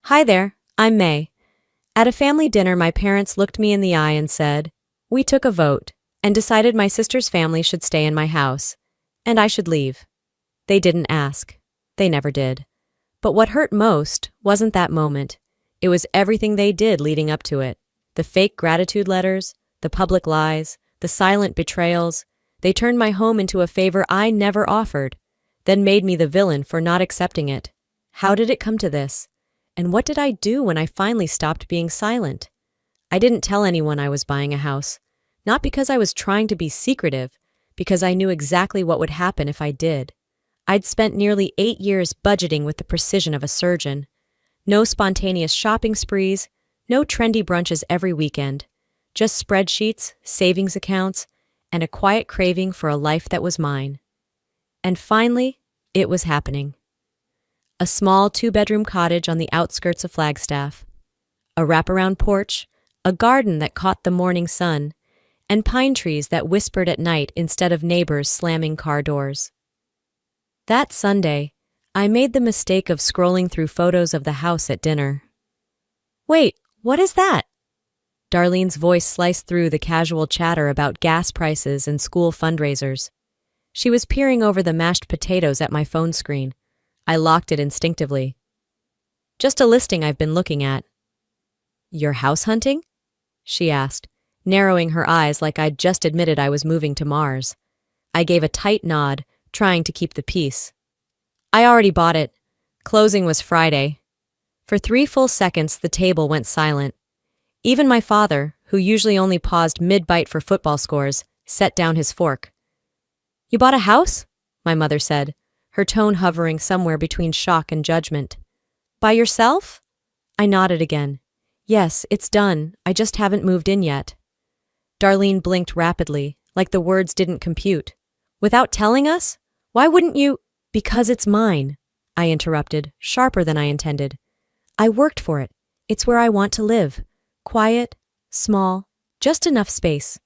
Hi there, I'm May. At a family dinner, my parents looked me in the eye and said, "We took a vote and decided my sister's family should stay in my house, and I should leave." They didn't ask. They never did. But what hurt most wasn't that moment. It was everything they did leading up to it. The fake gratitude letters, the public lies, the silent betrayals. They turned my home into a favor I never offered, then made me the villain for not accepting it. How did it come to this? And what did I do when I finally stopped being silent? I didn't tell anyone I was buying a house. Not because I was trying to be secretive, because I knew exactly what would happen if I did. I'd spent nearly 8 years budgeting with the precision of a surgeon. No spontaneous shopping sprees, no trendy brunches every weekend. Just spreadsheets, savings accounts, and a quiet craving for a life that was mine. And finally, it was happening. A small 2-bedroom cottage on the outskirts of Flagstaff. A wraparound porch, a garden that caught the morning sun, and pine trees that whispered at night instead of neighbors slamming car doors. That Sunday, I made the mistake of scrolling through photos of the house at dinner. "Wait, what is that?" Darlene's voice sliced through the casual chatter about gas prices and school fundraisers. She was peering over the mashed potatoes at my phone screen. I locked it instinctively. "Just a listing I've been looking at." "You're house hunting?" she asked, narrowing her eyes like I'd just admitted I was moving to Mars. I gave a tight nod, trying to keep the peace. "I already bought it. Closing was Friday." For 3 full seconds, the table went silent. Even my father, who usually only paused mid-bite for football scores, set down his fork. "You bought a house?" my mother said, her tone hovering somewhere between shock and judgment. "By yourself?" I nodded again. "Yes, it's done. I just haven't moved in yet." Darlene blinked rapidly, like the words didn't compute. "Without telling us? Why wouldn't you—" "Because it's mine," I interrupted, sharper than I intended. "I worked for it. It's where I want to live. Quiet, small, just enough space."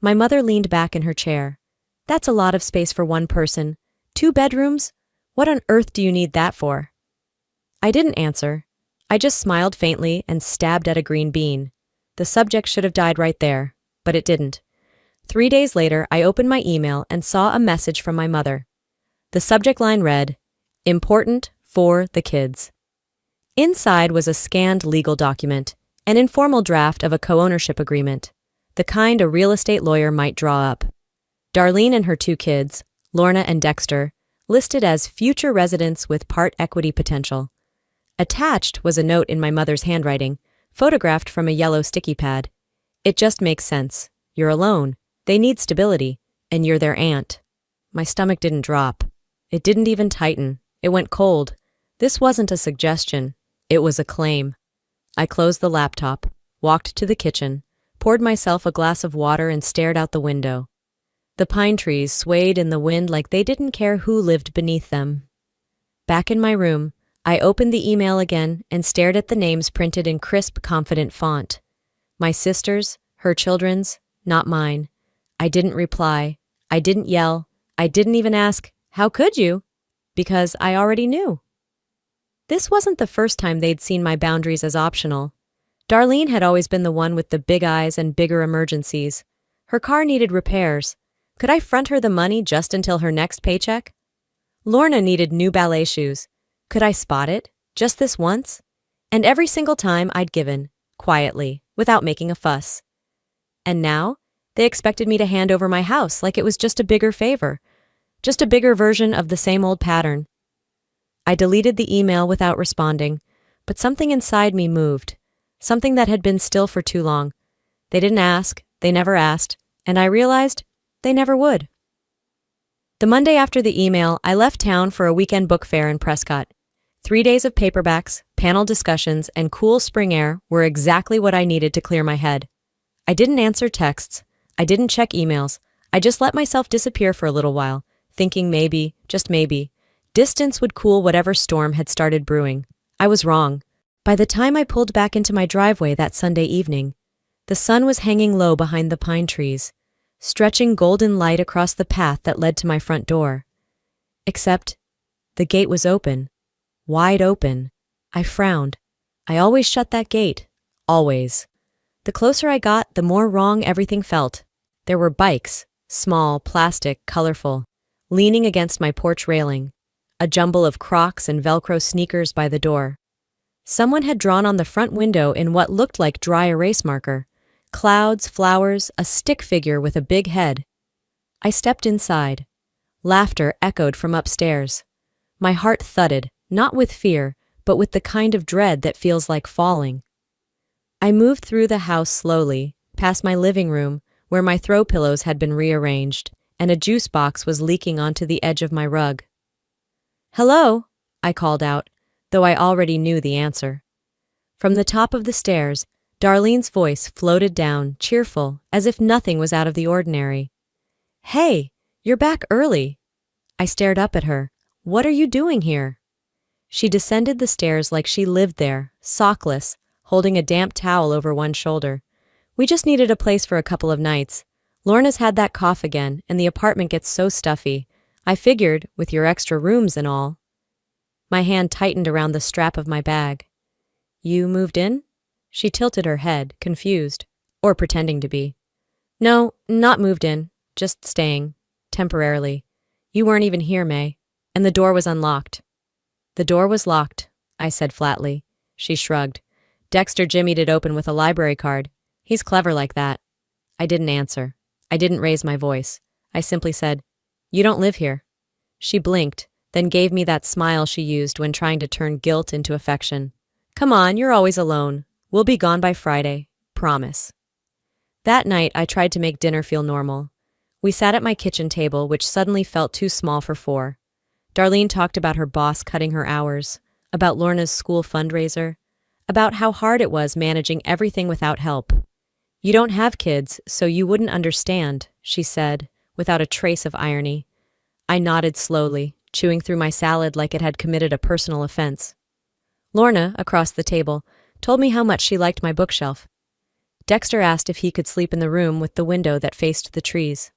My mother leaned back in her chair. "That's a lot of space for one person. 2 bedrooms? What on earth do you need that for?" I didn't answer. I just smiled faintly and stabbed at a green bean. The subject should have died right there, but it didn't. 3 days later, I opened my email and saw a message from my mother. The subject line read, "Important for the kids." Inside was a scanned legal document, an informal draft of a co-ownership agreement, the kind a real estate lawyer might draw up. Darlene and her 2 kids, Lorna and Dexter, listed as future residents with part equity potential. Attached was a note in my mother's handwriting, photographed from a yellow sticky pad. "It just makes sense. You're alone. They need stability, and you're their aunt." My stomach didn't drop. It didn't even tighten. It went cold. This wasn't a suggestion. It was a claim. I closed the laptop, walked to the kitchen, poured myself a glass of water and stared out the window. The pine trees swayed in the wind like they didn't care who lived beneath them. Back in my room, I opened the email again and stared at the names printed in crisp, confident font. My sister's, her children's, not mine. I didn't reply. I didn't yell. I didn't even ask, "How could you?" Because I already knew. This wasn't the first time they'd seen my boundaries as optional. Darlene had always been the one with the big eyes and bigger emergencies. Her car needed repairs. Could I front her the money just until her next paycheck? Lorna needed new ballet shoes. Could I spot it, just this once? And every single time I'd given, quietly, without making a fuss. And now, they expected me to hand over my house like it was just a bigger favor, just a bigger version of the same old pattern. I deleted the email without responding, but something inside me moved, something that had been still for too long. They didn't ask, they never asked, and I realized they never would. The Monday after the email, I left town for a weekend book fair in Prescott. 3 days of paperbacks, panel discussions, and cool spring air were exactly what I needed to clear my head. I didn't answer texts. I didn't check emails. I just let myself disappear for a little while, thinking maybe, just maybe, distance would cool whatever storm had started brewing. I was wrong. By the time I pulled back into my driveway that Sunday evening, the sun was hanging low behind the pine trees, stretching golden light across the path that led to my front door. Except, the gate was open. Wide open. I frowned. I always shut that gate. Always. The closer I got, the more wrong everything felt. There were bikes, small, plastic, colorful, leaning against my porch railing, a jumble of Crocs and Velcro sneakers by the door. Someone had drawn on the front window in what looked like dry erase marker. Clouds, flowers, a stick figure with a big head. I stepped inside. Laughter echoed from upstairs. My heart thudded, not with fear, but with the kind of dread that feels like falling. I moved through the house slowly, past my living room, where my throw pillows had been rearranged, and a juice box was leaking onto the edge of my rug. "Hello," I called out, though I already knew the answer. From the top of the stairs, Darlene's voice floated down, cheerful, as if nothing was out of the ordinary. "Hey, you're back early." I stared up at her. "What are you doing here?" She descended the stairs like she lived there, sockless, holding a damp towel over one shoulder. "We just needed a place for a couple of nights. Lorna's had that cough again, and the apartment gets so stuffy. I figured, with your extra rooms and all." My hand tightened around the strap of my bag. "You moved in?" She tilted her head, confused, or pretending to be. "No, not moved in, just staying, temporarily. You weren't even here, May, and the door was unlocked." "The door was locked," I said flatly. She shrugged. "Dexter jimmied it open with a library card. He's clever like that." I didn't answer. I didn't raise my voice. I simply said, "You don't live here." She blinked, then gave me that smile she used when trying to turn guilt into affection. "Come on, you're always alone. We'll be gone by Friday. Promise." That night, I tried to make dinner feel normal. We sat at my kitchen table, which suddenly felt too small for four. Darlene talked about her boss cutting her hours, about Lorna's school fundraiser, about how hard it was managing everything without help. "You don't have kids, so you wouldn't understand," she said, without a trace of irony. I nodded slowly, chewing through my salad like it had committed a personal offense. Lorna, across the table, told me how much she liked my bookshelf. Dexter asked if he could sleep in the room with the window that faced the trees.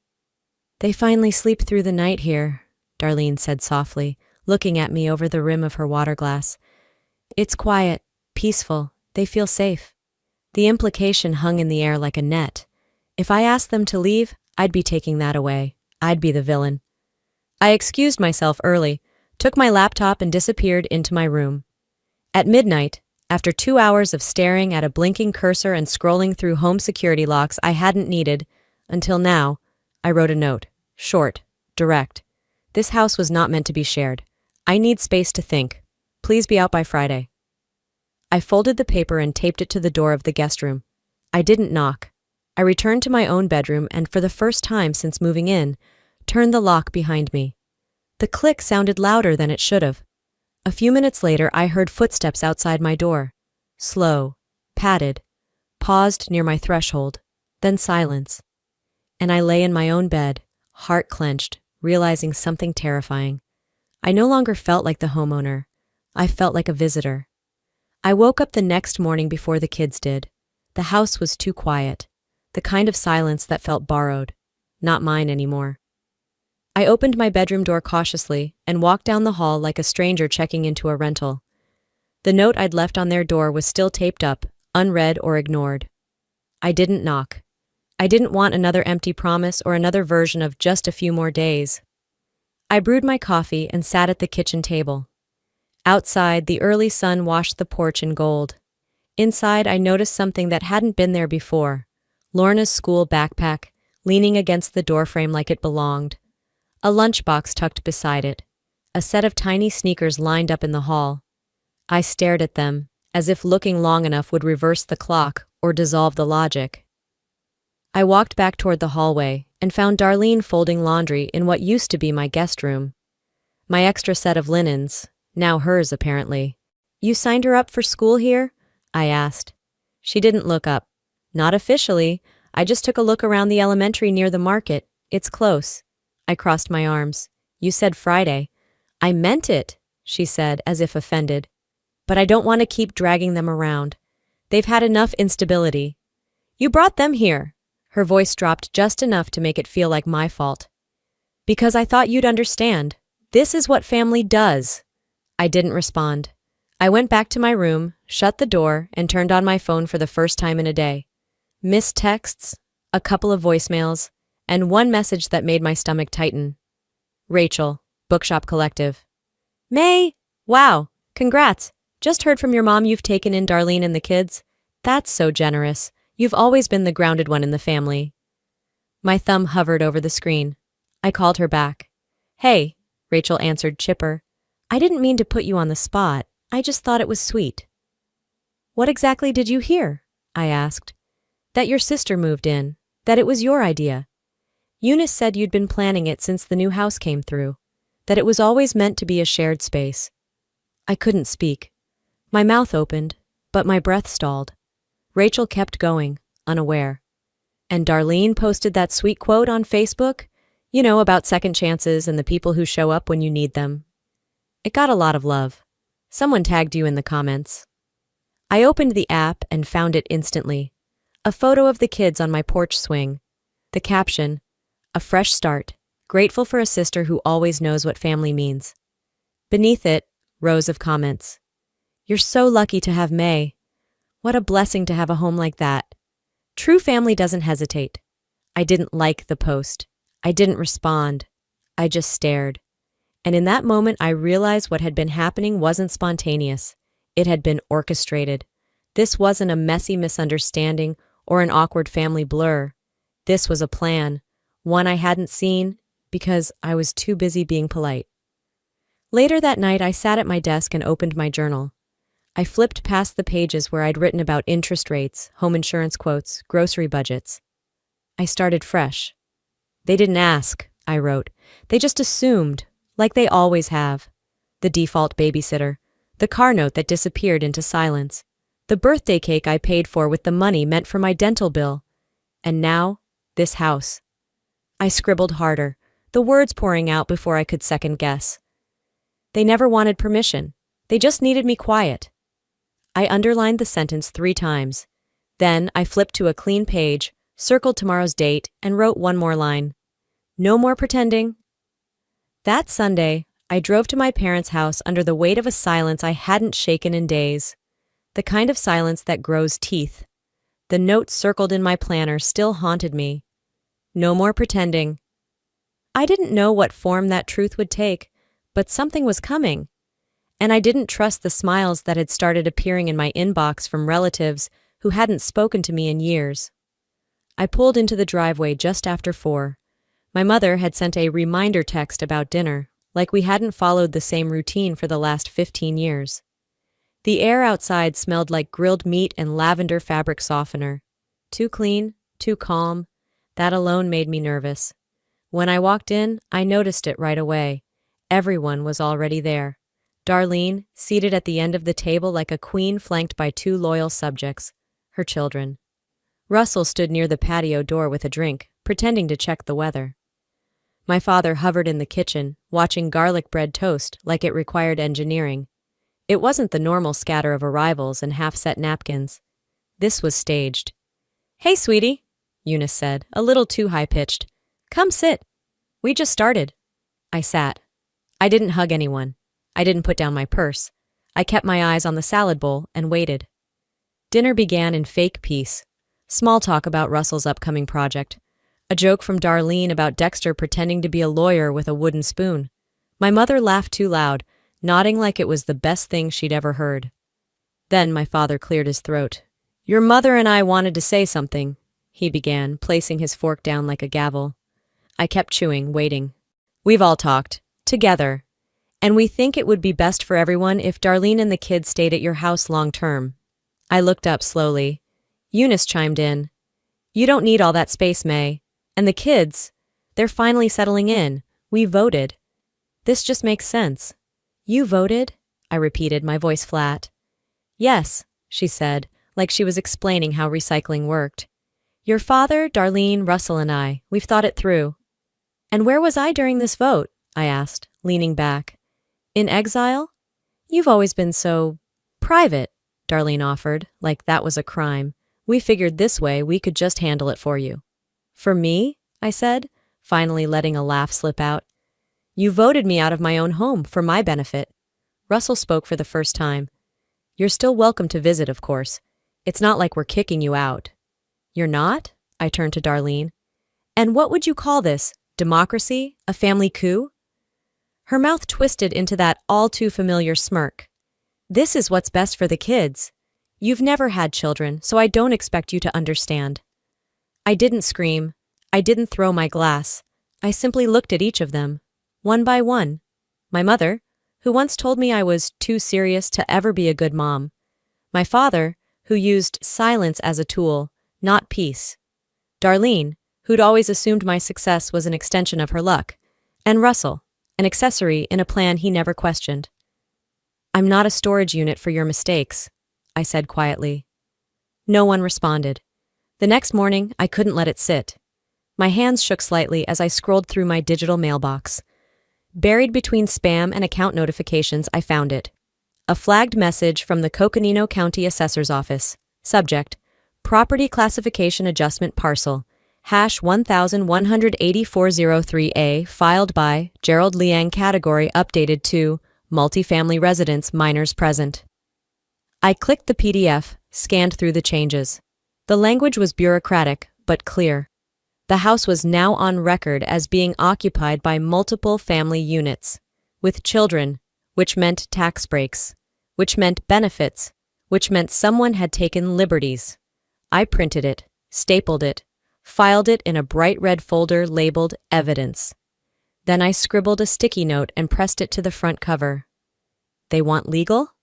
"They finally sleep through the night here," Darlene said softly, looking at me over the rim of her water glass. "It's quiet, peaceful, they feel safe." The implication hung in the air like a net. If I asked them to leave, I'd be taking that away. I'd be the villain. I excused myself early, took my laptop and disappeared into my room. At midnight, after 2 hours of staring at a blinking cursor and scrolling through home security locks I hadn't needed, until now, I wrote a note. Short, direct. This house was not meant to be shared. I need space to think. Please be out by Friday. I folded the paper and taped it to the door of the guest room. I didn't knock. I returned to my own bedroom and, for the first time since moving in, turned the lock behind me. The click sounded louder than it should have. A few minutes later, I heard footsteps outside my door. Slow, padded, paused near my threshold, then silence. And I lay in my own bed, heart clenched, realizing something terrifying. I no longer felt like the homeowner. I felt like a visitor. I woke up the next morning before the kids did. The house was too quiet, the kind of silence that felt borrowed, not mine anymore. I opened my bedroom door cautiously and walked down the hall like a stranger checking into a rental. The note I'd left on their door was still taped up, unread or ignored. I didn't knock. I didn't want another empty promise or another version of just a few more days. I brewed my coffee and sat at the kitchen table. Outside, the early sun washed the porch in gold. Inside, I noticed something that hadn't been there before. Lorna's school backpack, leaning against the doorframe like it belonged. A lunchbox tucked beside it. A set of tiny sneakers lined up in the hall. I stared at them, as if looking long enough would reverse the clock or dissolve the logic. I walked back toward the hallway and found Darlene folding laundry in what used to be my guest room. My extra set of linens, now hers apparently. "You signed her up for school here?" I asked. She didn't look up. "Not officially. I just took a look around the elementary near the market. It's close." I crossed my arms. "You said Friday." "I meant it," she said, as if offended. "But I don't want to keep dragging them around. They've had enough instability." "You brought them here." Her voice dropped just enough to make it feel like my fault. "Because I thought you'd understand. This is what family does." I didn't respond. I went back to my room, shut the door, and turned on my phone for the first time in a day. Missed texts, a couple of voicemails, and one message that made my stomach tighten. Rachel, Bookshop Collective. May! Wow, congrats! Just heard from your mom you've taken in Darlene and the kids. That's so generous. You've always been the grounded one in the family. My thumb hovered over the screen. I called her back. Hey, Rachel answered chipper. I didn't mean to put you on the spot. I just thought it was sweet. What exactly did you hear? I asked. That your sister moved in. That it was your idea. Eunice said you'd been planning it since the new house came through. That it was always meant to be a shared space. I couldn't speak. My mouth opened, but my breath stalled. Rachel kept going, unaware. And Darlene posted that sweet quote on Facebook, you know, about second chances and the people who show up when you need them. It got a lot of love. Someone tagged you in the comments. I opened the app and found it instantly. A photo of the kids on my porch swing. The caption, a fresh start, grateful for a sister who always knows what family means. Beneath it, rows of comments. You're so lucky to have May. What a blessing to have a home like that. True family doesn't hesitate. I didn't like the post. I didn't respond. I just stared. And in that moment, I realized what had been happening wasn't spontaneous. It had been orchestrated. This wasn't a messy misunderstanding or an awkward family blur. This was a plan, one I hadn't seen because I was too busy being polite. Later that night, I sat at my desk and opened my journal. I flipped past the pages where I'd written about interest rates, home insurance quotes, grocery budgets. I started fresh. They didn't ask, I wrote. They just assumed, like they always have. The default babysitter, the car note that disappeared into silence, the birthday cake I paid for with the money meant for my dental bill, and now, this house. I scribbled harder, the words pouring out before I could second guess. They never wanted permission. They just needed me quiet. I underlined the sentence 3 times. Then I flipped to a clean page, circled tomorrow's date, and wrote one more line. No more pretending. That Sunday, I drove to my parents' house under the weight of a silence I hadn't shaken in days. The kind of silence that grows teeth. The note circled in my planner still haunted me. No more pretending. I didn't know what form that truth would take, but something was coming. And I didn't trust the smiles that had started appearing in my inbox from relatives who hadn't spoken to me in years. I pulled into the driveway just after 4. My mother had sent a reminder text about dinner, like we hadn't followed the same routine for the last 15 years. The air outside smelled like grilled meat and lavender fabric softener. Too clean, too calm. That alone made me nervous. When I walked in, I noticed it right away. Everyone was already there. Darlene, seated at the end of the table like a queen flanked by 2 loyal subjects, her children. Russell stood near the patio door with a drink, pretending to check the weather. My father hovered in the kitchen, watching garlic bread toast like it required engineering. It wasn't the normal scatter of arrivals and half-set napkins. This was staged. Hey, sweetie, Eunice said, a little too high-pitched. Come sit. We just started. I sat. I didn't hug anyone. I didn't put down my purse. I kept my eyes on the salad bowl and waited. Dinner began in fake peace. Small talk about Russell's upcoming project. A joke from Darlene about Dexter pretending to be a lawyer with a wooden spoon. My mother laughed too loud, nodding like it was the best thing she'd ever heard. Then my father cleared his throat. Your mother and I wanted to say something, he began, placing his fork down like a gavel. I kept chewing, waiting. We've all talked. Together. And we think it would be best for everyone if Darlene and the kids stayed at your house long term. I looked up slowly. Eunice chimed in. You don't need all that space, May. And the kids, they're finally settling in. We voted. This just makes sense. You voted? I repeated, my voice flat. Yes, she said, like she was explaining how recycling worked. Your father, Darlene, Russell, and I, we've thought it through. And where was I during this vote? I asked, leaning back. In exile? You've always been so private, Darlene offered, like that was a crime. We figured this way we could just handle it for you. For me? I said, finally letting a laugh slip out. You voted me out of my own home for my benefit. Russell spoke for the first time. You're still welcome to visit, of course. It's not like we're kicking you out. You're not? I turned to Darlene. And what would you call this? Democracy? A family coup? Her mouth twisted into that all-too-familiar smirk. This is what's best for the kids. You've never had children, so I don't expect you to understand. I didn't scream. I didn't throw my glass. I simply looked at each of them, one by one. My mother, who once told me I was too serious to ever be a good mom. My father, who used silence as a tool, not peace. Darlene, who'd always assumed my success was an extension of her luck. And Russell, an accessory in a plan he never questioned. I'm not a storage unit for your mistakes, I said quietly. No one responded. The next morning, I couldn't let it sit. My hands shook slightly as I scrolled through my digital mailbox. Buried between spam and account notifications, I found it. A flagged message from the Coconino County Assessor's Office. Subject: Property Classification Adjustment Parcel, #1188403A, filed by Gerald Liang, category updated to multifamily residence, minors present. I clicked the PDF, scanned through the changes. The language was bureaucratic, but clear. The house was now on record as being occupied by multiple family units, with children, which meant tax breaks, which meant benefits, which meant someone had taken liberties. I printed it, stapled it, filed it in a bright red folder labeled Evidence. Then I scribbled a sticky note and pressed it to the front cover. They want legal?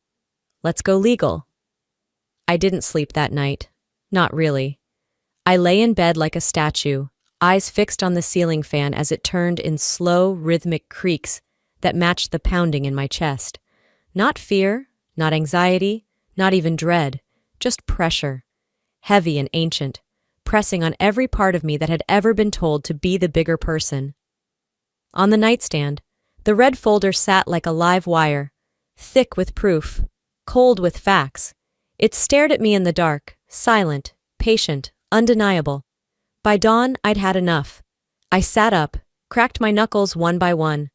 Let's go legal. I didn't sleep that night. Not really. I lay in bed like a statue, eyes fixed on the ceiling fan as it turned in slow, rhythmic creaks that matched the pounding in my chest. Not fear, not anxiety, not even dread, just pressure. Heavy and ancient, pressing on every part of me that had ever been told to be the bigger person. On the nightstand, the red folder sat like a live wire, thick with proof, cold with facts. It stared at me in the dark, silent, patient, undeniable. By dawn, I'd had enough. I sat up, cracked my knuckles one by one,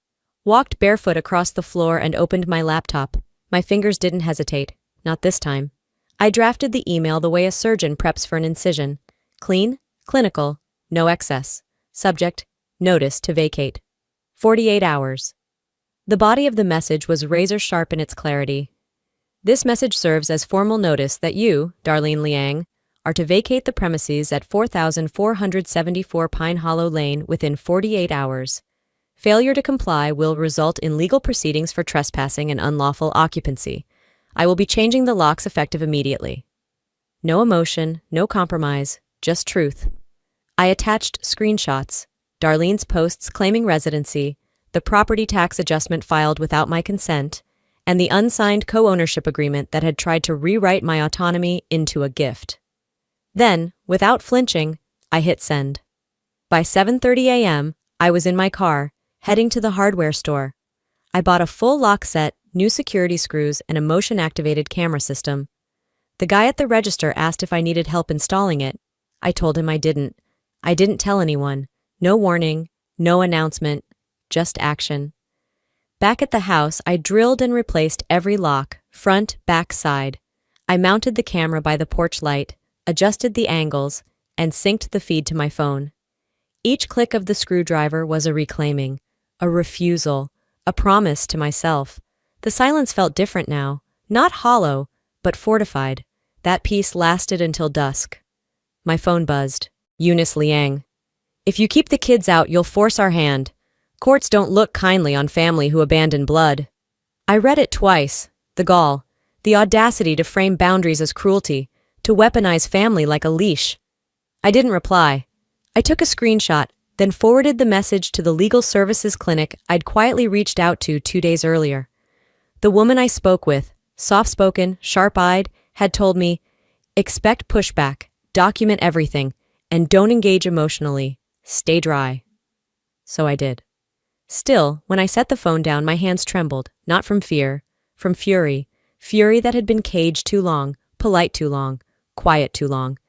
walked barefoot across the floor and opened my laptop. My fingers didn't hesitate, not this time. I drafted the email the way a surgeon preps for an incision. Clean, clinical, no excess. Subject: notice to vacate. 48 hours. The body of the message was razor-sharp in its clarity. This message serves as formal notice that you, Darlene Liang, are to vacate the premises at 4474 Pine Hollow Lane within 48 hours. Failure to comply will result in legal proceedings for trespassing and unlawful occupancy. I will be changing the locks effective immediately. No emotion, no compromise, just truth. I attached screenshots, Darlene's posts claiming residency, the property tax adjustment filed without my consent, and the unsigned co-ownership agreement that had tried to rewrite my autonomy into a gift. Then, without flinching, I hit send. By 7:30 a.m., I was in my car, heading to the hardware store. I bought a full lock set, new security screws, and a motion-activated camera system. The guy at the register asked if I needed help installing it. I told him I didn't. I didn't tell anyone. No warning, no announcement, just action. Back at the house, I drilled and replaced every lock, front, back, side. I mounted the camera by the porch light, adjusted the angles, and synced the feed to my phone. Each click of the screwdriver was a reclaiming, a refusal, a promise to myself. The silence felt different now, not hollow, but fortified. That peace lasted until dusk. My phone buzzed. Eunice Liang. If you keep the kids out, you'll force our hand. Courts don't look kindly on family who abandon blood. I read it twice. The gall, the audacity to frame boundaries as cruelty, to weaponize family like a leash. I didn't reply. I took a screenshot, then forwarded the message to the legal services clinic I'd quietly reached out to 2 days earlier. The woman I spoke with, soft-spoken, sharp-eyed, had told me, expect pushback, document everything, and don't engage emotionally. Stay dry. So I did. Still, when I set the phone down, my hands trembled, not from fear, from fury. Fury that had been caged too long, polite too long, quiet too long.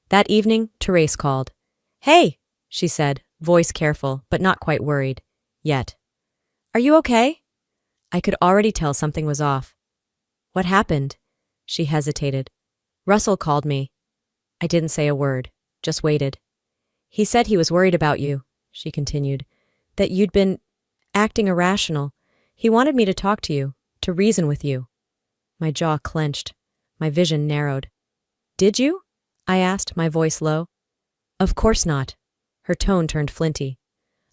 That evening, Therese called. Hey, she said, voice careful, but not quite worried. Yet. Are you okay? I could already tell something was off. What happened? She hesitated. Russell called me. I didn't say a word, just waited. He said he was worried about you, she continued, that you'd been acting irrational. He wanted me to talk to you, to reason with you. My jaw clenched. My vision narrowed. Did you? I asked, my voice low. Of course not. Her tone turned flinty.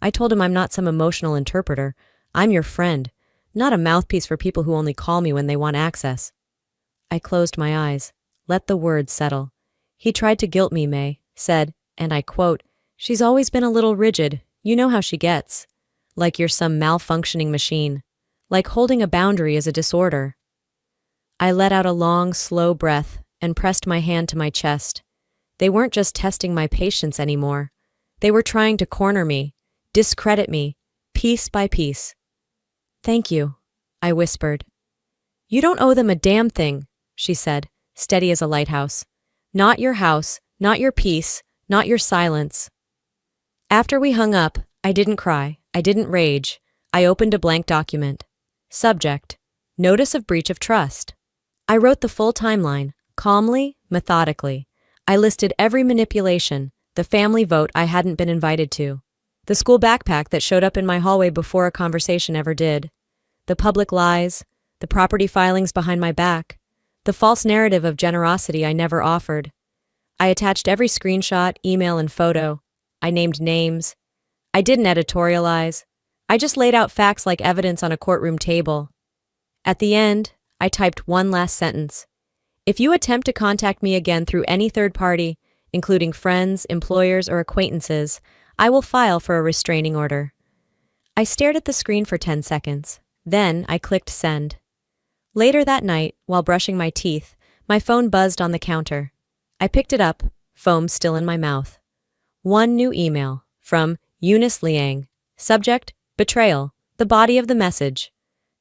I told him I'm not some emotional interpreter. I'm your friend, not a mouthpiece for people who only call me when they want access. I closed my eyes, let the words settle. He tried to guilt me, May, said, and I quote, "She's always been a little rigid. You know how she gets. Like you're some malfunctioning machine. Like holding a boundary is a disorder." I let out a long, slow breath and pressed my hand to my chest. They weren't just testing my patience anymore. They were trying to corner me, discredit me, piece by piece. Thank you, I whispered. You don't owe them a damn thing, she said, steady as a lighthouse. Not your house, not your peace, not your silence. After we hung up, I didn't cry, I didn't rage. I opened a blank document. Subject: Notice of breach of trust. I wrote the full timeline, calmly, methodically. I listed every manipulation, the family vote I hadn't been invited to, the school backpack that showed up in my hallway before a conversation ever did, the public lies, the property filings behind my back, the false narrative of generosity I never offered. I attached every screenshot, email, and photo. I named names. I didn't editorialize. I just laid out facts like evidence on a courtroom table. At the end, I typed one last sentence. If you attempt to contact me again through any third party, including friends, employers, or acquaintances, I will file for a restraining order. I stared at the screen for 10 seconds. Then I clicked send. Later that night, while brushing my teeth, my phone buzzed on the counter. I picked it up, foam still in my mouth. One new email from Eunice Liang. Subject: Betrayal. The body of the message.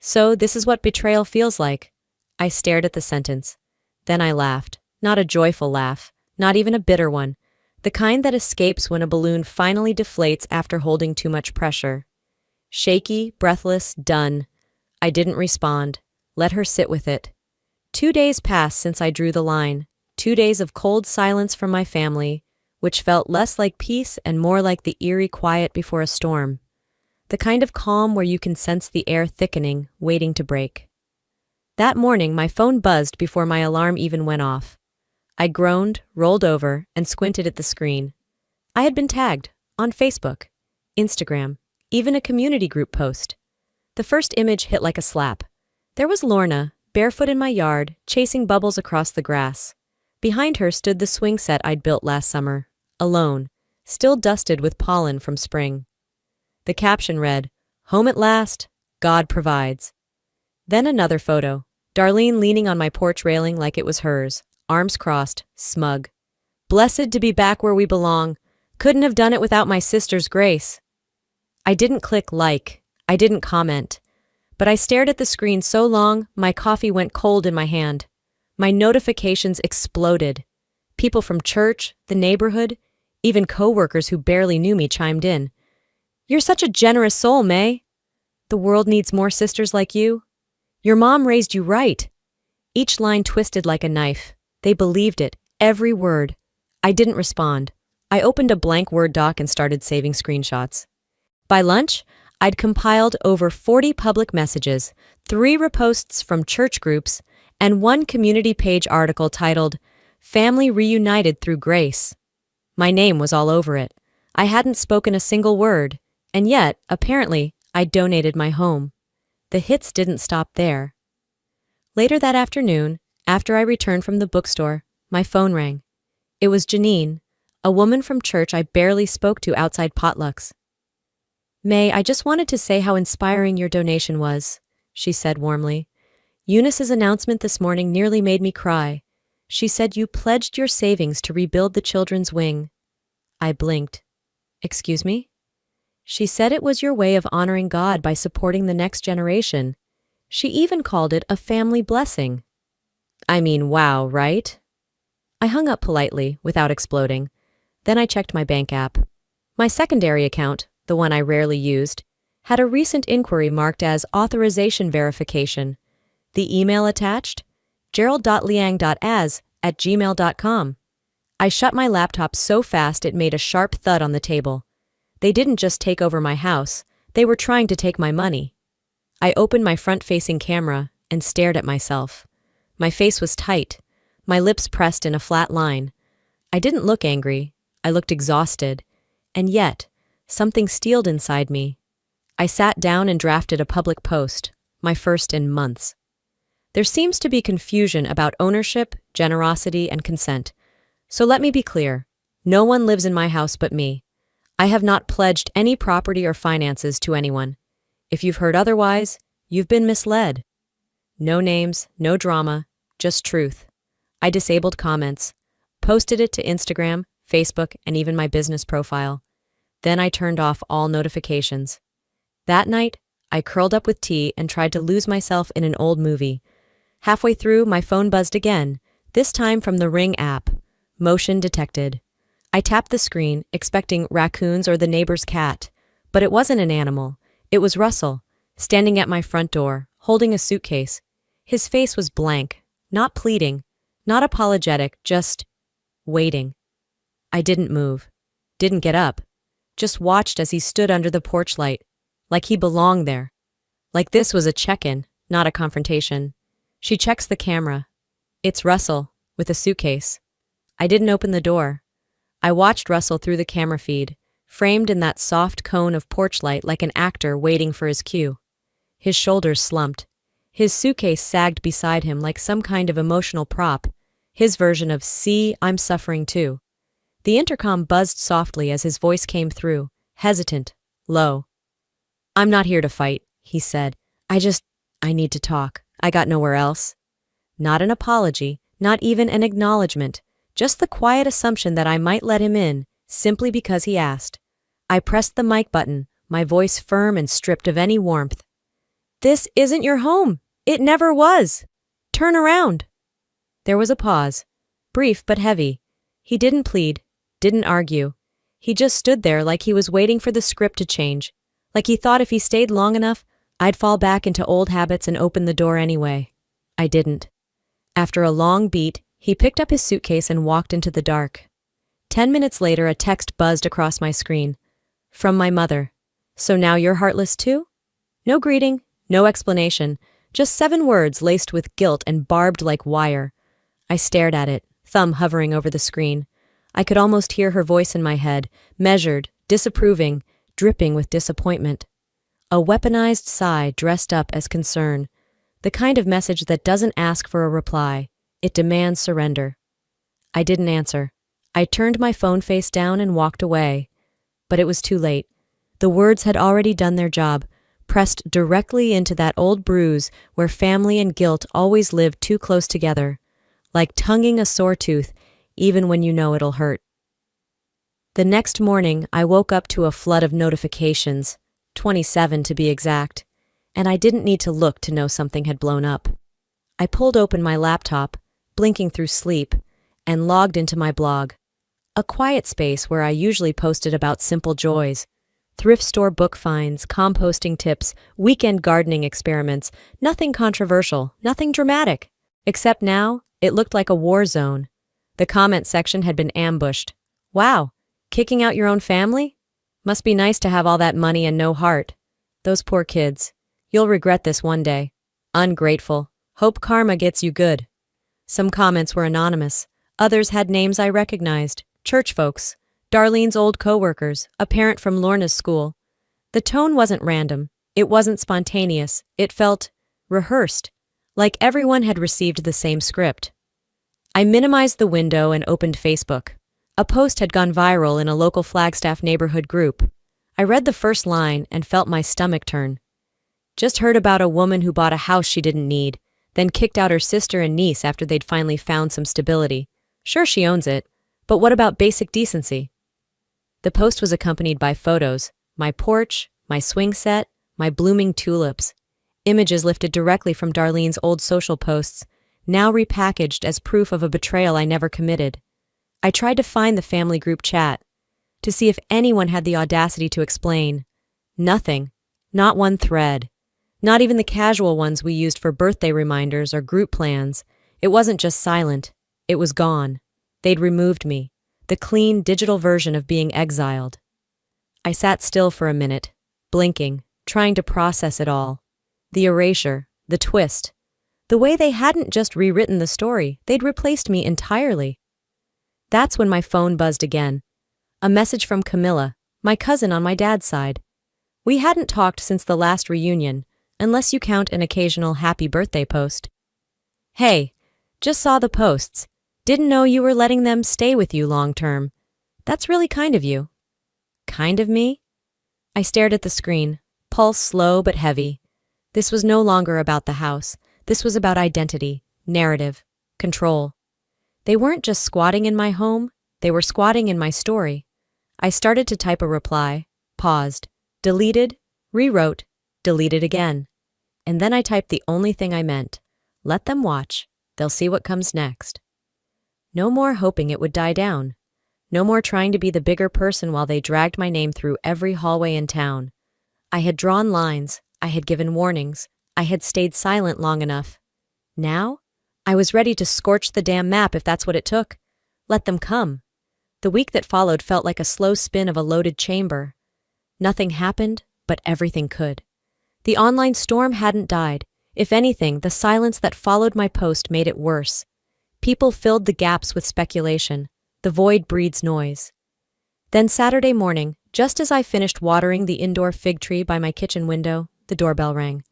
So this is what betrayal feels like. I stared at the sentence. Then I laughed. Not a joyful laugh, not even a bitter one. The kind that escapes when a balloon finally deflates after holding too much pressure. Shaky, breathless, done. I didn't respond. Let her sit with it. 2 days passed since I drew the line. 2 days of cold silence from my family, which felt less like peace and more like the eerie quiet before a storm. The kind of calm where you can sense the air thickening, waiting to break. That morning, my phone buzzed before my alarm even went off. I groaned, rolled over, and squinted at the screen. I had been tagged on Facebook, Instagram, even a community group post. The first image hit like a slap. There was Lorna, barefoot in my yard, chasing bubbles across the grass. Behind her stood the swing set I'd built last summer, alone, still dusted with pollen from spring. The caption read, "Home at last, God provides." Then another photo, Darlene leaning on my porch railing like it was hers, arms crossed, smug. Blessed to be back where we belong. Couldn't have done it without my sister's grace. I didn't click like, I didn't comment, but I stared at the screen so long my coffee went cold in my hand. My notifications exploded. People from church, the neighborhood, even coworkers who barely knew me chimed in. You're such a generous soul, May. The world needs more sisters like you. Your mom raised you right. Each line twisted like a knife. They believed it, every word. I didn't respond. I opened a blank Word doc and started saving screenshots. By lunch, I'd compiled over 40 public messages, 3 reposts from church groups, and 1 community page article titled, "Family Reunited Through Grace." My name was all over it. I hadn't spoken a single word, and yet, apparently, I'd donated my home. The hits didn't stop there. Later that afternoon, after I returned from the bookstore, my phone rang. It was Janine, a woman from church I barely spoke to outside potlucks. "May, I just wanted to say how inspiring your donation was," she said warmly. "Eunice's announcement this morning nearly made me cry. She said you pledged your savings to rebuild the children's wing." I blinked. "Excuse me?" "She said it was your way of honoring God by supporting the next generation. She even called it a family blessing." I mean, wow, right? I hung up politely, without exploding. Then I checked my bank app. My secondary account, the one I rarely used, had a recent inquiry marked as authorization verification. The email attached? gerald.liang.as@gmail.com. I shut my laptop so fast it made a sharp thud on the table. They didn't just take over my house, they were trying to take my money. I opened my front-facing camera and stared at myself. My face was tight, my lips pressed in a flat line. I didn't look angry, I looked exhausted, and yet, something steeled inside me. I sat down and drafted a public post, my first in months. There seems to be confusion about ownership, generosity, and consent. So let me be clear, no one lives in my house but me. I have not pledged any property or finances to anyone. If you've heard otherwise, you've been misled. No names, no drama, just truth. I disabled comments, posted it to Instagram, Facebook, and even my business profile. Then I turned off all notifications. That night, I curled up with tea and tried to lose myself in an old movie. Halfway through, my phone buzzed again, this time from the Ring app. Motion detected. I tapped the screen, expecting raccoons or the neighbor's cat, but it wasn't an animal. It was Russell, standing at my front door, holding a suitcase. His face was blank, not pleading, not apologetic, just waiting. I didn't move, didn't get up, just watched as he stood under the porch light, like he belonged there. Like this was a check-in, not a confrontation. She checks the camera. It's Russell, with a suitcase. I didn't open the door. I watched Russell through the camera feed, framed in that soft cone of porch light like an actor waiting for his cue. His shoulders slumped. His suitcase sagged beside him like some kind of emotional prop, his version of, "See, I'm suffering too." The intercom buzzed softly as his voice came through, hesitant, low. "I'm not here to fight," he said. I need to talk. I got nowhere else." Not an apology, not even an acknowledgement, just the quiet assumption that I might let him in, simply because he asked. I pressed the mic button, my voice firm and stripped of any warmth. "This isn't your home. It never was. Turn around." There was a pause, brief but heavy. He didn't plead, didn't argue. He just stood there like he was waiting for the script to change, like he thought if he stayed long enough, I'd fall back into old habits and open the door anyway. I didn't. After a long beat, he picked up his suitcase and walked into the dark. 10 minutes later, a text buzzed across my screen. From my mother. "So now you're heartless too?" No greeting, no explanation, just 7 words laced with guilt and barbed like wire. I stared at it, thumb hovering over the screen. I could almost hear her voice in my head, measured, disapproving, dripping with disappointment. A weaponized sigh dressed up as concern. The kind of message that doesn't ask for a reply. It demands surrender. I didn't answer. I turned my phone face down and walked away. But it was too late. The words had already done their job, pressed directly into that old bruise where family and guilt always lived too close together, like tonguing a sore tooth, even when you know it'll hurt. The next morning, I woke up to a flood of notifications, 27 to be exact, and I didn't need to look to know something had blown up. I pulled open my laptop, blinking through sleep, and logged into my blog. A quiet space where I usually posted about simple joys. Thrift store book finds, composting tips, weekend gardening experiments, nothing controversial, nothing dramatic. Except now, it looked like a war zone. The comment section had been ambushed. "Wow, kicking out your own family? Must be nice to have all that money and no heart. Those poor kids. You'll regret this one day. Ungrateful. Hope karma gets you good." Some comments were anonymous. Others had names I recognized. Church folks. Darlene's old co-workers. A parent from Lorna's school. The tone wasn't random. It wasn't spontaneous. It felt rehearsed. Like everyone had received the same script. I minimized the window and opened Facebook. A post had gone viral in a local Flagstaff neighborhood group. I read the first line and felt my stomach turn. Just heard about a woman who bought a house she didn't need, then kicked out her sister and niece after they'd finally found some stability. Sure, she owns it, but what about basic decency? The post was accompanied by photos, my porch, my swing set, my blooming tulips. Images lifted directly from Darlene's old social posts, now repackaged as proof of a betrayal I never committed. I tried to find the family group chat, to see if anyone had the audacity to explain. Nothing. Not one thread. Not even the casual ones we used for birthday reminders or group plans. It wasn't just silent, it was gone. They'd removed me, the clean digital version of being exiled. I sat still for a minute, blinking, trying to process it all. The erasure, the twist. The way they hadn't just rewritten the story, they'd replaced me entirely. That's when my phone buzzed again. A message from Camilla, my cousin on my dad's side. We hadn't talked since the last reunion, unless you count an occasional happy birthday post. Hey, just saw the posts. Didn't know you were letting them stay with you long term. That's really kind of you. Kind of me? I stared at the screen, pulse slow but heavy. This was no longer about the house. This was about identity, narrative, control. They weren't just squatting in my home, they were squatting in my story. I started to type a reply, paused, deleted, rewrote, deleted again. And then I typed the only thing I meant. Let them watch. They'll see what comes next. No more hoping it would die down. No more trying to be the bigger person while they dragged my name through every hallway in town. I had drawn lines. I had given warnings. I had stayed silent long enough. Now, I was ready to scorch the damn map if that's what it took. Let them come. The week that followed felt like a slow spin of a loaded chamber. Nothing happened, but everything could. The online storm hadn't died. If anything, the silence that followed my post made it worse. People filled the gaps with speculation. The void breeds noise. Then Saturday morning, just as I finished watering the indoor fig tree by my kitchen window, the doorbell rang.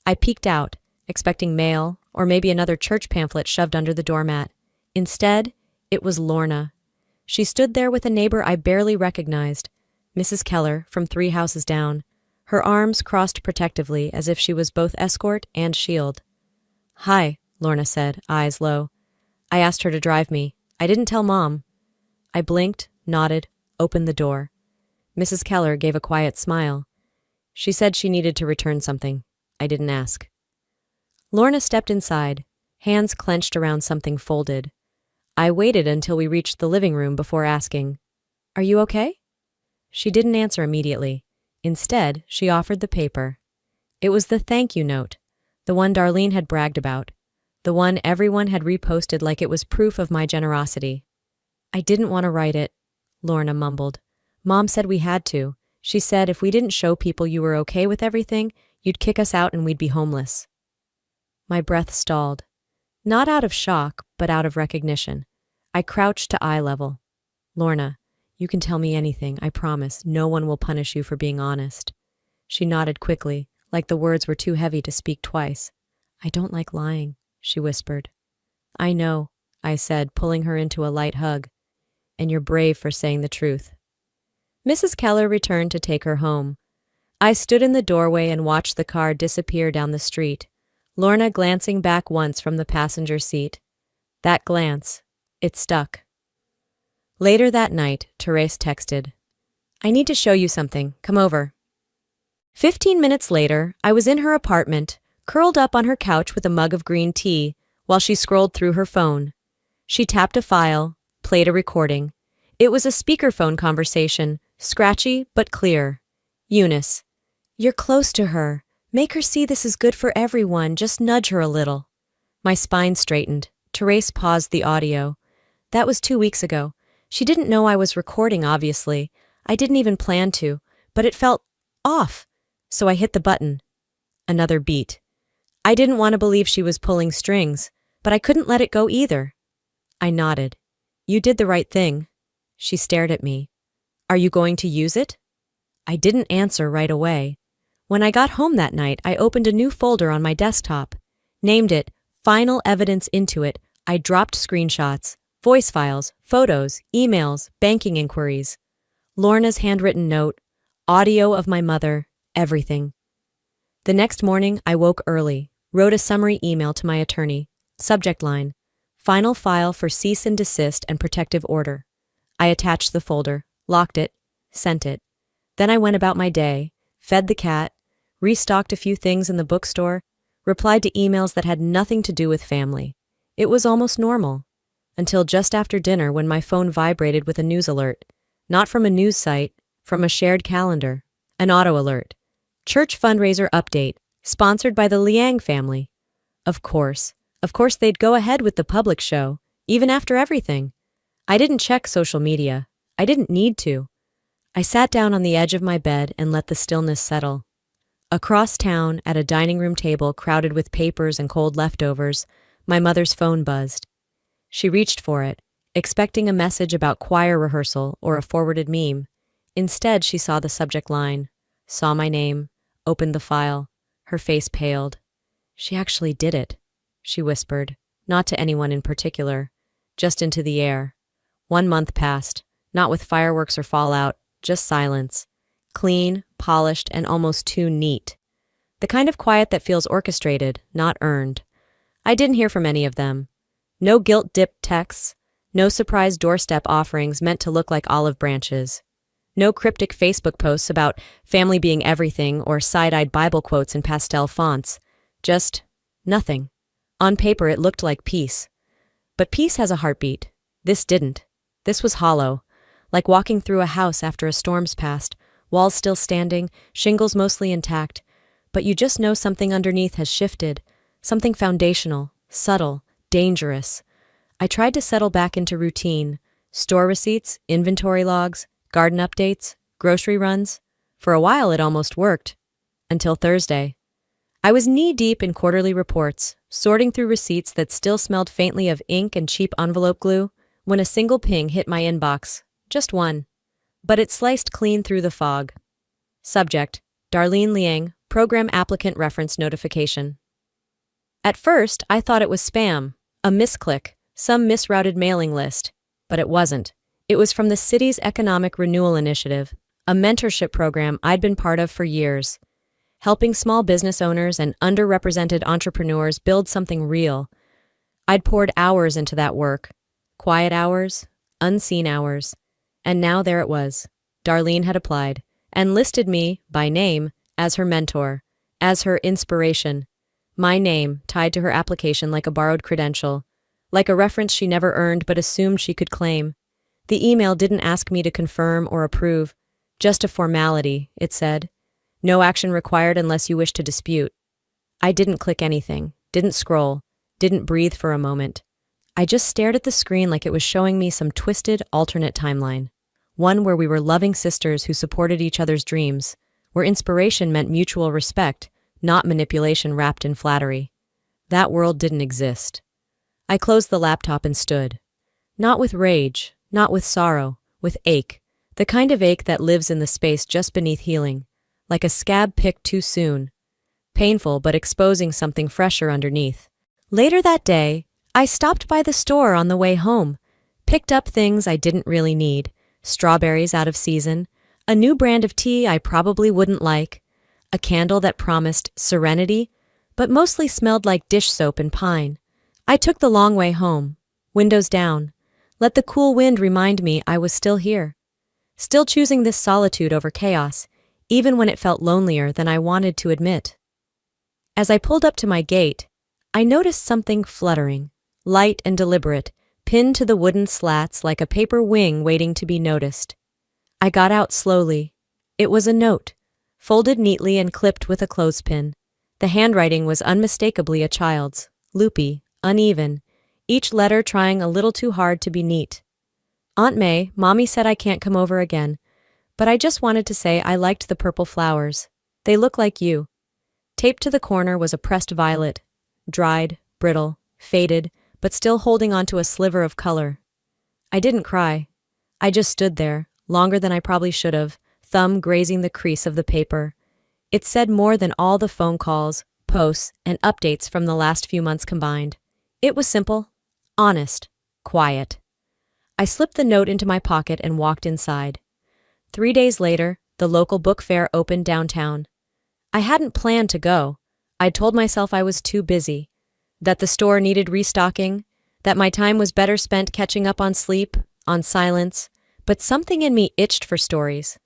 I peeked out, expecting mail or maybe another church pamphlet shoved under the doormat. Instead, it was Lorna. She stood there with a neighbor I barely recognized, Mrs. Keller from 3 houses down, her arms crossed protectively as if she was both escort and shield. "Hi," Lorna said, eyes low. "I asked her to drive me. I didn't tell Mom." I blinked, nodded, opened the door. Mrs. Keller gave a quiet smile. She said she needed to return something. I didn't ask. Lorna stepped inside, hands clenched around something folded. I waited until we reached the living room before asking, "Are you okay?" She didn't answer immediately. Instead, she offered the paper. It was the thank you note, the one Darlene had bragged about, the one everyone had reposted like it was proof of my generosity. "I didn't want to write it," Lorna mumbled. "Mom said we had to. She said if we didn't show people you were okay with everything, you'd kick us out and we'd be homeless." My breath stalled. Not out of shock, but out of recognition. I crouched to eye level. "Lorna, you can tell me anything, I promise. No one will punish you for being honest." She nodded quickly, like the words were too heavy to speak twice. "I don't like lying," she whispered. "I know," I said, pulling her into a light hug. "And you're brave for saying the truth." Mrs. Keller returned to take her home. I stood in the doorway and watched the car disappear down the street, Lorna glancing back once from the passenger seat. That glance, it stuck. Later that night, Therese texted, "I need to show you something. Come over." 15 minutes later, I was in her apartment, curled up on her couch with a mug of green tea, while she scrolled through her phone. She tapped a file, played a recording. It was a speakerphone conversation, scratchy but clear. "Eunice, you're close to her. Make her see this is good for everyone. Just nudge her a little." My spine straightened. Therese paused the audio. That was 2 weeks ago. She didn't know I was recording, obviously. I didn't even plan to, but it felt off. So I hit the button. Another beat. I didn't want to believe she was pulling strings, but I couldn't let it go either. I nodded. "You did the right thing." She stared at me. "Are you going to use it?" I didn't answer right away. When I got home that night, I opened a new folder on my desktop, named it Final Evidence Intuit. I dropped screenshots, voice files, photos, emails, banking inquiries, Lorna's handwritten note, audio of my mother, everything. The next morning, I woke early, wrote a summary email to my attorney. Subject line, "Final file for cease and desist and protective order." I attached the folder, locked it, sent it. Then I went about my day, fed the cat, restocked a few things in the bookstore, replied to emails that had nothing to do with family. It was almost normal. Until just after dinner when my phone vibrated with a news alert. Not from a news site, from a shared calendar. An auto alert. Church fundraiser update, sponsored by the Liang family. Of course, Of course, they'd go ahead with the public show, even after everything. I didn't check social media. I didn't need to. I sat down on the edge of my bed and let the stillness settle. Across town, at a dining room table crowded with papers and cold leftovers, my mother's phone buzzed. She reached for it, expecting a message about choir rehearsal or a forwarded meme. Instead, she saw the subject line, saw my name, opened the file. Her face paled. "She actually did it," she whispered, not to anyone in particular, just into the air. 1 month passed, not with fireworks or fallout, just silence. Clean, polished, and almost too neat. The kind of quiet that feels orchestrated, not earned. I didn't hear from any of them. No guilt-dipped texts, no surprise doorstep offerings meant to look like olive branches. No cryptic Facebook posts about family being everything or side-eyed Bible quotes in pastel fonts. Just nothing. On paper, it looked like peace. But peace has a heartbeat. This didn't. This was hollow, like walking through a house after a storm's passed, walls still standing, shingles mostly intact, but you just know something underneath has shifted, something foundational, subtle, dangerous. I tried to settle back into routine, store receipts, inventory logs, garden updates, grocery runs. For a while it almost worked. Until Thursday. I was knee-deep in quarterly reports, sorting through receipts that still smelled faintly of ink and cheap envelope glue, when a single ping hit my inbox. Just one. But it sliced clean through the fog. Subject: Darlene Liang, Program Applicant Reference Notification. At first, I thought it was spam, a misclick, some misrouted mailing list. But it wasn't. It was from the city's Economic Renewal Initiative, a mentorship program I'd been part of for years, helping small business owners and underrepresented entrepreneurs build something real. I'd poured hours into that work, quiet hours, unseen hours, and now there it was. Darlene had applied and listed me, by name, as her mentor, as her inspiration. My name tied to her application like a borrowed credential, like a reference she never earned but assumed she could claim. The email didn't ask me to confirm or approve, just a formality, it said. No action required unless you wish to dispute. I didn't click anything, didn't scroll, didn't breathe for a moment. I just stared at the screen like it was showing me some twisted, alternate timeline. One where we were loving sisters who supported each other's dreams, where inspiration meant mutual respect, not manipulation wrapped in flattery. That world didn't exist. I closed the laptop and stood. Not with rage, not with sorrow, with ache, the kind of ache that lives in the space just beneath healing, like a scab picked too soon. Painful, but exposing something fresher underneath. Later that day, I stopped by the store on the way home, picked up things I didn't really need, strawberries out of season, a new brand of tea I probably wouldn't like, a candle that promised serenity, but mostly smelled like dish soap and pine. I took the long way home, windows down, let the cool wind remind me I was still here, still choosing this solitude over chaos, even when it felt lonelier than I wanted to admit. As I pulled up to my gate, I noticed something fluttering, light and deliberate, pinned to the wooden slats like a paper wing waiting to be noticed. I got out slowly. It was a note, folded neatly and clipped with a clothespin. The handwriting was unmistakably a child's, loopy, uneven, each letter trying a little too hard to be neat. "Aunt May, Mommy said I can't come over again, but I just wanted to say I liked the purple flowers. They look like you." Taped to the corner was a pressed violet, dried, brittle, faded, but still holding onto a sliver of color. I didn't cry. I just stood there, longer than I probably should have, thumb grazing the crease of the paper. It said more than all the phone calls, posts, and updates from the last few months combined. It was simple, honest, quiet. I slipped the note into my pocket and walked inside. 3 days later, the local book fair opened downtown. I hadn't planned to go. I'd told myself I was too busy, that the store needed restocking, that my time was better spent catching up on sleep, on silence, but something in me itched for stories.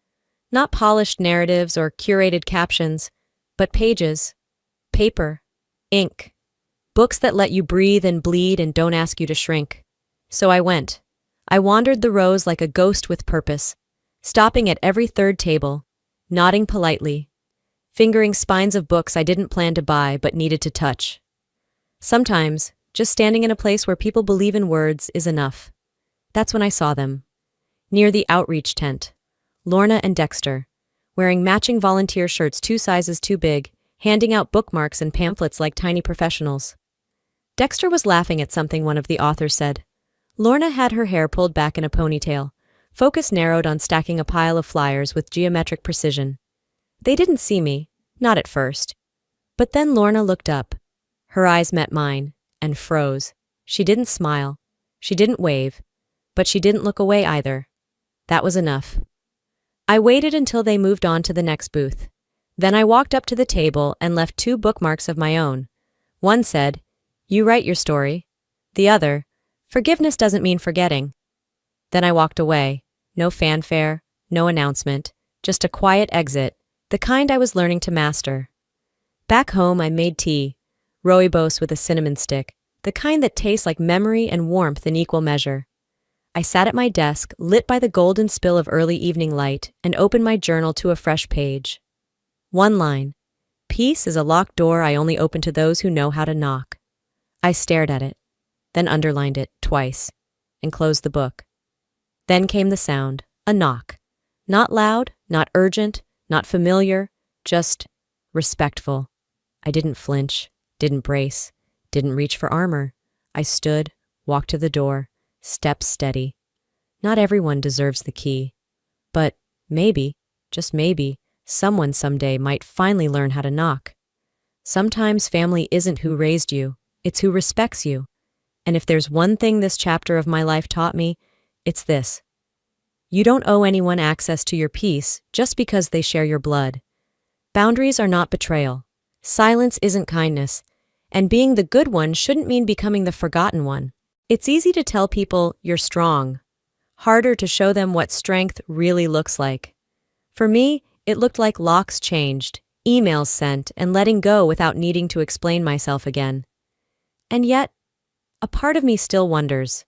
Not polished narratives or curated captions, but pages, paper, ink, books that let you breathe and bleed and don't ask you to shrink. So I went. I wandered the rows like a ghost with purpose, stopping at every third table, nodding politely, fingering spines of books I didn't plan to buy but needed to touch. Sometimes, Just standing in a place where people believe in words is enough. That's when I saw them. Near the outreach tent. Lorna and Dexter, wearing matching volunteer shirts 2 sizes too big, handing out bookmarks and pamphlets like tiny professionals. Dexter was laughing at something one of the authors said. Lorna had her hair pulled back in a ponytail, focus narrowed on stacking a pile of flyers with geometric precision. They didn't see me, not at first. But then Lorna looked up. Her eyes met mine, and froze. She didn't smile. She didn't wave. But she didn't look away either. That was enough. I waited until they moved on to the next booth. Then I walked up to the table and left 2 bookmarks of my own. One said, "You write your story." The other, "Forgiveness doesn't mean forgetting." Then I walked away. No fanfare, no announcement, just a quiet exit, the kind I was learning to master. Back home, I made tea, rooibos with a cinnamon stick, the kind that tastes like memory and warmth in equal measure. I sat at my desk, lit by the golden spill of early evening light, and opened my journal to a fresh page. One line. Peace is a locked door I only open to those who know how to knock. I stared at it, then underlined it twice, and closed the book. Then came the sound, a knock. Not loud, not urgent, not familiar, just respectful. I didn't flinch, didn't brace, didn't reach for armor. I stood, walked to the door, steps steady. Not everyone deserves the key. But maybe, just maybe, someone someday might finally learn how to knock. Sometimes family isn't who raised you, it's who respects you. And if there's one thing this chapter of my life taught me, it's this. You don't owe anyone access to your peace just because they share your blood. Boundaries are not betrayal. Silence isn't kindness. And being the good one shouldn't mean becoming the forgotten one. It's easy to tell people you're strong. Harder to show them what strength really looks like. For me, it looked like locks changed, emails sent, and letting go without needing to explain myself again. And yet, a part of me still wonders,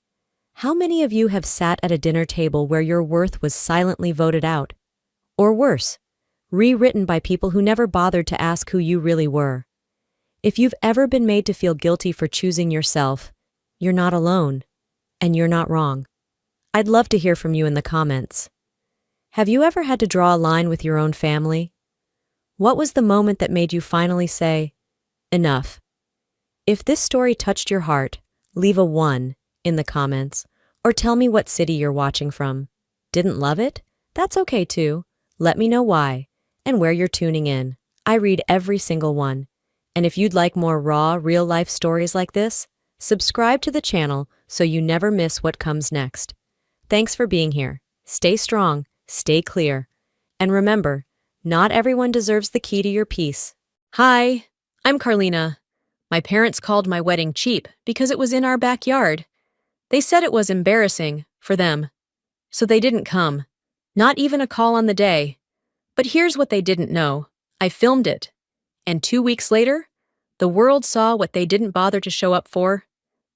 how many of you have sat at a dinner table where your worth was silently voted out? Or worse, rewritten by people who never bothered to ask who you really were? If you've ever been made to feel guilty for choosing yourself, you're not alone, and you're not wrong. I'd love to hear from you in the comments. Have you ever had to draw a line with your own family? What was the moment that made you finally say, enough? If this story touched your heart, leave a 1 in the comments, or tell me what city you're watching from. Didn't love it? That's okay too. Let me know why, and where you're tuning in. I read every single one. And if you'd like more raw, real-life stories like this, subscribe to the channel so you never miss what comes next. Thanks for being here. Stay strong, stay clear. And remember, not everyone deserves the key to your peace. Hi, I'm Carlina. My parents called my wedding cheap because it was in our backyard. They said it was embarrassing for them, so they didn't come. Not even a call on the day. But here's what they didn't know. I filmed it. And 2 weeks later, the world saw what they didn't bother to show up for.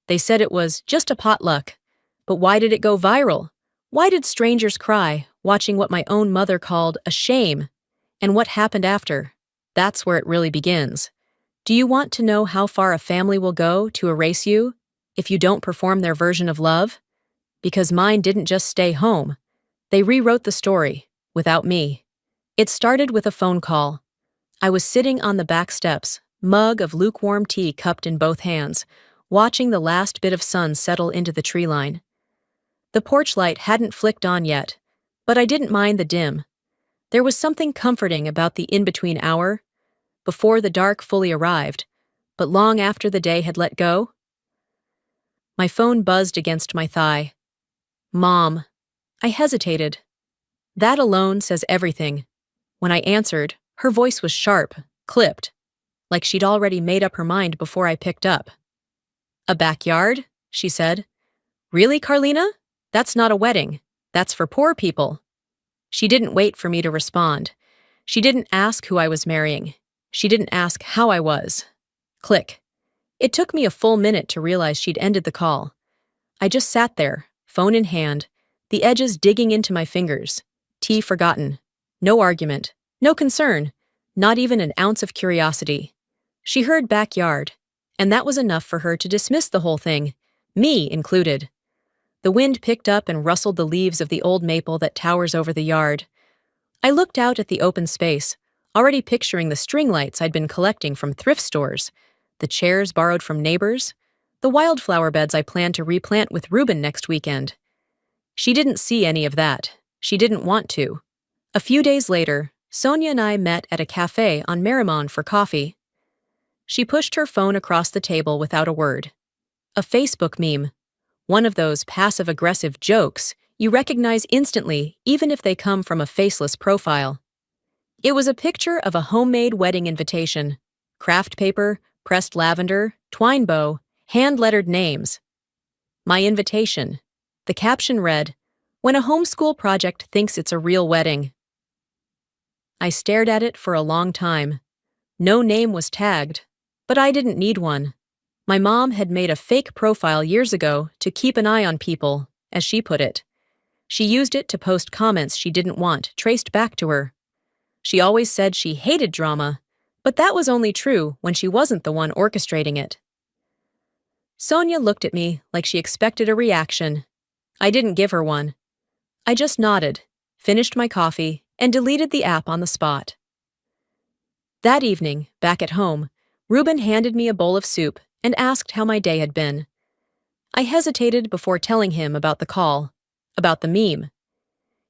They said it was just a potluck. But why did it go viral? Why did strangers cry, watching what my own mother called a shame? And what happened after? That's where it really begins. Do you want to know how far a family will go to erase you if you don't perform their version of love? Because mine didn't just stay home. They rewrote the story, without me. It started with a phone call. I was sitting on the back steps, mug of lukewarm tea cupped in both hands, watching the last bit of sun settle into the tree line. The porch light hadn't flicked on yet, but I didn't mind the dim. There was something comforting about the in-between hour, before the dark fully arrived, but long after the day had let go. My phone buzzed against my thigh. Mom. I hesitated. That alone says everything. When I answered, her voice was sharp, clipped, like she'd already made up her mind before I picked up. A backyard? She said. Really, Carlina? That's not a wedding. That's for poor people. She didn't wait for me to respond. She didn't ask who I was marrying. She didn't ask how I was. Click. It took me a full minute to realize she'd ended the call. I just sat there, phone in hand, the edges digging into my fingers. Tea forgotten. No argument. No concern. Not even an ounce of curiosity. She heard backyard, And that was enough for her to dismiss the whole thing, me included. The wind picked up and rustled the leaves of the old maple that towers over the yard. I looked out at the open space, already picturing the string lights I'd been collecting from thrift stores, the chairs borrowed from neighbors, the wildflower beds I planned to replant with Reuben next weekend. She didn't see any of that. She didn't want to. A few days later, Sonia and I met at a cafe on Marymount for coffee. She pushed her phone across the table without a word. A Facebook meme. One of those passive-aggressive jokes you recognize instantly even if they come from a faceless profile. It was a picture of a homemade wedding invitation. Craft paper, pressed lavender, twine bow, hand-lettered names. My invitation. The caption read, "When a homeschool project thinks it's a real wedding." I stared at it for a long time. No name was tagged, but I didn't need one. My mom had made a fake profile years ago to keep an eye on people, as she put it. She used it to post comments she didn't want traced back to her. She always said she hated drama, but that was only true when she wasn't the one orchestrating it. Sonia looked at me like she expected a reaction. I didn't give her one. I just nodded, finished my coffee, and deleted the app on the spot. That evening, back at home, Reuben handed me a bowl of soup and asked how my day had been. I hesitated before telling him about the call, about the meme.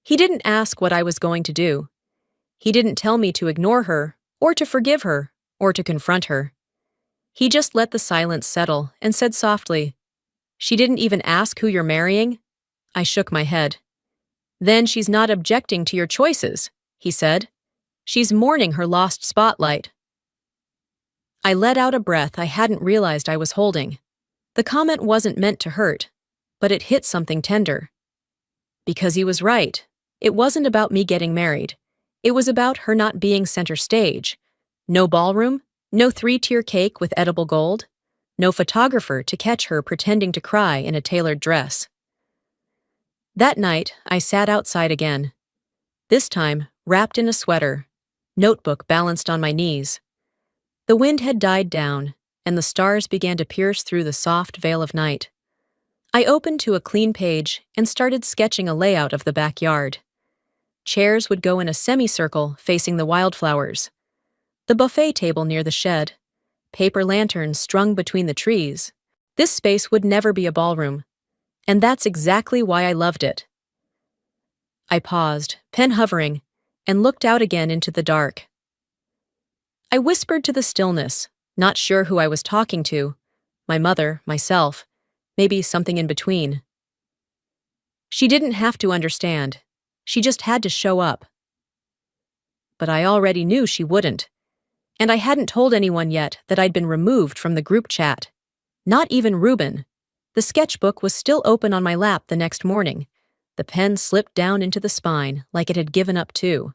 He didn't ask what I was going to do. He didn't tell me to ignore her, or to forgive her, or to confront her. He just let the silence settle and said softly, "She didn't even ask who you're marrying?" I shook my head. "Then she's not objecting to your choices," he said. "She's mourning her lost spotlight." I let out a breath I hadn't realized I was holding. The comment wasn't meant to hurt, but it hit something tender. Because he was right. It wasn't about me getting married. It was about her not being center stage. No ballroom, no three-tier cake with edible gold, no photographer to catch her pretending to cry in a tailored dress. That night, I sat outside again. This time, wrapped in a sweater, notebook balanced on my knees. The wind had died down, and the stars began to pierce through the soft veil of night. I opened to a clean page and started sketching a layout of the backyard. Chairs would go in a semicircle facing the wildflowers. The buffet table near the shed. Paper lanterns strung between the trees. This space would never be a ballroom. And that's exactly why I loved it. I paused, pen hovering, and looked out again into the dark. I whispered to the stillness, not sure who I was talking to. My mother, myself, maybe something in between. She didn't have to understand. She just had to show up. But I already knew she wouldn't. And I hadn't told anyone yet that I'd been removed from the group chat. Not even Reuben. The sketchbook was still open on my lap the next morning. The pen slipped down into the spine like it had given up too.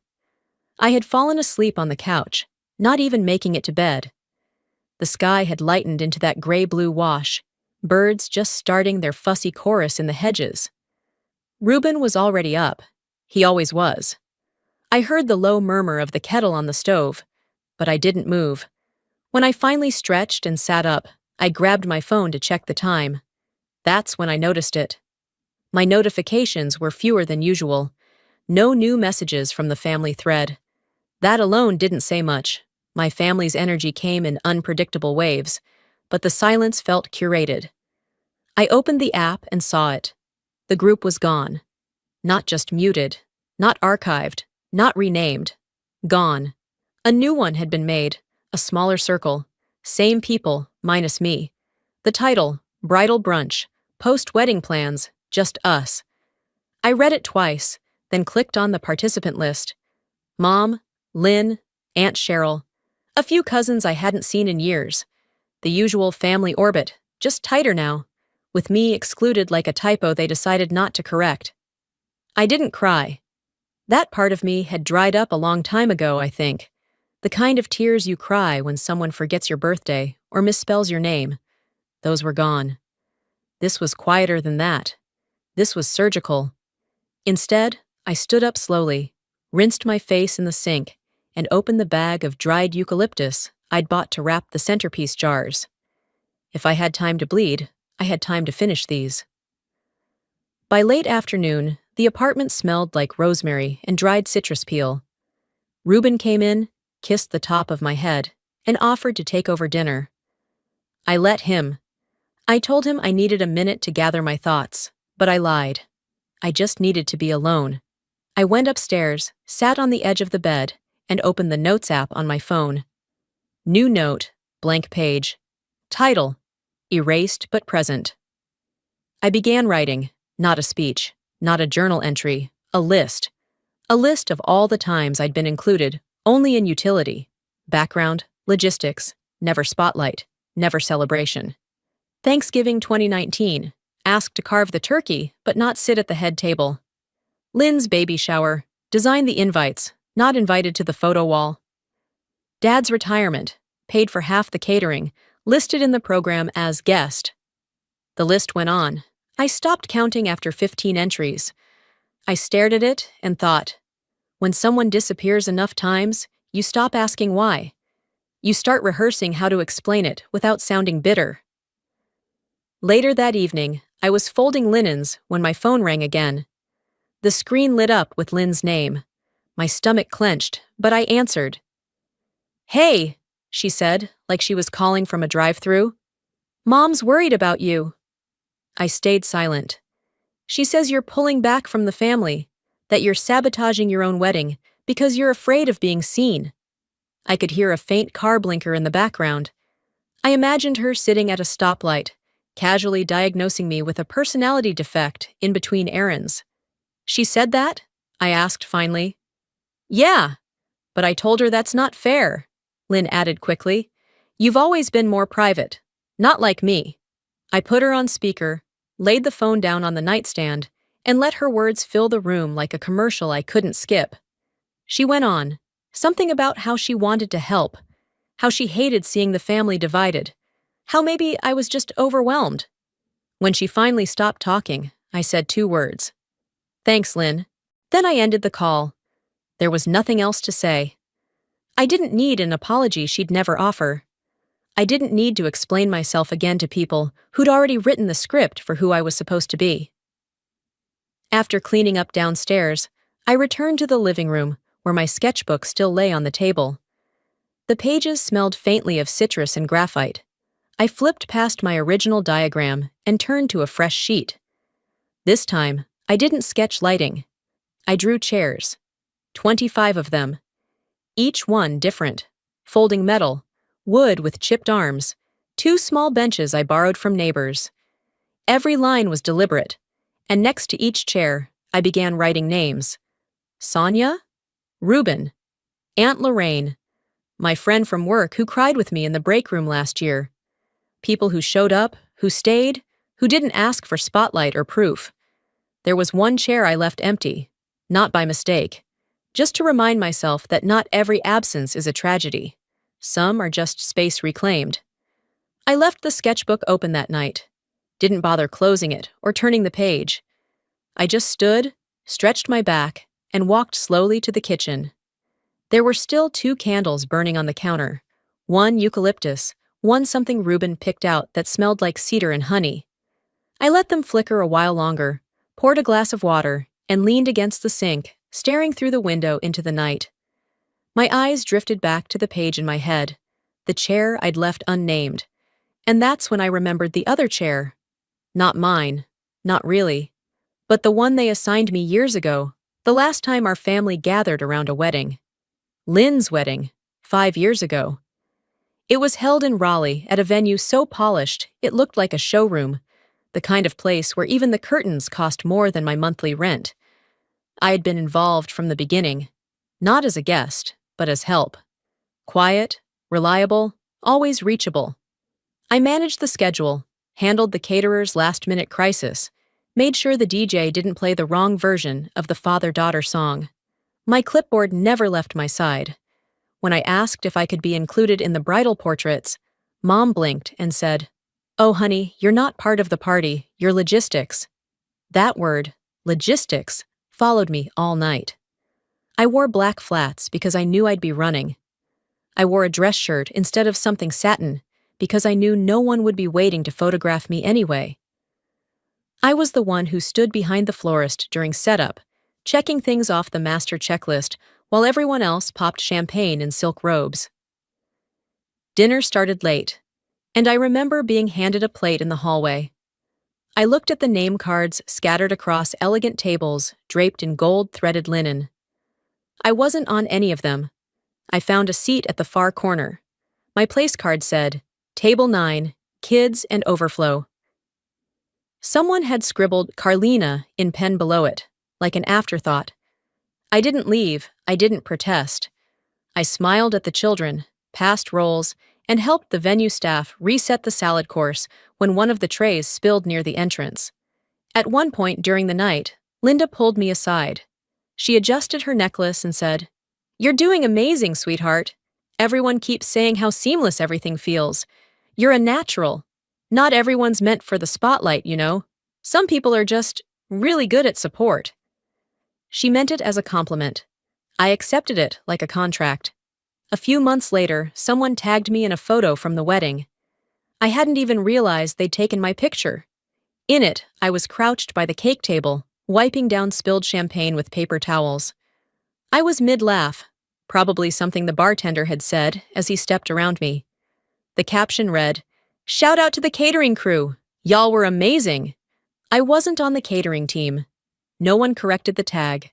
I had fallen asleep on the couch, not even making it to bed. The sky had lightened into that gray-blue wash, birds just starting their fussy chorus in the hedges. Reuben was already up. He always was. I heard the low murmur of the kettle on the stove, but I didn't move. When I finally stretched and sat up, I grabbed my phone to check the time. That's when I noticed it. My notifications were fewer than usual. No new messages from the family thread. That alone didn't say much. My family's energy came in unpredictable waves, but the silence felt curated. I opened the app and saw it. The group was gone. Not just muted, not archived, not renamed. Gone. A new one had been made, a smaller circle. Same people, minus me. The title, Bridal Brunch, Post-Wedding Plans, Just Us. I read it twice, then clicked on the participant list. Mom, Lynn, Aunt Cheryl, a few cousins I hadn't seen in years. The usual family orbit, just tighter now, with me excluded like a typo they decided not to correct. I didn't cry. That part of me had dried up a long time ago, I think. The kind of tears you cry when someone forgets your birthday or misspells your name. Those were gone. This was quieter than that. This was surgical. Instead, I stood up slowly, rinsed my face in the sink, and opened the bag of dried eucalyptus I'd bought to wrap the centerpiece jars. If I had time to bleed, I had time to finish these. By late afternoon, the apartment smelled like rosemary and dried citrus peel. Reuben came in, kissed the top of my head, and offered to take over dinner. I let him. I told him I needed a minute to gather my thoughts, but I lied. I just needed to be alone. I went upstairs, sat on the edge of the bed, and opened the Notes app on my phone. New note, blank page. Title, Erased but Present. I began writing, not a speech, not a journal entry, a list. A list of all the times I'd been included, only in utility. Background, logistics, never spotlight, never celebration. Thanksgiving 2019, asked to carve the turkey, but not sit at the head table. Lynn's baby shower, designed the invites, not invited to the photo wall. Dad's retirement, paid for half the catering, listed in the program as guest. The list went on. I stopped counting after 15 entries. I stared at it and thought, when someone disappears enough times, you stop asking why. You start rehearsing how to explain it without sounding bitter. Later that evening, I was folding linens when my phone rang again. The screen lit up with Lynn's name. My stomach clenched, but I answered. "Hey," she said, like she was calling from a drive-thru. "Mom's worried about you." I stayed silent. "She says you're pulling back from the family, that you're sabotaging your own wedding because you're afraid of being seen." I could hear a faint car blinker in the background. I imagined her sitting at a stoplight, casually diagnosing me with a personality defect in between errands. "She said that?" I asked finally. "Yeah, but I told her that's not fair," Lynn added quickly. "You've always been more private, not like me." I put her on speaker, laid the phone down on the nightstand, and let her words fill the room like a commercial I couldn't skip. She went on, something about how she wanted to help, how she hated seeing the family divided, how maybe I was just overwhelmed. When she finally stopped talking, I said 2 words. "Thanks, Lynn." Then I ended the call. There was nothing else to say. I didn't need an apology she'd never offer. I didn't need to explain myself again to people who'd already written the script for who I was supposed to be. After cleaning up downstairs, I returned to the living room, where my sketchbook still lay on the table. The pages smelled faintly of citrus and graphite. I flipped past my original diagram and turned to a fresh sheet. This time, I didn't sketch lighting. I drew chairs. 25 of them. Each one different. Folding metal, wood with chipped arms, 2 small benches I borrowed from neighbors. Every line was deliberate, and next to each chair, I began writing names. Sonia, Reuben, Aunt Lorraine, my friend from work who cried with me in the break room last year. People who showed up, who stayed, who didn't ask for spotlight or proof. There was one chair I left empty, not by mistake, just to remind myself that not every absence is a tragedy. Some are just space reclaimed. I left the sketchbook open that night, didn't bother closing it or turning the page. I just stood, stretched my back, and walked slowly to the kitchen. There were still 2 candles burning on the counter, one eucalyptus, one something Reuben picked out that smelled like cedar and honey. I let them flicker a while longer, poured a glass of water, and leaned against the sink, staring through the window into the night. My eyes drifted back to the page in my head, the chair I'd left unnamed. And that's when I remembered the other chair. Not mine, not really, but the one they assigned me years ago, the last time our family gathered around a wedding. Lynn's wedding, 5 years ago. It was held in Raleigh at a venue so polished it looked like a showroom, the kind of place where even the curtains cost more than my monthly rent. I had been involved from the beginning, not as a guest, but as help. Quiet, reliable, always reachable. I managed the schedule, handled the caterer's last-minute crisis, made sure the DJ didn't play the wrong version of the father-daughter song. My clipboard never left my side. When I asked if I could be included in the bridal portraits, Mom blinked and said, "Oh, honey, you're not part of the party, you're logistics." That word, logistics, followed me all night. I wore black flats because I knew I'd be running. I wore a dress shirt instead of something satin because I knew no one would be waiting to photograph me anyway. I was the one who stood behind the florist during setup, checking things off the master checklist while everyone else popped champagne in silk robes. Dinner started late, and I remember being handed a plate in the hallway. I looked at the name cards scattered across elegant tables draped in gold-threaded linen. I wasn't on any of them. I found a seat at the far corner. My place card said, Table 9, Kids and Overflow. Someone had scribbled Carlina in pen below it, like an afterthought. I didn't leave, I didn't protest. I smiled at the children, passed rolls, and helped the venue staff reset the salad course when one of the trays spilled near the entrance. At one point during the night, Linda pulled me aside. She adjusted her necklace and said, "You're doing amazing, sweetheart. Everyone keeps saying how seamless everything feels. You're a natural. Not everyone's meant for the spotlight, you know. Some people are just really good at support." She meant it as a compliment. I accepted it like a contract. A few months later, someone tagged me in a photo from the wedding. I hadn't even realized they'd taken my picture. In it, I was crouched by the cake table, wiping down spilled champagne with paper towels. I was mid-laugh, probably something the bartender had said as he stepped around me. The caption read, "Shout out to the catering crew. Y'all were amazing." I wasn't on the catering team. No one corrected the tag.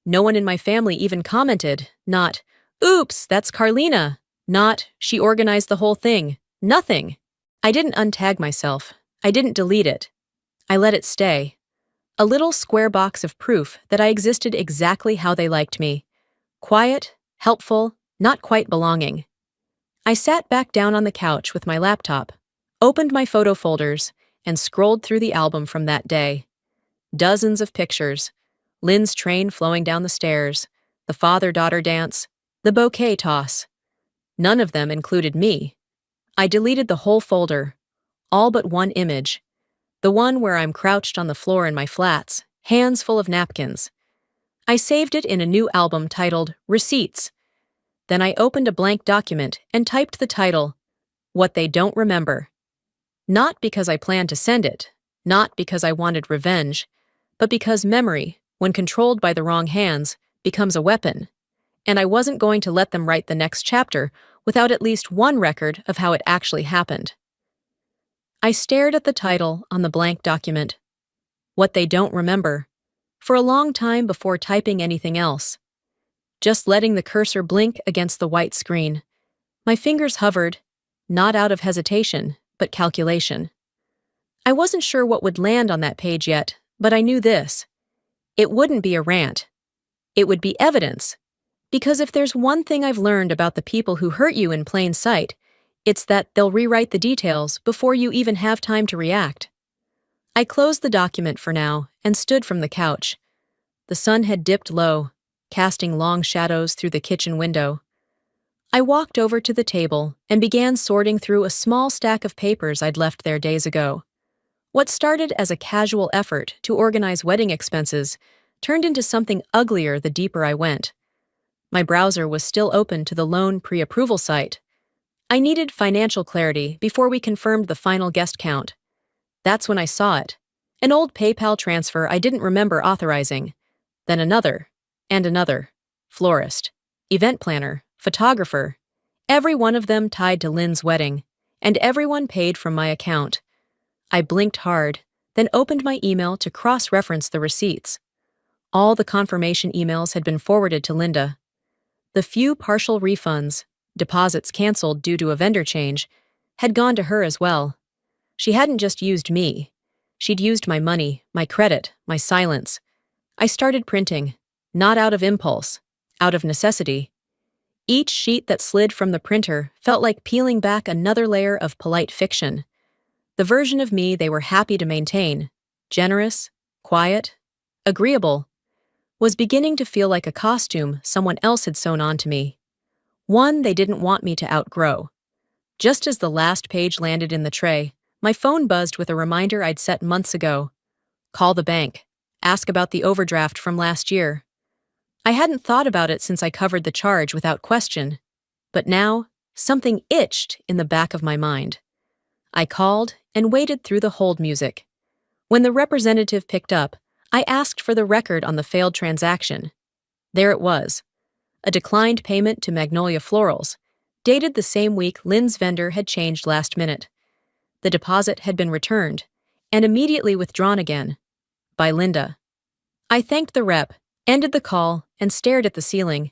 No one in my family even commented, not, "Oops, that's Carlina," not, "She organized the whole thing." Nothing. I didn't untag myself. I didn't delete it. I let it stay. A little square box of proof that I existed exactly how they liked me. Quiet, helpful, not quite belonging. I sat back down on the couch with my laptop, opened my photo folders, and scrolled through the album from that day. Dozens of pictures. Lynn's train flowing down the stairs, the father-daughter dance, the bouquet toss. None of them included me. I deleted the whole folder, all but one image. The one where I'm crouched on the floor in my flats, hands full of napkins. I saved it in a new album titled Receipts. Then I opened a blank document and typed the title, What They Don't Remember. Not because I planned to send it, not because I wanted revenge, but because memory, when controlled by the wrong hands, becomes a weapon. And I wasn't going to let them write the next chapter without at least one record of how it actually happened. I stared at the title on the blank document, What They Don't Remember, for a long time before typing anything else. Just letting the cursor blink against the white screen. My fingers hovered, not out of hesitation, but calculation. I wasn't sure what would land on that page yet, but I knew this. It wouldn't be a rant. It would be evidence. Because if there's one thing I've learned about the people who hurt you in plain sight, it's that they'll rewrite the details before you even have time to react. I closed the document for now and stood from the couch. The sun had dipped low, casting long shadows through the kitchen window. I walked over to the table and began sorting through a small stack of papers I'd left there days ago. What started as a casual effort to organize wedding expenses turned into something uglier the deeper I went. My browser was still open to the loan pre-approval site. I needed financial clarity before we confirmed the final guest count. That's when I saw it. An old PayPal transfer I didn't remember authorizing. Then another, and another. Florist, event planner, photographer. Every one of them tied to Lynn's wedding, and everyone paid from my account. I blinked hard, then opened my email to cross-reference the receipts. All the confirmation emails had been forwarded to Linda. The few partial refunds, deposits canceled due to a vendor change, had gone to her as well. She hadn't just used me. She'd used my money, my credit, my silence. I started printing, not out of impulse, out of necessity. Each sheet that slid from the printer felt like peeling back another layer of polite fiction. The version of me they were happy to maintain, generous, quiet, agreeable, was beginning to feel like a costume someone else had sewn onto me. One they didn't want me to outgrow. Just as the last page landed in the tray, my phone buzzed with a reminder I'd set months ago. Call the bank. Ask about the overdraft from last year. I hadn't thought about it since I covered the charge without question. But now, something itched in the back of my mind. I called and waited through the hold music. When the representative picked up, I asked for the record on the failed transaction. There it was. A declined payment to Magnolia Florals, dated the same week Lynn's vendor had changed last minute. The deposit had been returned, and immediately withdrawn again. By Linda. I thanked the rep, ended the call, and stared at the ceiling.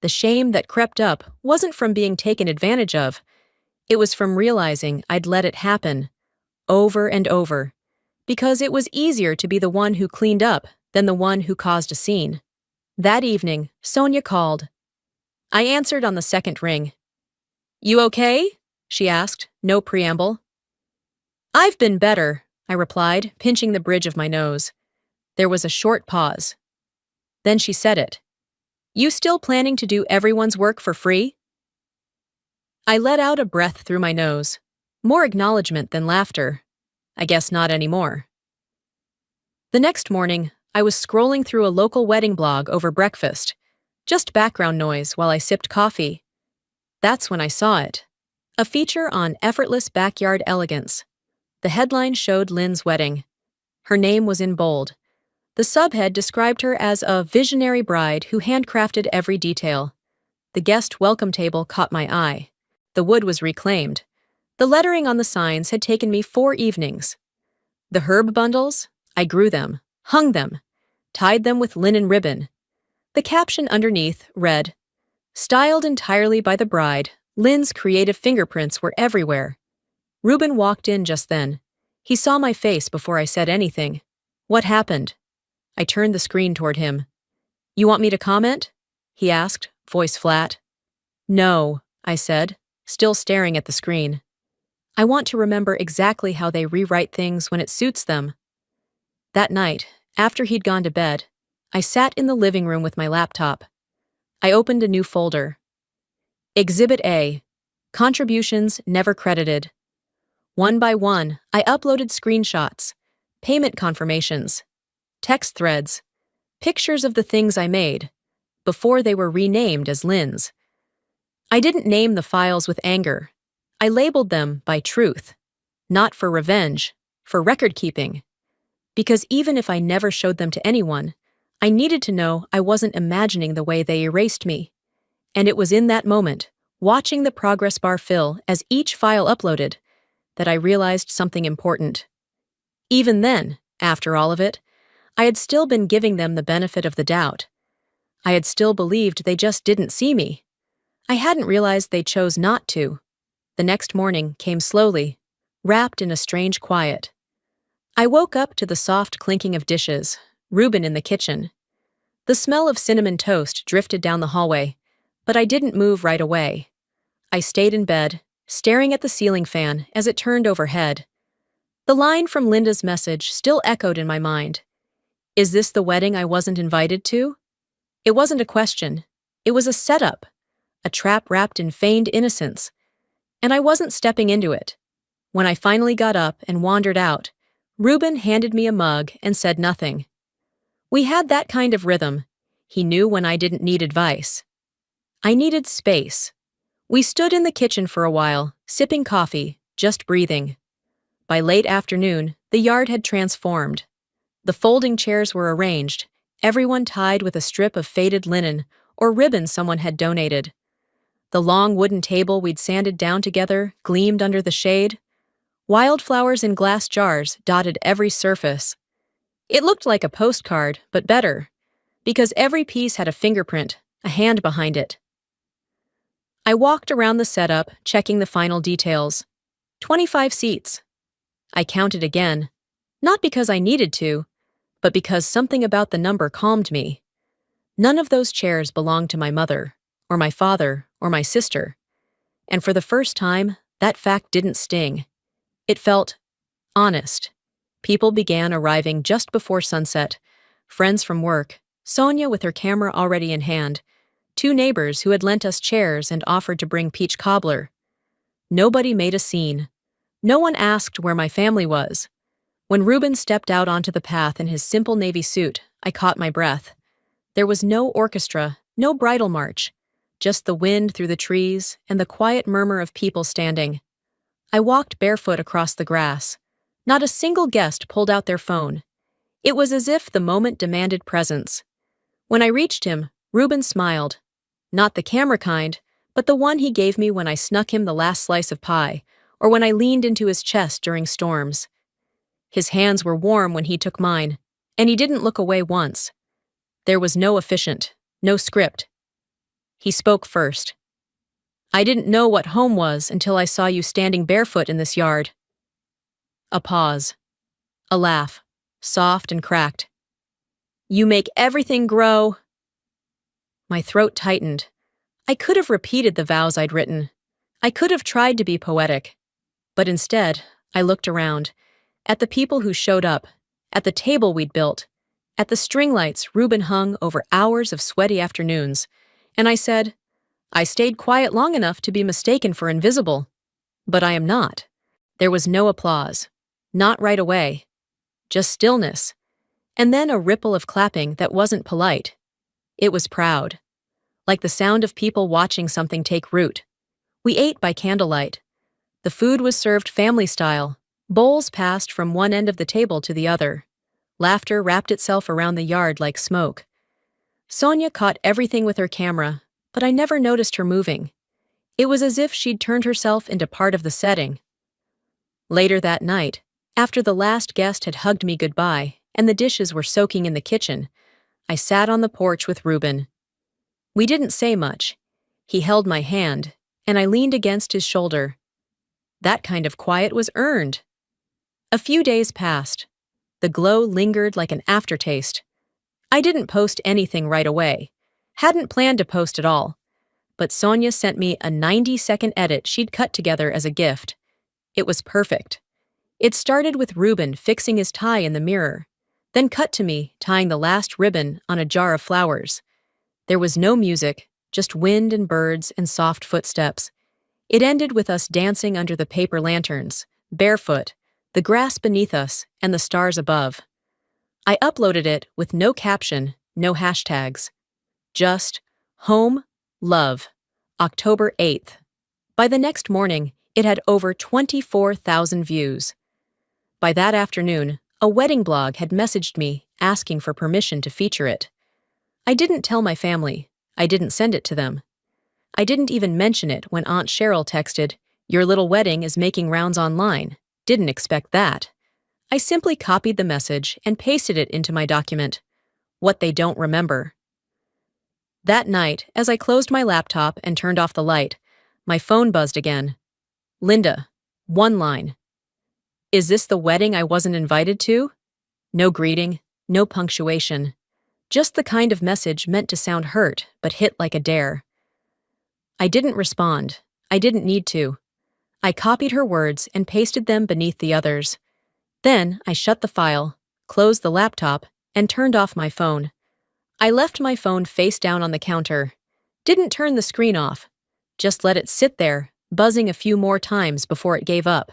The shame that crept up wasn't from being taken advantage of. It was from realizing I'd let it happen, over and over, because it was easier to be the one who cleaned up than the one who caused a scene. That evening, Sonia called. I answered on the second ring. "You okay?" she asked, no preamble. "I've been better," I replied, pinching the bridge of my nose. There was a short pause. Then she said it. "You still planning to do everyone's work for free?" I let out a breath through my nose. More acknowledgement than laughter. I guess not anymore. The next morning, I was scrolling through a local wedding blog over breakfast. Just background noise while I sipped coffee. That's when I saw it. A feature on effortless backyard elegance. The headline showed Lynn's wedding. Her name was in bold. The subhead described her as a visionary bride who handcrafted every detail. The guest welcome table caught my eye. The wood was reclaimed. The lettering on the signs had taken me 4 evenings. The herb bundles? I grew them, hung them, tied them with linen ribbon. The caption underneath read, "Styled entirely by the bride, Lynn's creative fingerprints were everywhere." Reuben walked in just then. He saw my face before I said anything. "What happened?" I turned the screen toward him. "You want me to comment?" he asked, voice flat. "No," I said, still staring at the screen. I want to remember exactly how they rewrite things when it suits them. That night, after he'd gone to bed, I sat in the living room with my laptop. I opened a new folder. Exhibit A, Contributions Never Credited. One by one, I uploaded screenshots, payment confirmations, text threads, pictures of the things I made, before they were renamed as Lynn's. I didn't name the files with anger. I labeled them by truth, not for revenge, for record-keeping. Because even if I never showed them to anyone, I needed to know I wasn't imagining the way they erased me. And it was in that moment, watching the progress bar fill as each file uploaded, that I realized something important. Even then, after all of it, I had still been giving them the benefit of the doubt. I had still believed they just didn't see me. I hadn't realized they chose not to. The next morning came slowly, wrapped in a strange quiet. I woke up to the soft clinking of dishes, Reuben in the kitchen. The smell of cinnamon toast drifted down the hallway, but I didn't move right away. I stayed in bed, staring at the ceiling fan as it turned overhead. The line from Linda's message still echoed in my mind. Is this the wedding I wasn't invited to? It wasn't a question. It was a setup, a trap wrapped in feigned innocence. And I wasn't stepping into it. When I finally got up and wandered out, Reuben handed me a mug and said nothing. We had that kind of rhythm. He knew when I didn't need advice. I needed space. We stood in the kitchen for a while, sipping coffee, just breathing. By late afternoon, the yard had transformed. The folding chairs were arranged, everyone tied with a strip of faded linen or ribbon someone had donated. The long wooden table we'd sanded down together gleamed under the shade. Wildflowers in glass jars dotted every surface. It looked like a postcard, but better, because every piece had a fingerprint, a hand behind it. I walked around the setup, checking the final details. 25 seats. I counted again, not because I needed to, but because something about the number calmed me. None of those chairs belonged to my mother, or my father, or my sister. And for the first time, that fact didn't sting. It felt honest. People began arriving just before sunset. Friends from work, Sonia with her camera already in hand, 2 neighbors who had lent us chairs and offered to bring peach cobbler. Nobody made a scene. No one asked where my family was. When Reuben stepped out onto the path in his simple navy suit, I caught my breath. There was no orchestra, no bridal march, just the wind through the trees and the quiet murmur of people standing. I walked barefoot across the grass. Not a single guest pulled out their phone. It was as if the moment demanded presence. When I reached him, Reuben smiled. Not the camera kind, but the one he gave me when I snuck him the last slice of pie, or when I leaned into his chest during storms. His hands were warm when he took mine, and he didn't look away once. There was no efficient, no script. He spoke first. "I didn't know what home was until I saw you standing barefoot in this yard." A pause. A laugh, soft and cracked. "You make everything grow." My throat tightened. I could have repeated the vows I'd written. I could have tried to be poetic. But instead, I looked around, at the people who showed up, at the table we'd built, at the string lights Reuben hung over hours of sweaty afternoons, and I said, "I stayed quiet long enough to be mistaken for invisible. But I am not." There was no applause. Not right away. Just stillness. And then a ripple of clapping that wasn't polite. It was proud. Like the sound of people watching something take root. We ate by candlelight. The food was served family style. Bowls passed from one end of the table to the other. Laughter wrapped itself around the yard like smoke. Sonia caught everything with her camera, but I never noticed her moving. It was as if she'd turned herself into part of the setting. Later that night, after the last guest had hugged me goodbye and the dishes were soaking in the kitchen, I sat on the porch with Reuben. We didn't say much. He held my hand, and I leaned against his shoulder. That kind of quiet was earned. A few days passed. The glow lingered like an aftertaste. I didn't post anything right away. Hadn't planned to post at all. But Sonia sent me a 90-second edit she'd cut together as a gift. It was perfect. It started with Reuben fixing his tie in the mirror, then cut to me tying the last ribbon on a jar of flowers. There was no music, just wind and birds and soft footsteps. It ended with us dancing under the paper lanterns, barefoot, the grass beneath us and the stars above. I uploaded it with no caption, no hashtags. Just, home, love, October 8th. By the next morning, it had over 24,000 views. By that afternoon, a wedding blog had messaged me asking for permission to feature it. I didn't tell my family. I didn't send it to them. I didn't even mention it when Aunt Cheryl texted, "Your little wedding is making rounds online." Didn't expect that. I simply copied the message and pasted it into my document. What they don't remember. That night, as I closed my laptop and turned off the light, my phone buzzed again. "Linda." One line. "Is this the wedding I wasn't invited to?" No greeting, no punctuation. Just the kind of message meant to sound hurt, but hit like a dare. I didn't respond. I didn't need to. I copied her words and pasted them beneath the others. Then I shut the file, closed the laptop, and turned off my phone. I left my phone face down on the counter. Didn't turn the screen off. Just let it sit there, buzzing a few more times before it gave up.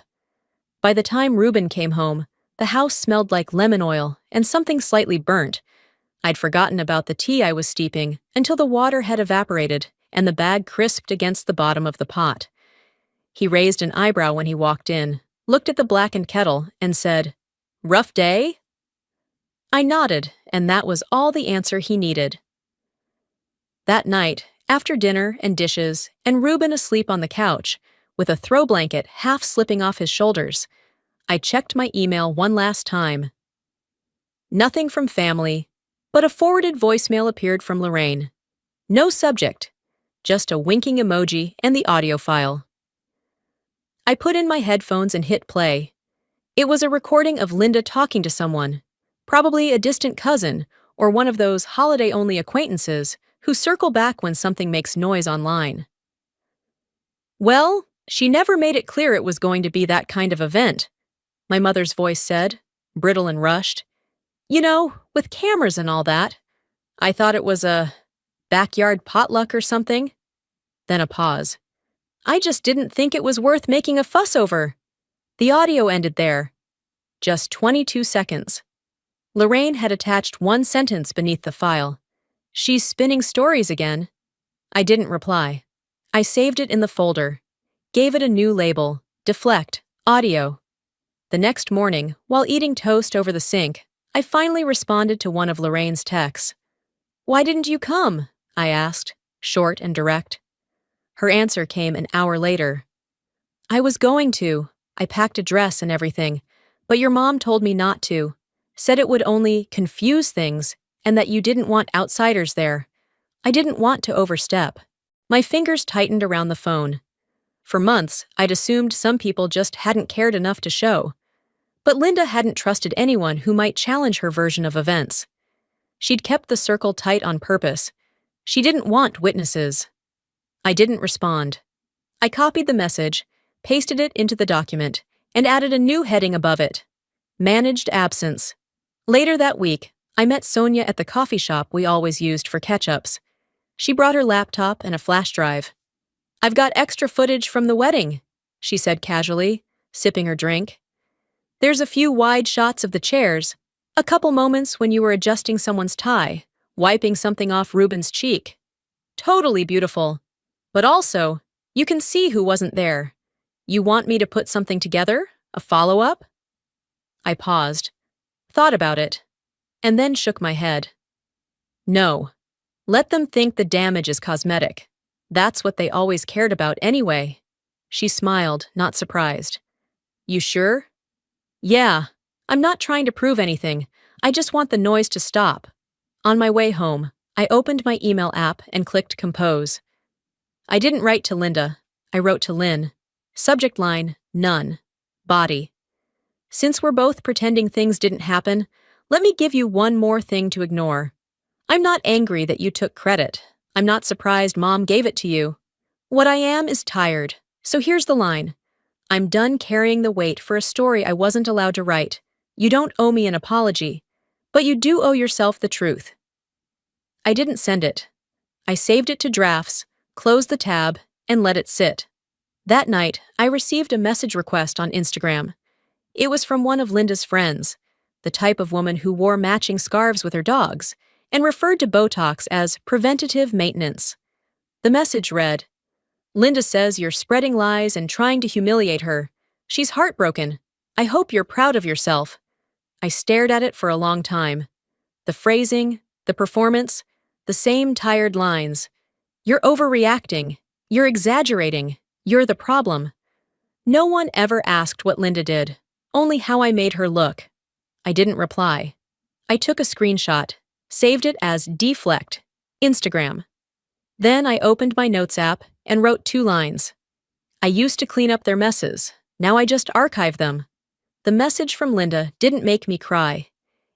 By the time Reuben came home, the house smelled like lemon oil and something slightly burnt. I'd forgotten about the tea I was steeping until the water had evaporated and the bag crisped against the bottom of the pot. He raised an eyebrow when he walked in, looked at the blackened kettle, and said, "Rough day?" I nodded, and that was all the answer he needed. That night, after dinner and dishes, and Reuben asleep on the couch, with a throw blanket half slipping off his shoulders, I checked my email one last time. Nothing from family, but a forwarded voicemail appeared from Lorraine. No subject, just a winking emoji and the audio file. I put in my headphones and hit play. It was a recording of Linda talking to someone, probably a distant cousin or one of those holiday-only acquaintances who circle back when something makes noise online. "Well, she never made it clear it was going to be that kind of event," my mother's voice said, brittle and rushed. "You know, with cameras and all that. I thought it was a backyard potluck or something." Then a pause. "I just didn't think it was worth making a fuss over." The audio ended there. Just 22 seconds. Lorraine had attached one sentence beneath the file. "She's spinning stories again." I didn't reply. I saved it in the folder, gave it a new label, Deflect. Audio. The next morning, while eating toast over the sink, I finally responded to one of Lorraine's texts. "Why didn't you come?" I asked, short and direct. Her answer came an hour later. "I was going to. I packed a dress and everything, but your mom told me not to. Said it would only confuse things and that you didn't want outsiders there. I didn't want to overstep." My fingers tightened around the phone. For months, I'd assumed some people just hadn't cared enough to show. But Linda hadn't trusted anyone who might challenge her version of events. She'd kept the circle tight on purpose. She didn't want witnesses. I didn't respond. I copied the message, pasted it into the document, and added a new heading above it. Managed absence. Later that week, I met Sonia at the coffee shop we always used for catch-ups. She brought her laptop and a flash drive. "I've got extra footage from the wedding," she said casually, sipping her drink. "There's a few wide shots of the chairs, a couple moments when you were adjusting someone's tie, wiping something off Ruben's cheek. Totally beautiful. But also, you can see who wasn't there. You want me to put something together? A follow-up?" I paused, thought about it, and then shook my head. "No. Let them think the damage is cosmetic. That's what they always cared about anyway." She smiled, not surprised. "You sure?" "Yeah. I'm not trying to prove anything. I just want the noise to stop." On my way home, I opened my email app and clicked Compose. I didn't write to Linda. I wrote to Lynn. Subject line, none. Body. "Since we're both pretending things didn't happen, let me give you one more thing to ignore. I'm not angry that you took credit. I'm not surprised Mom gave it to you. What I am is tired. So here's the line. I'm done carrying the weight for a story I wasn't allowed to write. You don't owe me an apology, but you do owe yourself the truth." I didn't send it. I saved it to drafts, closed the tab, and let it sit. That night, I received a message request on Instagram. It was from one of Linda's friends, the type of woman who wore matching scarves with her dogs, and referred to Botox as preventative maintenance. The message read, "Linda says you're spreading lies and trying to humiliate her. She's heartbroken. I hope you're proud of yourself." I stared at it for a long time. The phrasing, the performance, the same tired lines. "You're overreacting. You're exaggerating. You're the problem." No one ever asked what Linda did, only how I made her look. I didn't reply. I took a screenshot, saved it as Deflect, Instagram. Then I opened my notes app and wrote 2 lines. "I used to clean up their messes. Now I just archive them." The message from Linda didn't make me cry.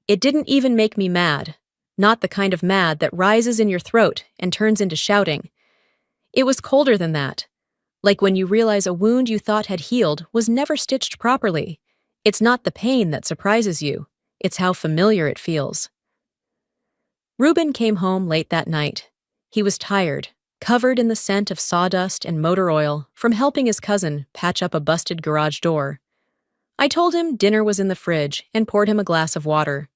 It didn't even make me mad. Not the kind of mad that rises in your throat and turns into shouting. It was colder than that. Like when you realize a wound you thought had healed was never stitched properly. It's not the pain that surprises you. It's how familiar it feels. Ruben came home late that night. He was tired, covered in the scent of sawdust and motor oil from helping his cousin patch up a busted garage door. I told him dinner was in the fridge and poured him a glass of water.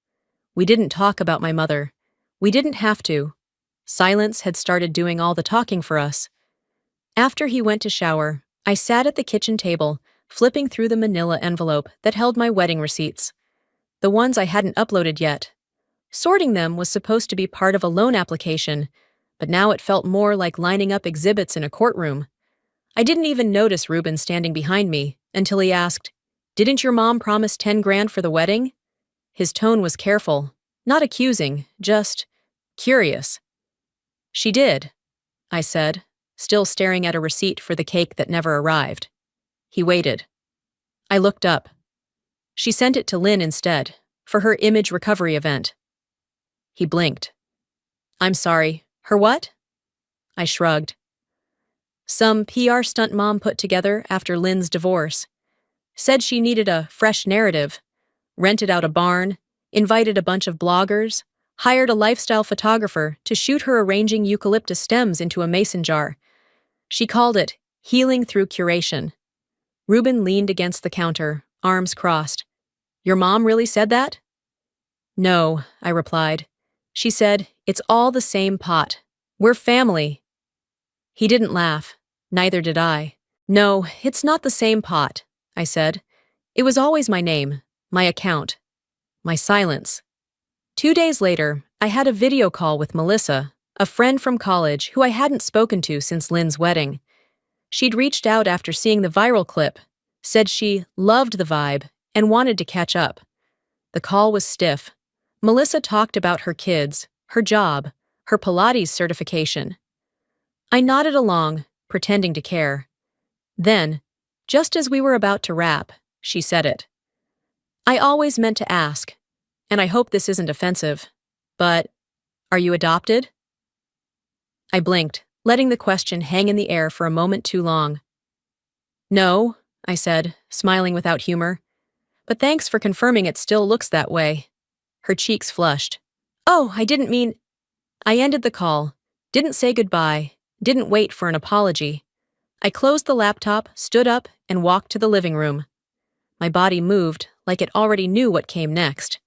We didn't talk about my mother. We didn't have to. Silence had started doing all the talking for us. After he went to shower, I sat at the kitchen table, flipping through the manila envelope that held my wedding receipts. The ones I hadn't uploaded yet. Sorting them was supposed to be part of a loan application, but now it felt more like lining up exhibits in a courtroom. I didn't even notice Ruben standing behind me until he asked, "Didn't your mom promise 10 grand for the wedding?" His tone was careful, not accusing, just curious. "She did," I said, still staring at a receipt for the cake that never arrived. He waited. I looked up. She sent it to Lynn instead, for her image recovery event. He blinked. "I'm sorry. Her what?" I shrugged. "Some PR stunt Mom put together after Lynn's divorce. Said she needed a fresh narrative. Rented out a barn, invited a bunch of bloggers, hired a lifestyle photographer to shoot her arranging eucalyptus stems into a mason jar. She called it healing through curation." Ruben leaned against the counter, arms crossed. "Your mom really said that?" "No," I replied. "She said, it's all the same pot. We're family." He didn't laugh. Neither did I. "No, it's not the same pot. I said. It was always my name, my account, my silence. 2 days later, I had a video call with Melissa, a friend from college who I hadn't spoken to since Lynn's wedding. She'd reached out after seeing the viral clip, said she loved the vibe, and wanted to catch up. The call was stiff. Melissa talked about her kids, her job, her Pilates certification. I nodded along, pretending to care. Then, just as we were about to wrap, she said it. I always meant to ask, and I hope this isn't offensive, but are you adopted? I blinked, letting the question hang in the air for a moment too long. No, I said, smiling without humor. But thanks for confirming it still looks that way. Her cheeks flushed. Oh, I didn't mean... I ended the call, didn't say goodbye, didn't wait for an apology. I closed the laptop, stood up, and walked to the living room. My body moved like it already knew what came next.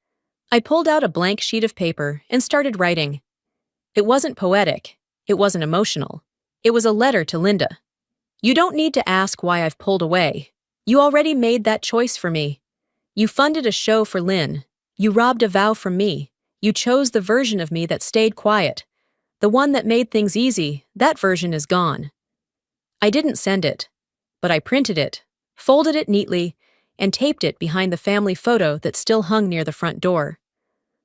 I pulled out a blank sheet of paper and started writing. It wasn't poetic. It wasn't emotional. It was a letter to Linda. You don't need to ask why I've pulled away. You already made that choice for me. You funded a show for Lynn. You robbed a vow from me. You chose the version of me that stayed quiet. The one that made things easy, that version is gone. I didn't send it, but I printed it, folded it neatly, and taped it behind the family photo that still hung near the front door.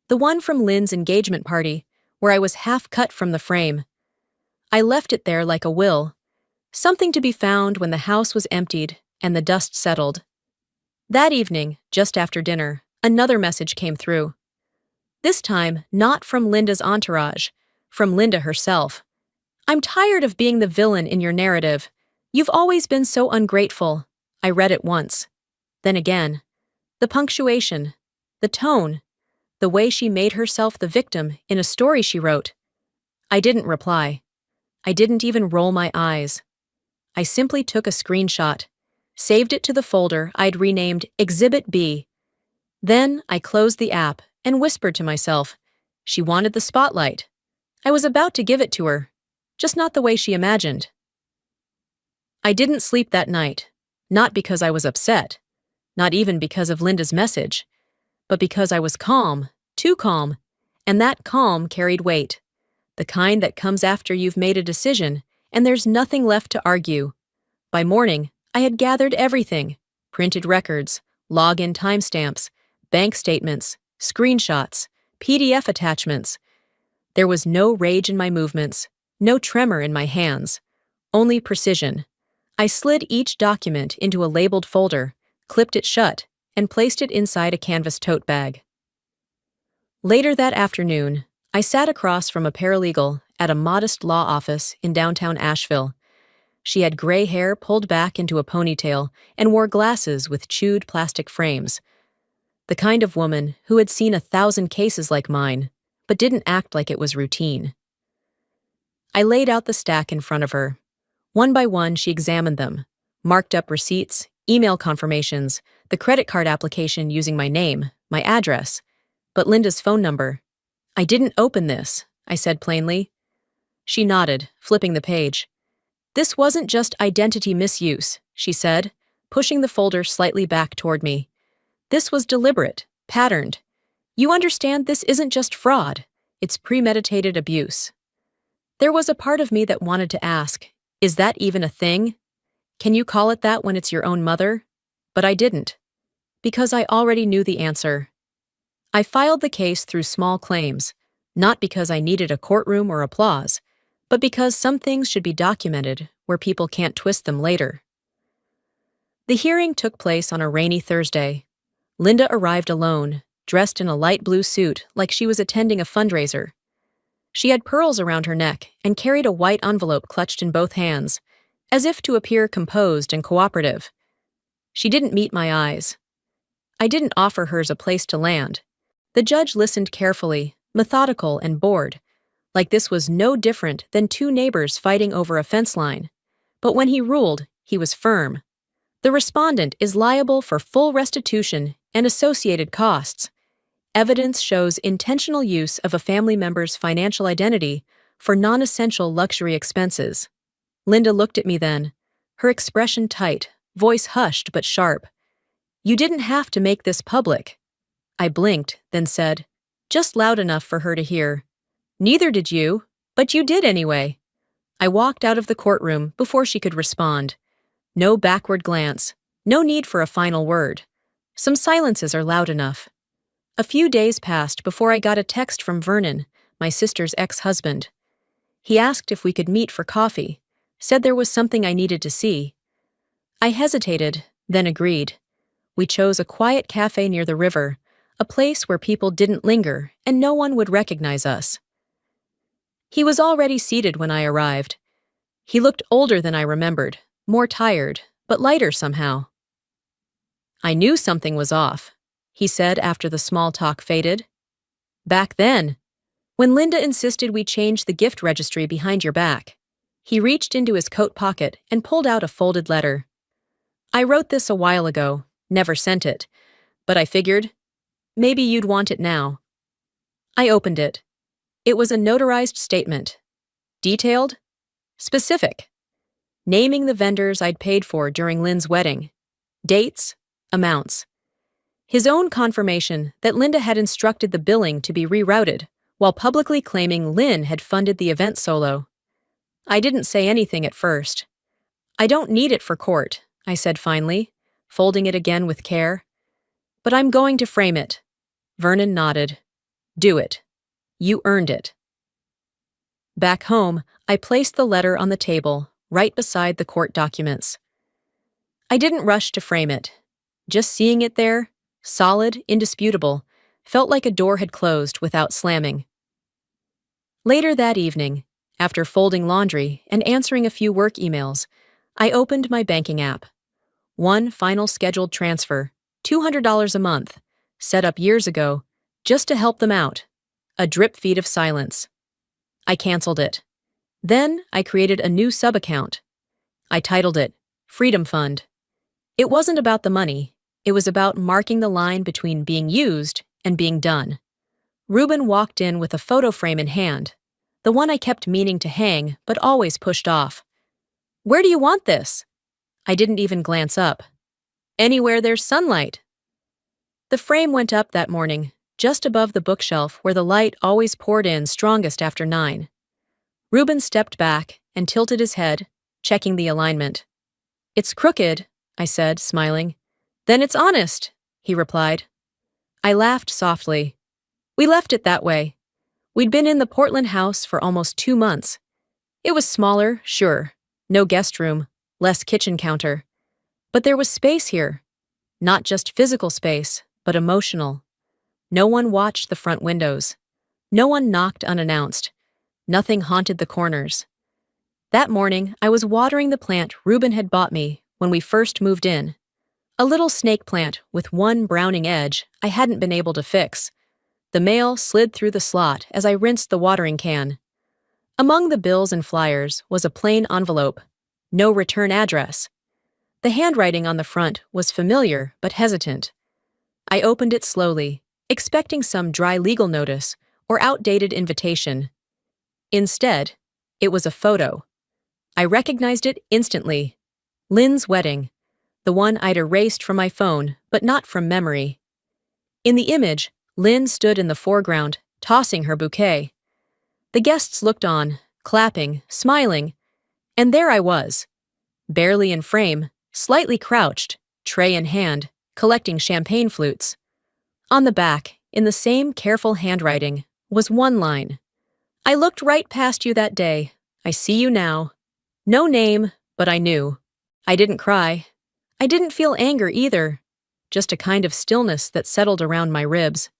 The one from Lynn's engagement party, where I was half cut from the frame. I left it there like a will, something to be found when the house was emptied and the dust settled. That evening, just after dinner, another message came through. This time, not from Linda's entourage, from Linda herself. I'm tired of being the villain in your narrative. You've always been so ungrateful. I read it once. Then again. The punctuation, the tone, the way she made herself the victim in a story she wrote. I didn't reply. I didn't even roll my eyes. I simply took a screenshot, saved it to the folder I'd renamed Exhibit B. Then I closed the app and whispered to myself, she wanted the spotlight. I was about to give it to her, just not the way she imagined. I didn't sleep that night, not because I was upset, not even because of Linda's message, but because I was calm, too calm, and that calm carried weight, the kind that comes after you've made a decision and there's nothing left to argue. By morning, I had gathered everything, printed records, login timestamps, bank statements, screenshots, PDF attachments. There was no rage in my movements, no tremor in my hands, only precision. I slid each document into a labeled folder, clipped it shut, and placed it inside a canvas tote bag. Later that afternoon, I sat across from a paralegal at a modest law office in downtown Asheville. She had gray hair pulled back into a ponytail and wore glasses with chewed plastic frames. The kind of woman who had seen 1,000 cases like mine, but didn't act like it was routine. I laid out the stack in front of her. One by one, she examined them, marked up receipts, email confirmations, the credit card application using my name, my address, but Linda's phone number. I didn't open this, I said plainly. She nodded, flipping the page. This wasn't just identity misuse, she said, pushing the folder slightly back toward me. This was deliberate, patterned. You understand this isn't just fraud, it's premeditated abuse. There was a part of me that wanted to ask, is that even a thing? Can you call it that when it's your own mother? But I didn't, because I already knew the answer. I filed the case through small claims, not because I needed a courtroom or applause, but because some things should be documented where people can't twist them later. The hearing took place on a rainy Thursday. Linda arrived alone, dressed in a light blue suit like she was attending a fundraiser. She had pearls around her neck and carried a white envelope clutched in both hands, as if to appear composed and cooperative. She didn't meet my eyes. I didn't offer hers a place to land. The judge listened carefully, methodical and bored, like this was no different than two neighbors fighting over a fence line. But when he ruled, he was firm. The respondent is liable for full restitution and associated costs. Evidence shows intentional use of a family member's financial identity for non-essential luxury expenses. Linda looked at me then, her expression tight, voice hushed but sharp. "You didn't have to make this public." I blinked, then said, just loud enough for her to hear, "Neither did you, but you did anyway." I walked out of the courtroom before she could respond. No backward glance, no need for a final word. Some silences are loud enough. A few days passed before I got a text from Vernon, my sister's ex-husband. He asked if we could meet for coffee, said there was something I needed to see. I hesitated, then agreed. We chose a quiet cafe near the river, a place where people didn't linger and no one would recognize us. He was already seated when I arrived. He looked older than I remembered, more tired, but lighter somehow. "I knew something was off," he said after the small talk faded. "Back then, when Linda insisted we change the gift registry behind your back." He reached into his coat pocket and pulled out a folded letter. "I wrote this a while ago, never sent it, but I figured, maybe you'd want it now." I opened it. It was a notarized statement. Detailed, specific, naming the vendors I'd paid for during Lynn's wedding, dates, amounts. His own confirmation that Linda had instructed the billing to be rerouted, while publicly claiming Lynn had funded the event solo. I didn't say anything at first. "I don't need it for court," I said finally, folding it again with care. "But I'm going to frame it." Vernon nodded. "Do it. You earned it." Back home, I placed the letter on the table, right beside the court documents. I didn't rush to frame it. Just seeing it there, solid, indisputable, felt like a door had closed without slamming. Later that evening, after folding laundry and answering a few work emails, I opened my banking app. One final scheduled transfer, $200 a month, set up years ago, just to help them out. A drip feed of silence. I canceled it. Then I created a new sub-account. I titled it Freedom Fund. It wasn't about the money. It was about marking the line between being used and being done. Ruben walked in with a photo frame in hand, the one I kept meaning to hang but always pushed off. "Where do you want this?" I didn't even glance up. "Anywhere there's sunlight." The frame went up that morning, just above the bookshelf where the light always poured in strongest after 9. Ruben stepped back and tilted his head, checking the alignment. "It's crooked," I said, smiling. "Then it's honest," he replied. I laughed softly. We left it that way. We'd been in the Portland house for almost 2 months. It was smaller, sure. No guest room, less kitchen counter. But there was space here. Not just physical space, but emotional. No one watched the front windows. No one knocked unannounced. Nothing haunted the corners. That morning, I was watering the plant Ruben had bought me when we first moved in. A little snake plant with one browning edge I hadn't been able to fix. The mail slid through the slot as I rinsed the watering can. Among the bills and flyers was a plain envelope. No return address. The handwriting on the front was familiar but hesitant. I opened it slowly, expecting some dry legal notice or outdated invitation. Instead, it was a photo. I recognized it instantly. Lynn's wedding, the one I'd erased from my phone, but not from memory. In the image, Lynn stood in the foreground, tossing her bouquet. The guests looked on, clapping, smiling, and there I was, barely in frame, slightly crouched, tray in hand, collecting champagne flutes. On the back, in the same careful handwriting, was one line. "I looked right past you that day. I see you now." No name, but I knew. I didn't cry. I didn't feel anger either, just a kind of stillness that settled around my ribs.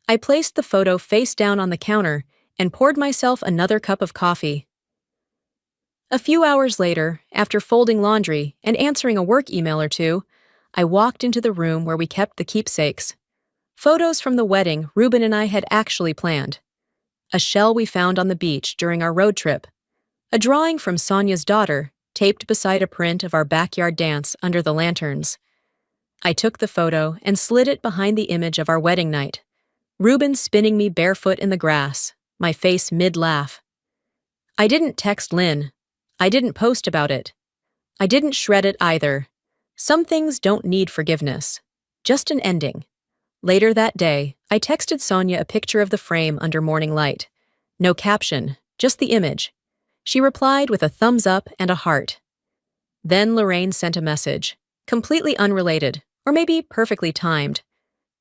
I placed the photo face down on the counter and poured myself another cup of coffee. A few hours later, after folding laundry and answering a work email or two, I walked into the room where we kept the keepsakes. Photos from the wedding Ruben and I had actually planned. A shell we found on the beach during our road trip. A drawing from Sonia's daughter, taped beside a print of our backyard dance under the lanterns. I took the photo and slid it behind the image of our wedding night. Ruben spinning me barefoot in the grass, my face mid-laugh. I didn't text Lynn. I didn't post about it. I didn't shred it either. Some things don't need forgiveness. just an ending. Later that day, I texted Sonia a picture of the frame under morning light. No caption, just the image. She replied with a thumbs up and a heart. Then Lorraine sent a message, completely unrelated, or maybe perfectly timed.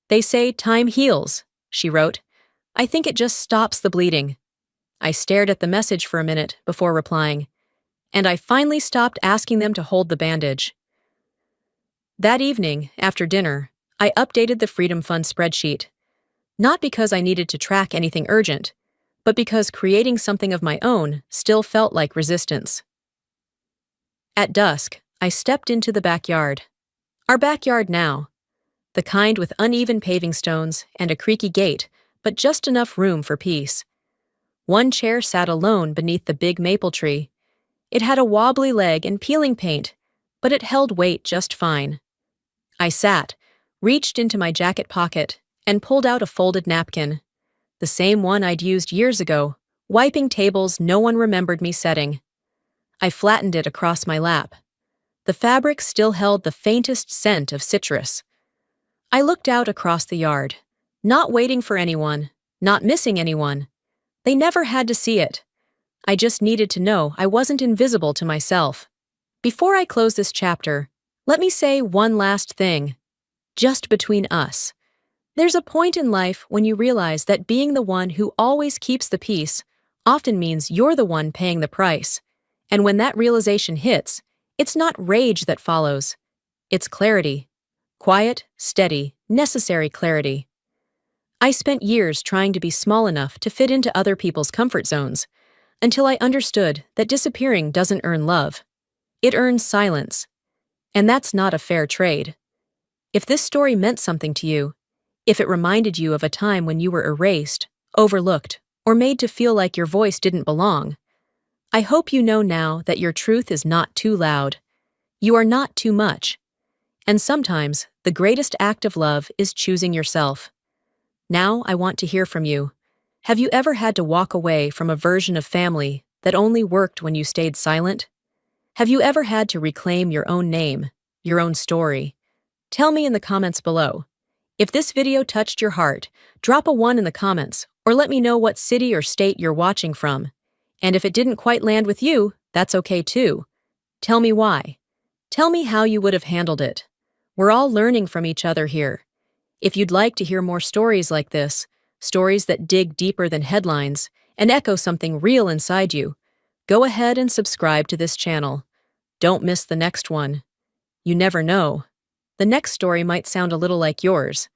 "They say time heals," she wrote. "I think it just stops the bleeding." I stared at the message for a minute before replying, and I finally stopped asking them to hold the bandage. That evening, after dinner, I updated the Freedom Fund spreadsheet. Not because I needed to track anything urgent, but because creating something of my own still felt like resistance. At dusk, I stepped into the backyard. Our backyard now. The kind with uneven paving stones and a creaky gate, but just enough room for peace. One chair sat alone beneath the big maple tree. It had a wobbly leg and peeling paint, but it held weight just fine. I sat, reached into my jacket pocket, and pulled out a folded napkin. The same one I'd used years ago, wiping tables no one remembered me setting. I flattened it across my lap. The fabric still held the faintest scent of citrus. I looked out across the yard, not waiting for anyone, not missing anyone. They never had to see it. I just needed to know I wasn't invisible to myself. Before I close this chapter, let me say one last thing. Just between us. There's a point in life when you realize that being the one who always keeps the peace often means you're the one paying the price. And when that realization hits, it's not rage that follows. It's clarity. Quiet, steady, necessary clarity. I spent years trying to be small enough to fit into other people's comfort zones, until I understood that disappearing doesn't earn love. It earns silence. And that's not a fair trade. If this story meant something to you, if it reminded you of a time when you were erased, overlooked, or made to feel like your voice didn't belong, I hope you know now that your truth is not too loud. You are not too much. And sometimes, the greatest act of love is choosing yourself. Now I want to hear from you. Have you ever had to walk away from a version of family that only worked when you stayed silent? Have you ever had to reclaim your own name, your own story? Tell me in the comments below. If this video touched your heart, drop a 1 in the comments, or let me know what city or state you're watching from. And if it didn't quite land with you, that's okay too. Tell me why. Tell me how you would have handled it. We're all learning from each other here. If you'd like to hear more stories like this, stories that dig deeper than headlines and echo something real inside you, go ahead and subscribe to this channel. Don't miss the next one. You never know. The next story might sound a little like yours.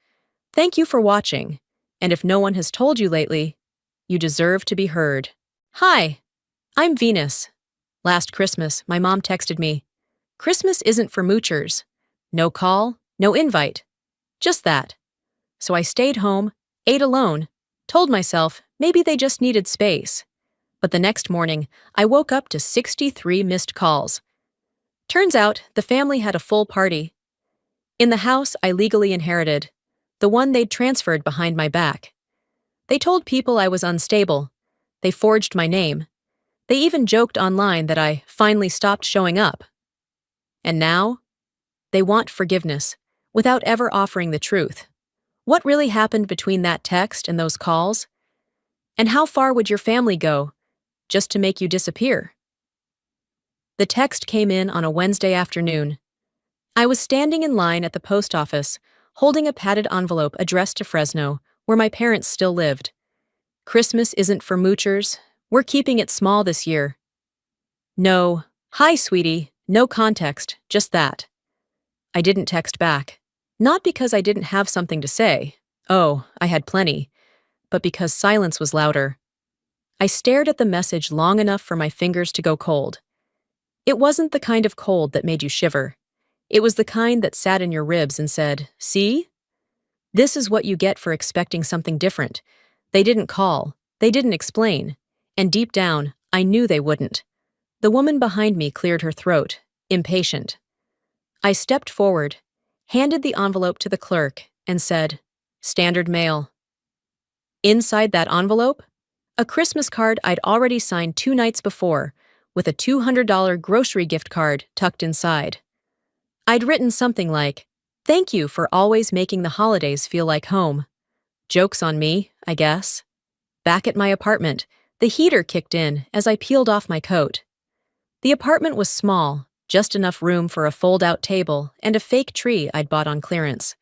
Thank you for watching. And if no one has told you lately, you deserve to be heard. Hi, I'm Venus. Last Christmas, my mom texted me, "Christmas isn't for moochers. No call, no invite. Just that." So I stayed home, ate alone, told myself maybe they just needed space. But the next morning, I woke up to 63 missed calls. Turns out, the family had a full party. In the house I legally inherited, the one they'd transferred behind my back. They told people I was unstable. They forged my name. They even joked online that I finally stopped showing up. And now, they want forgiveness, without ever offering the truth. What really happened between that text and those calls? And how far would your family go, just to make you disappear? The text came in on a Wednesday afternoon. I was standing in line at the post office, holding a padded envelope addressed to Fresno, where my parents still lived. "Christmas isn't for moochers. We're keeping it small this year." No, "Hi, sweetie," no context, just that. I didn't text back. Not because I didn't have something to say. Oh, I had plenty. But because silence was louder. I stared at the message long enough for my fingers to go cold. It wasn't the kind of cold that made you shiver. It was the kind that sat in your ribs and said, "See? This is what you get for expecting something different." They didn't call. They didn't explain. And deep down, I knew they wouldn't. The woman behind me cleared her throat, impatient. I stepped forward, handed the envelope to the clerk, and said, "Standard mail." Inside that envelope, a Christmas card I'd already signed 2 nights before, with a $200 grocery gift card tucked inside. I'd written something like, Thank you for always making the holidays feel like home. Joke's on me, I guess. Back at my apartment, the heater kicked in as I peeled off my coat. The apartment was small, just enough room for a fold-out table and a fake tree I'd bought on clearance.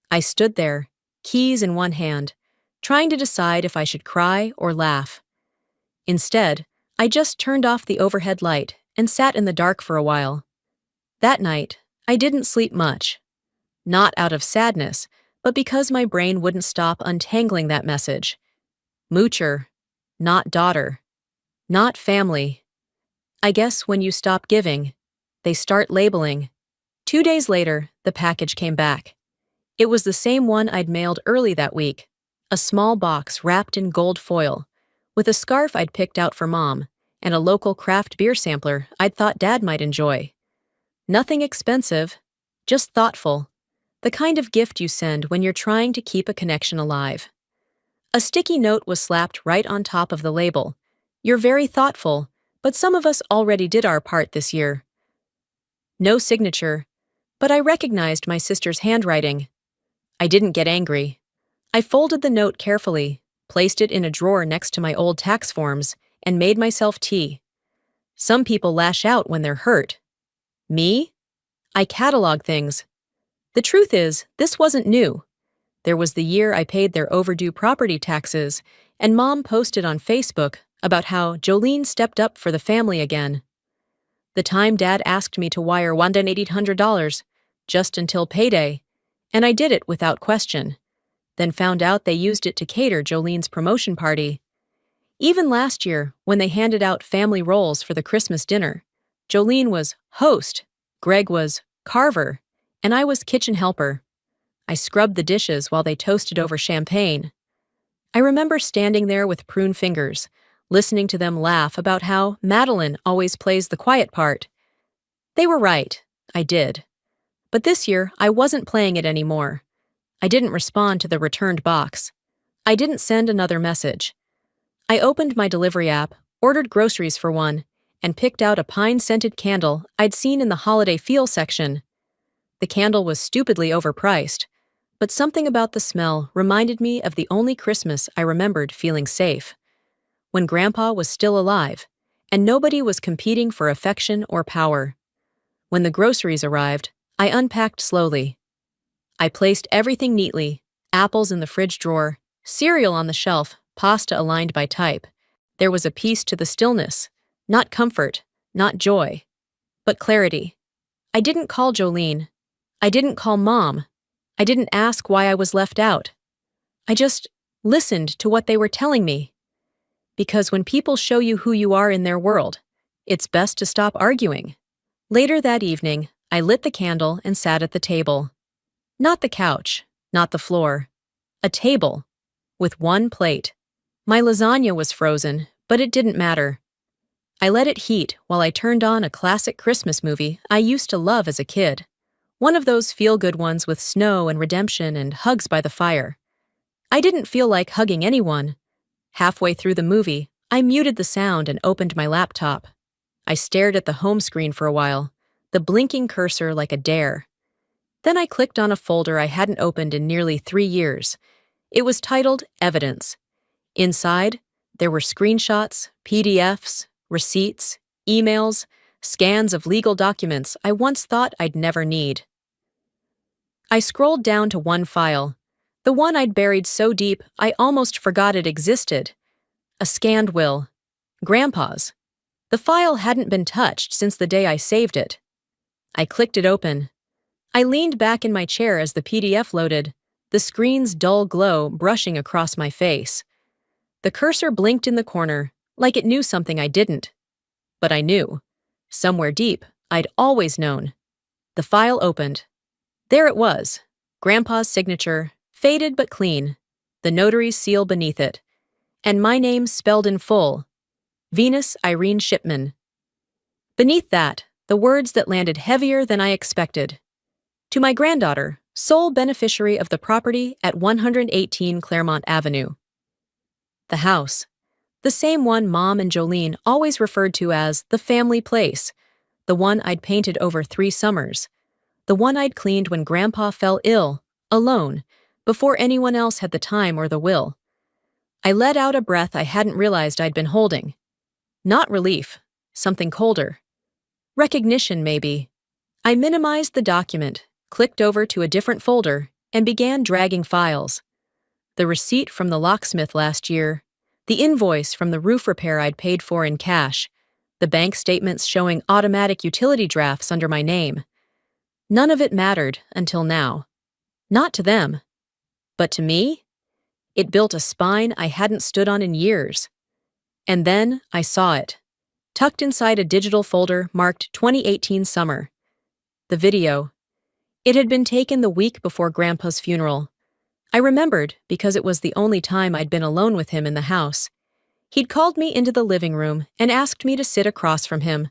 I stood there, keys in one hand, trying to decide if I should cry or laugh. Instead, I just turned off the overhead light and sat in the dark for a while. That night, I didn't sleep much. Not out of sadness, but because my brain wouldn't stop untangling that message. Moocher, not daughter, not family. I guess when you stop giving, they start labeling. 2 days later, the package came back. It was the same one I'd mailed early that week, a small box wrapped in gold foil, with a scarf I'd picked out for Mom, and a local craft beer sampler I'd thought Dad might enjoy. Nothing expensive, just thoughtful, the kind of gift you send when you're trying to keep a connection alive. A sticky note was slapped right on top of the label. You're very thoughtful, but some of us already did our part this year. No signature, but I recognized my sister's handwriting. I didn't get angry. I folded the note carefully, placed it in a drawer next to my old tax forms, and made myself tea. Some people lash out when they're hurt. Me? I catalog things. The truth is, this wasn't new. There was the year I paid their overdue property taxes, and Mom posted on Facebook about how Jolene stepped up for the family again. The time Dad asked me to wire $1,800, just until payday, and I did it without question, then found out they used it to cater Jolene's promotion party. Even last year, when they handed out family roles for the Christmas dinner, Jolene was host, Greg was carver, and I was kitchen helper. I scrubbed the dishes while they toasted over champagne. I remember standing there with prune fingers, listening to them laugh about how Madeline always plays the quiet part. They were right, I did. But this year, I wasn't playing it anymore. I didn't respond to the returned box. I didn't send another message. I opened my delivery app, ordered groceries for one, and picked out a pine-scented candle I'd seen in the holiday feel section. The candle was stupidly overpriced, but something about the smell reminded me of the only Christmas I remembered feeling safe. When Grandpa was still alive, and nobody was competing for affection or power. When the groceries arrived, I unpacked slowly. I placed everything neatly, apples in the fridge drawer, cereal on the shelf, pasta aligned by type. There was a peace to the stillness, not comfort, not joy, but clarity. I didn't call Jolene. I didn't call Mom. I didn't ask why I was left out. I just listened to what they were telling me. Because when people show you who you are in their world, it's best to stop arguing. Later that evening, I lit the candle and sat at the table. Not the couch, not the floor. A table, with one plate. My lasagna was frozen, but it didn't matter. I let it heat while I turned on a classic Christmas movie I used to love as a kid. One of those feel-good ones with snow and redemption and hugs by the fire. I didn't feel like hugging anyone. Halfway through the movie, I muted the sound and opened my laptop. I stared at the home screen for a while, the blinking cursor like a dare. Then I clicked on a folder I hadn't opened in nearly 3 years. It was titled Evidence. Inside, there were screenshots, PDFs, receipts, emails, scans of legal documents I once thought I'd never need. I scrolled down to one file, the one I'd buried so deep I almost forgot it existed. A scanned will. Grandpa's. The file hadn't been touched since the day I saved it. I clicked it open. I leaned back in my chair as the PDF loaded, the screen's dull glow brushing across my face. The cursor blinked in the corner, like it knew something I didn't. But I knew. Somewhere deep, I'd always known. The file opened. There it was, Grandpa's signature, faded but clean, the notary's seal beneath it, and my name spelled in full, Venus Irene Shipman. Beneath that, the words that landed heavier than I expected. To my granddaughter, sole beneficiary of the property at 118 Claremont Avenue. The house. The same one Mom and Jolene always referred to as the family place, the one I'd painted over 3 summers. The one I'd cleaned when Grandpa fell ill, alone, before anyone else had the time or the will. I let out a breath I hadn't realized I'd been holding. Not relief, something colder. Recognition, maybe. I minimized the document, clicked over to a different folder, and began dragging files. The receipt from the locksmith last year, the invoice from the roof repair I'd paid for in cash, the bank statements showing automatic utility drafts under my name. None of it mattered until now. Not to them. But to me, it built a spine I hadn't stood on in years. And then I saw it, tucked inside a digital folder marked 2018 summer. The video. It had been taken the week before Grandpa's funeral. I remembered because it was the only time I'd been alone with him in the house. He'd called me into the living room and asked me to sit across from him.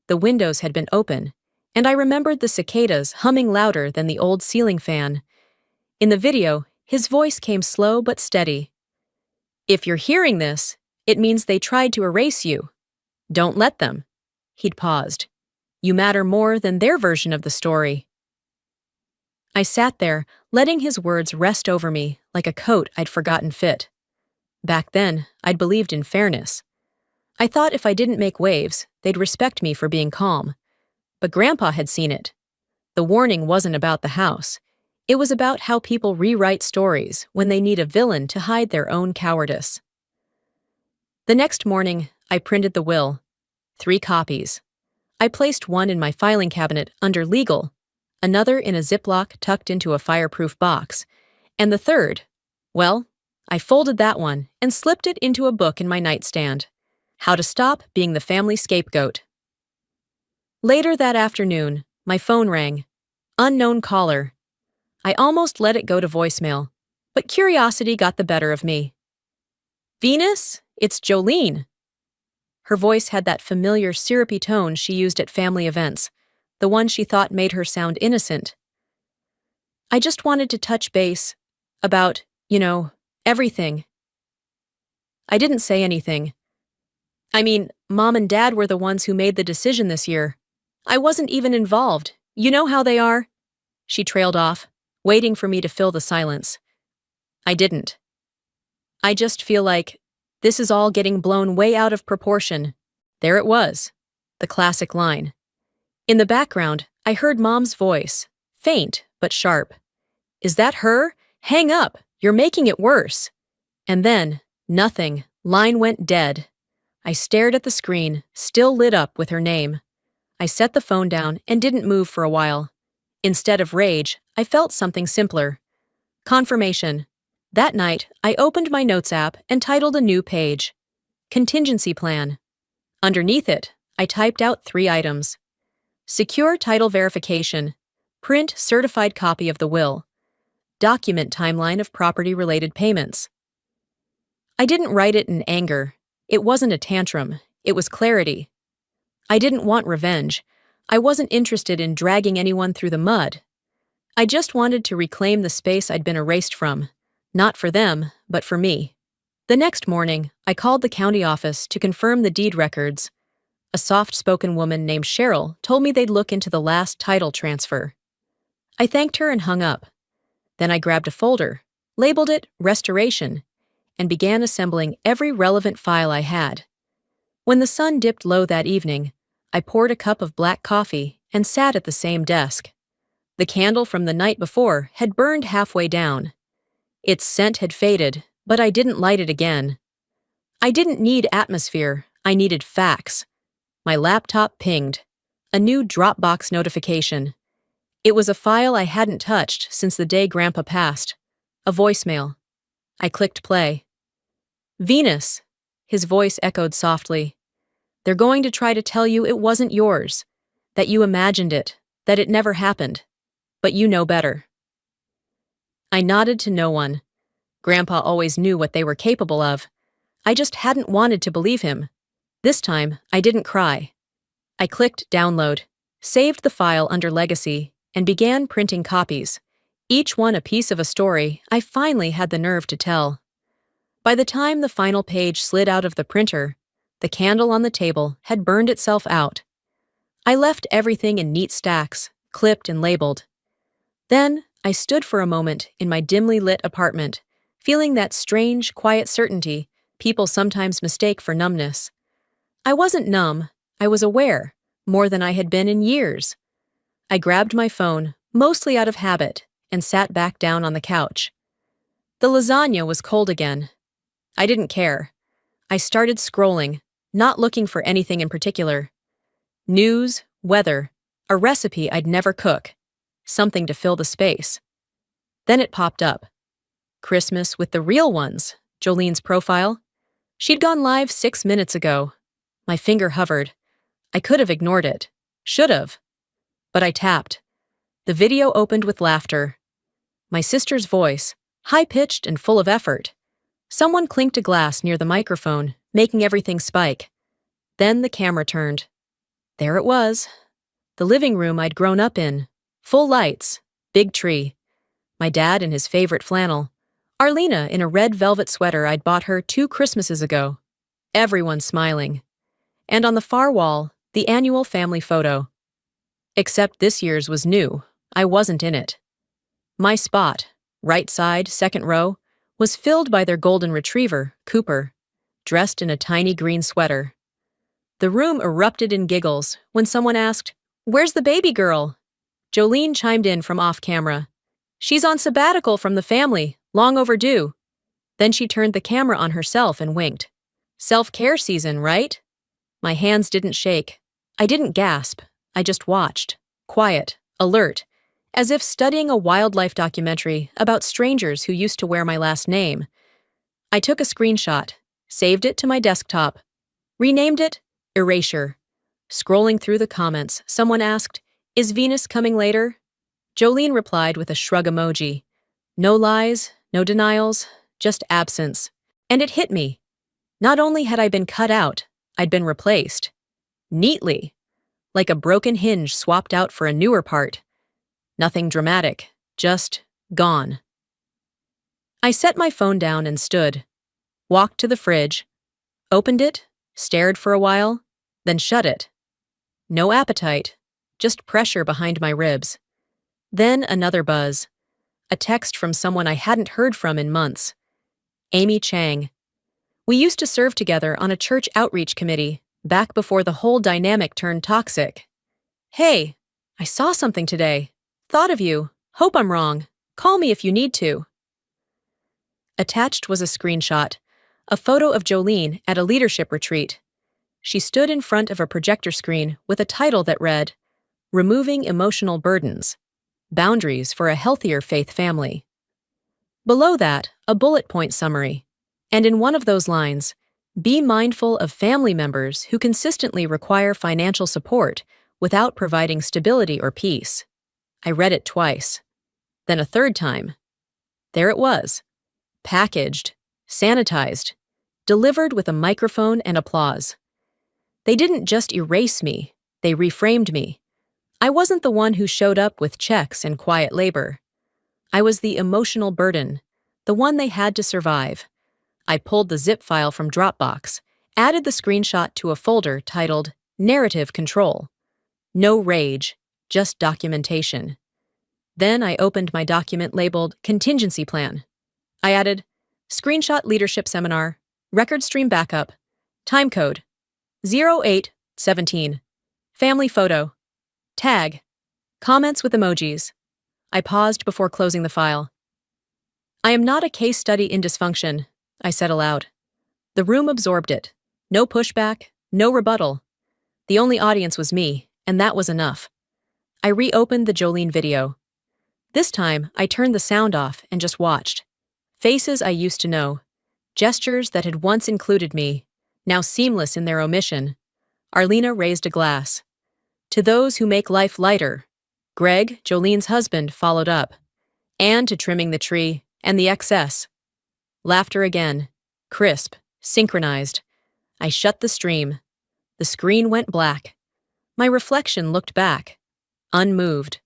The windows had been open, and I remembered the cicadas humming louder than the old ceiling fan. In the video, his voice came slow but steady. "If you're hearing this, it means they tried to erase you. Don't let them." He'd paused. "You matter more than their version of the story." I sat there, letting his words rest over me like a coat I'd forgotten fit. Back then, I'd believed in fairness. I thought if I didn't make waves, they'd respect me for being calm. But Grandpa had seen it. The warning wasn't about the house. It was about how people rewrite stories when they need a villain to hide their own cowardice. The next morning, I printed the will. 3 copies. I placed one in my filing cabinet under legal, another in a Ziploc tucked into a fireproof box, and the third, well, I folded that one and slipped it into a book in my nightstand. How to Stop Being the Family Scapegoat. Later that afternoon, my phone rang. Unknown caller. I almost let it go to voicemail, but curiosity got the better of me. "Venus, it's Jolene." Her voice had that familiar syrupy tone she used at family events, the one she thought made her sound innocent. "I just wanted to touch base about, everything." I didn't say anything. I mean, Mom and Dad were the ones who made the decision this year. I wasn't even involved. You know how they are. She trailed off, waiting for me to fill the silence. I didn't. I just feel like this is all getting blown way out of proportion. There it was, the classic line. In the background, I heard Mom's voice, faint but sharp. "Is that her? Hang up, you're making it worse." And then, nothing, line went dead. I stared at the screen, still lit up with her name. I set the phone down and didn't move for a while. Instead of rage, I felt something simpler. Confirmation. That night, I opened my Notes app and titled a new page. Contingency Plan. Underneath it, I typed out 3 items. Secure title verification. Print certified copy of the will. Document timeline of property-related payments. I didn't write it in anger. It wasn't a tantrum. It was clarity. I didn't want revenge. I wasn't interested in dragging anyone through the mud. I just wanted to reclaim the space I'd been erased from. Not for them, but for me. The next morning, I called the county office to confirm the deed records. A soft-spoken woman named Cheryl told me they'd look into the last title transfer. I thanked her and hung up. Then I grabbed a folder, labeled it Restoration, and began assembling every relevant file I had. When the sun dipped low that evening, I poured a cup of black coffee and sat at the same desk. The candle from the night before had burned halfway down. Its scent had faded, but I didn't light it again. I didn't need atmosphere, I needed facts. My laptop pinged. A new Dropbox notification. It was a file I hadn't touched since the day Grandpa passed. A voicemail. I clicked play. "Venus," his voice echoed softly. "They're going to try to tell you it wasn't yours, that you imagined it, that it never happened. But you know better." I nodded to no one. Grandpa always knew what they were capable of. I just hadn't wanted to believe him. This time, I didn't cry. I clicked download, saved the file under legacy, and began printing copies, each one a piece of a story I finally had the nerve to tell. By the time the final page slid out of the printer, the candle on the table had burned itself out. I left everything in neat stacks, clipped and labeled. Then, I stood for a moment in my dimly lit apartment, feeling that strange, quiet certainty people sometimes mistake for numbness. I wasn't numb, I was aware, more than I had been in years. I grabbed my phone, mostly out of habit, and sat back down on the couch. The lasagna was cold again. I didn't care. I started scrolling, not looking for anything in particular. News, weather, a recipe I'd never cook, something to fill the space. Then it popped up. Christmas with the real ones, Jolene's profile. She'd gone live 6 minutes ago. My finger hovered. I could have ignored it. Should have. But I tapped. The video opened with laughter. My sister's voice, high-pitched and full of effort. Someone clinked a glass near the microphone, making everything spike. Then the camera turned. There it was. The living room I'd grown up in. Full lights. Big tree. My dad in his favorite flannel. Arlena in a red velvet sweater I'd bought her 2 Christmases ago. Everyone smiling. And on the far wall, the annual family photo. Except this year's was new. I wasn't in it. My spot, right side, second row, was filled by their golden retriever, Cooper, dressed in a tiny green sweater. The room erupted in giggles when someone asked, "Where's the baby girl?" Jolene chimed in from off-camera. "She's on sabbatical from the family, long overdue." Then she turned the camera on herself and winked. "Self-care season, right?" My hands didn't shake. I didn't gasp. I just watched, quiet, alert, as if studying a wildlife documentary about strangers who used to wear my last name. I took a screenshot, saved it to my desktop, renamed it Erasure. Scrolling through the comments, someone asked, "Is Venus coming later?" Jolene replied with a shrug emoji. No lies, no denials, just absence. And it hit me. Not only had I been cut out, I'd been replaced. Neatly. Like a broken hinge swapped out for a newer part. Nothing dramatic, just gone. I set my phone down and stood, walked to the fridge, opened it, stared for a while, then shut it. No appetite, just pressure behind my ribs. Then another buzz. A text from someone I hadn't heard from in months. Amy Chang. We used to serve together on a church outreach committee, back before the whole dynamic turned toxic. "Hey, I saw something today. Thought of you. Hope I'm wrong. Call me if you need to." Attached was a screenshot, a photo of Jolene at a leadership retreat. She stood in front of a projector screen with a title that read, "Removing Emotional Burdens. Boundaries for a Healthier Faith Family." Below that, a bullet point summary. And in one of those lines, "Be mindful of family members who consistently require financial support without providing stability or peace." I read it twice. Then a third time. There it was. Packaged, sanitized, delivered with a microphone and applause. They didn't just erase me, they reframed me. I wasn't the one who showed up with checks and quiet labor. I was the emotional burden, the one they had to survive. I pulled the zip file from Dropbox, added the screenshot to a folder titled Narrative Control. No rage, just documentation. Then I opened my document labeled Contingency Plan. I added Screenshot Leadership Seminar, Record Stream Backup, Time Code 0817, Family Photo, Tag, Comments with emojis. I paused before closing the file. "I am not a case study in dysfunction," I said aloud. The room absorbed it. No pushback, no rebuttal. The only audience was me, and that was enough. I reopened the Jolene video. This time, I turned the sound off and just watched. Faces I used to know. Gestures that had once included me, now seamless in their omission. Arlena raised a glass. "To those who make life lighter." Greg, Jolene's husband, followed up. "And to trimming the tree and the excess." Laughter again. Crisp, synchronized. I shut the stream. The screen went black. My reflection looked back, unmoved.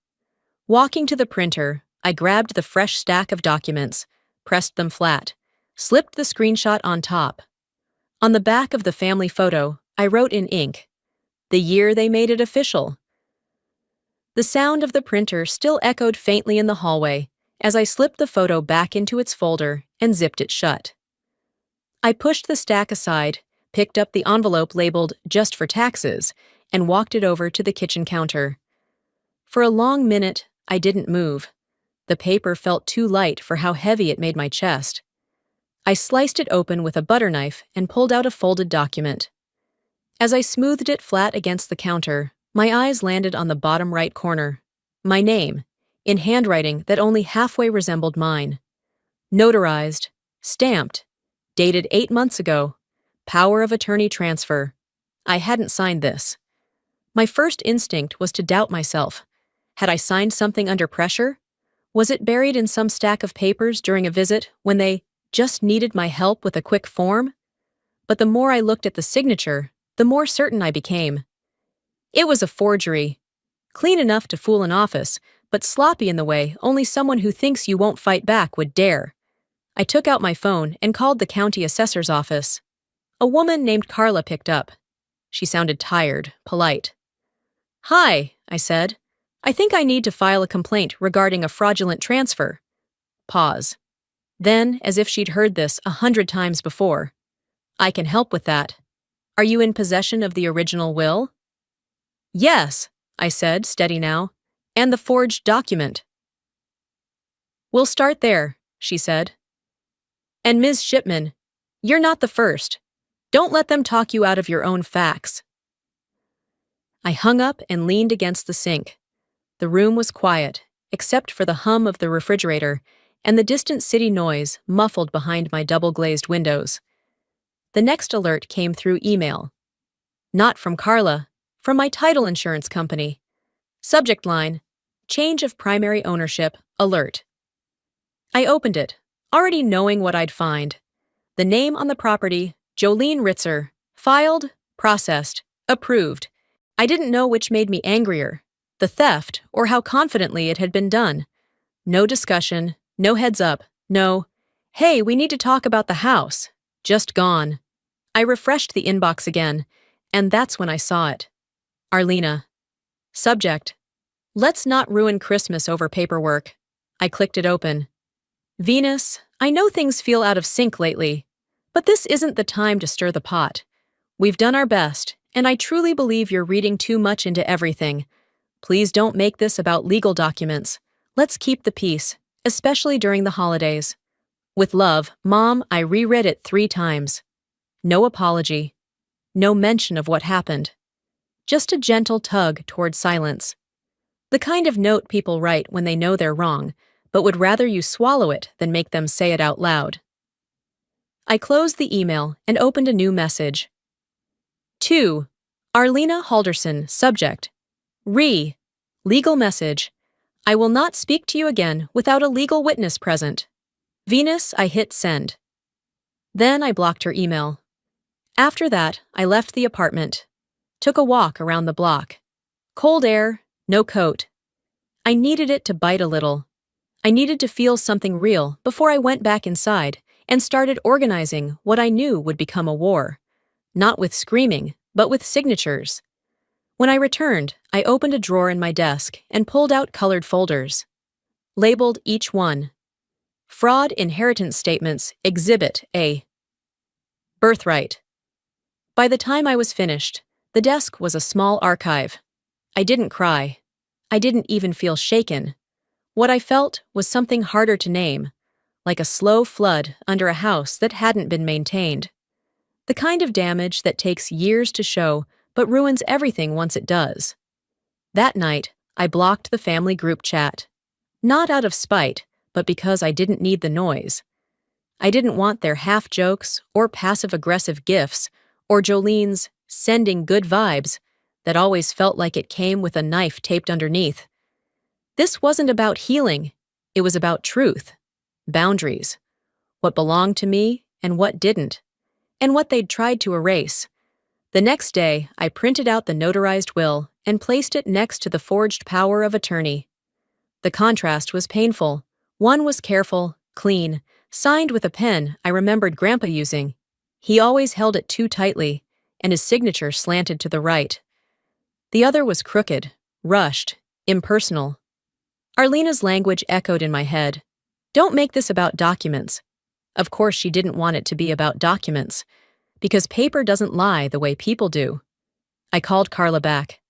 Walking to the printer, I grabbed the fresh stack of documents, pressed them flat, slipped the screenshot on top. On the back of the family photo, I wrote in ink, "The year they made it official." The sound of the printer still echoed faintly in the hallway as I slipped the photo back into its folder and zipped it shut. I pushed the stack aside, picked up the envelope labeled "Just for Taxes," and walked it over to the kitchen counter. For a long minute, I didn't move. The paper felt too light for how heavy it made my chest. I sliced it open with a butter knife and pulled out a folded document. As I smoothed it flat against the counter, my eyes landed on the bottom right corner. My name, in handwriting that only halfway resembled mine. Notarized, stamped, dated 8 months ago, power of attorney transfer. I hadn't signed this. My first instinct was to doubt myself. Had I signed something under pressure? Was it buried in some stack of papers during a visit when they just needed my help with a quick form? But the more I looked at the signature, the more certain I became. It was a forgery. Clean enough to fool an office, but sloppy in the way only someone who thinks you won't fight back would dare. I took out my phone and called the county assessor's office. A woman named Carla picked up. She sounded tired, polite. "Hi," I said. "I think I need to file a complaint regarding a fraudulent transfer." Pause. Then, as if she'd heard this 100 times before, "I can help with that. Are you in possession of the original will?" "Yes," I said, steady now, "and the forged document." "We'll start there," she said. "And Ms. Shipman, you're not the first. Don't let them talk you out of your own facts." I hung up and leaned against the sink. The room was quiet, except for the hum of the refrigerator and the distant city noise muffled behind my double-glazed windows. The next alert came through email. Not from Carla, from my title insurance company. Subject line, "Change of primary ownership, alert." I opened it, already knowing what I'd find. The name on the property, Jolene Ritzer, filed, processed, approved. I didn't know which made me angrier, the theft or how confidently it had been done. No discussion, no heads up, no, "Hey, we need to talk about the house." Just gone. I refreshed the inbox again, and that's when I saw it. Arlena. Subject, "Let's not ruin Christmas over paperwork." I clicked it open. "Venus, I know things feel out of sync lately, but this isn't the time to stir the pot. We've done our best, and I truly believe you're reading too much into everything. Please don't make this about legal documents. Let's keep the peace, especially during the holidays. With love, Mom." I reread it 3 times. No apology. No mention of what happened. Just a gentle tug toward silence. The kind of note people write when they know they're wrong, but would rather you swallow it than make them say it out loud. I closed the email and opened a new message. To Arlena Halderson, subject, legal message. "I will not speak to you again without a legal witness present." Venus. I hit send. Then I blocked her email. After that, I left the apartment. Took a walk around the block. Cold air, no coat. I needed it to bite a little. I needed to feel something real before I went back inside and started organizing what I knew would become a war. Not with screaming, but with signatures. When I returned, I opened a drawer in my desk and pulled out colored folders. Labeled each one. Fraud Inheritance Statements, Exhibit A. Birthright. By the time I was finished, the desk was a small archive. I didn't cry. I didn't even feel shaken. What I felt was something harder to name, like a slow flood under a house that hadn't been maintained. The kind of damage that takes years to show but ruins everything once it does. That night, I blocked the family group chat. Not out of spite, but because I didn't need the noise. I didn't want their half-jokes or passive-aggressive gifs or Jolene's sending good vibes that always felt like it came with a knife taped underneath. This wasn't about healing. It was about truth, boundaries, what belonged to me and what didn't, and what they'd tried to erase. The next day, I printed out the notarized will and placed it next to the forged power of attorney. The contrast was painful. One was careful, clean, signed with a pen I remembered Grandpa using. He always held it too tightly, and his signature slanted to the right. The other was crooked, rushed, Impersonal. Arlena's language echoed in my head. Don't make this about documents. Of course, she didn't want it to be about documents, because paper doesn't lie the way people do. I called Carla back.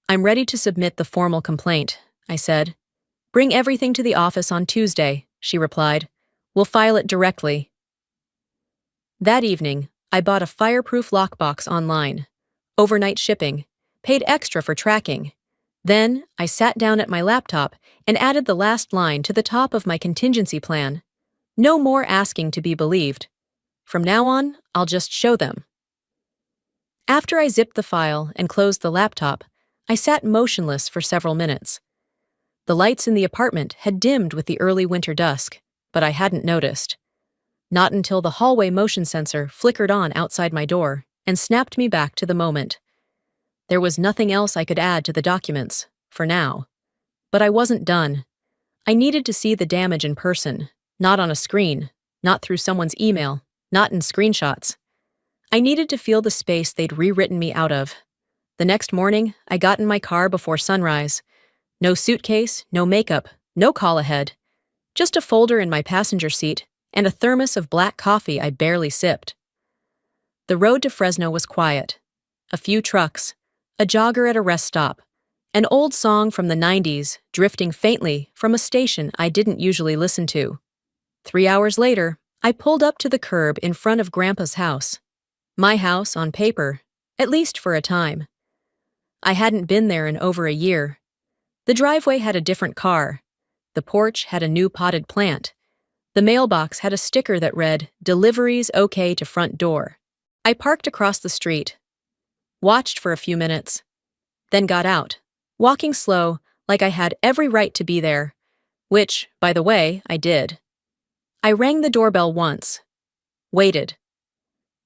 I'm ready to submit the formal complaint, I said. Bring everything to the office on Tuesday, she replied. We'll file it directly. That evening, I bought a fireproof lockbox online. Overnight shipping. Paid extra for tracking. Then, I sat down at my laptop and added the last line to the top of my contingency plan. No more asking to be believed. From now on, I'll just show them. After I zipped the file and closed the laptop, I sat motionless for several minutes. The lights in the apartment had dimmed with the early winter dusk, but I hadn't noticed. Not until the hallway motion sensor flickered on outside my door and snapped me back to the moment. There was nothing else I could add to the documents, for now. But I wasn't done. I needed to see the damage in person, not on a screen, not through someone's email, not in screenshots. I needed to feel the space they'd rewritten me out of. The next morning, I got in my car before sunrise. No suitcase, no makeup, no call ahead. Just a folder in my passenger seat and a thermos of black coffee I barely sipped. The road to Fresno was quiet. A few trucks, a jogger at a rest stop, an old song from the 90s drifting faintly from a station I didn't usually listen to. 3 hours later, I pulled up to the curb in front of Grandpa's house. My house on paper, at least for a time. I hadn't been there in over a year. The driveway had a different car. The porch had a new potted plant. The mailbox had a sticker that read, "Deliveries okay to front door." I parked across the street, watched for a few minutes, then got out, walking slow like I had every right to be there, which, by the way, I did. I rang the doorbell once, waited.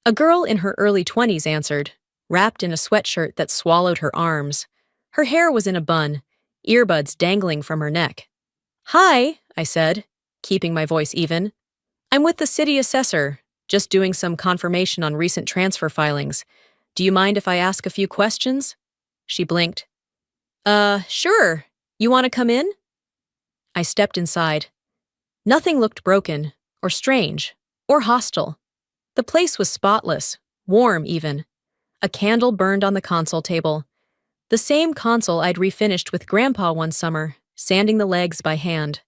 A girl in her early 20s answered, wrapped in a sweatshirt that swallowed her arms. Her hair was in a bun, earbuds dangling from her neck. "Hi," I said, keeping my voice even. "I'm with the city assessor, just doing some confirmation on recent transfer filings. Do you mind if I ask a few questions?" She blinked. Sure. You want to come in?" I stepped inside. Nothing looked broken, or strange, or hostile. The place was spotless, warm even. A candle burned on the console table. The same console I'd refinished with Grandpa one summer, sanding the legs by hand.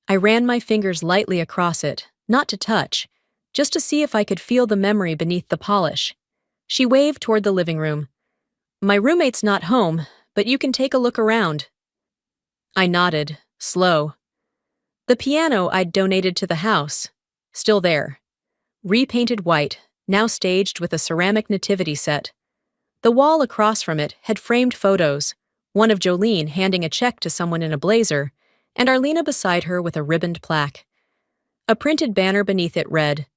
I ran my fingers lightly across it, not to touch, just to see if I could feel the memory beneath the polish. She waved toward the living room. "My roommate's not home, but you can take a look around." I nodded, slow. The piano I'd donated to the house, still there. Repainted white, now staged with a ceramic nativity set. The wall across from it had framed photos, one of Jolene handing a check to someone in a blazer, and Arlena beside her with a ribboned plaque. A printed banner beneath it read,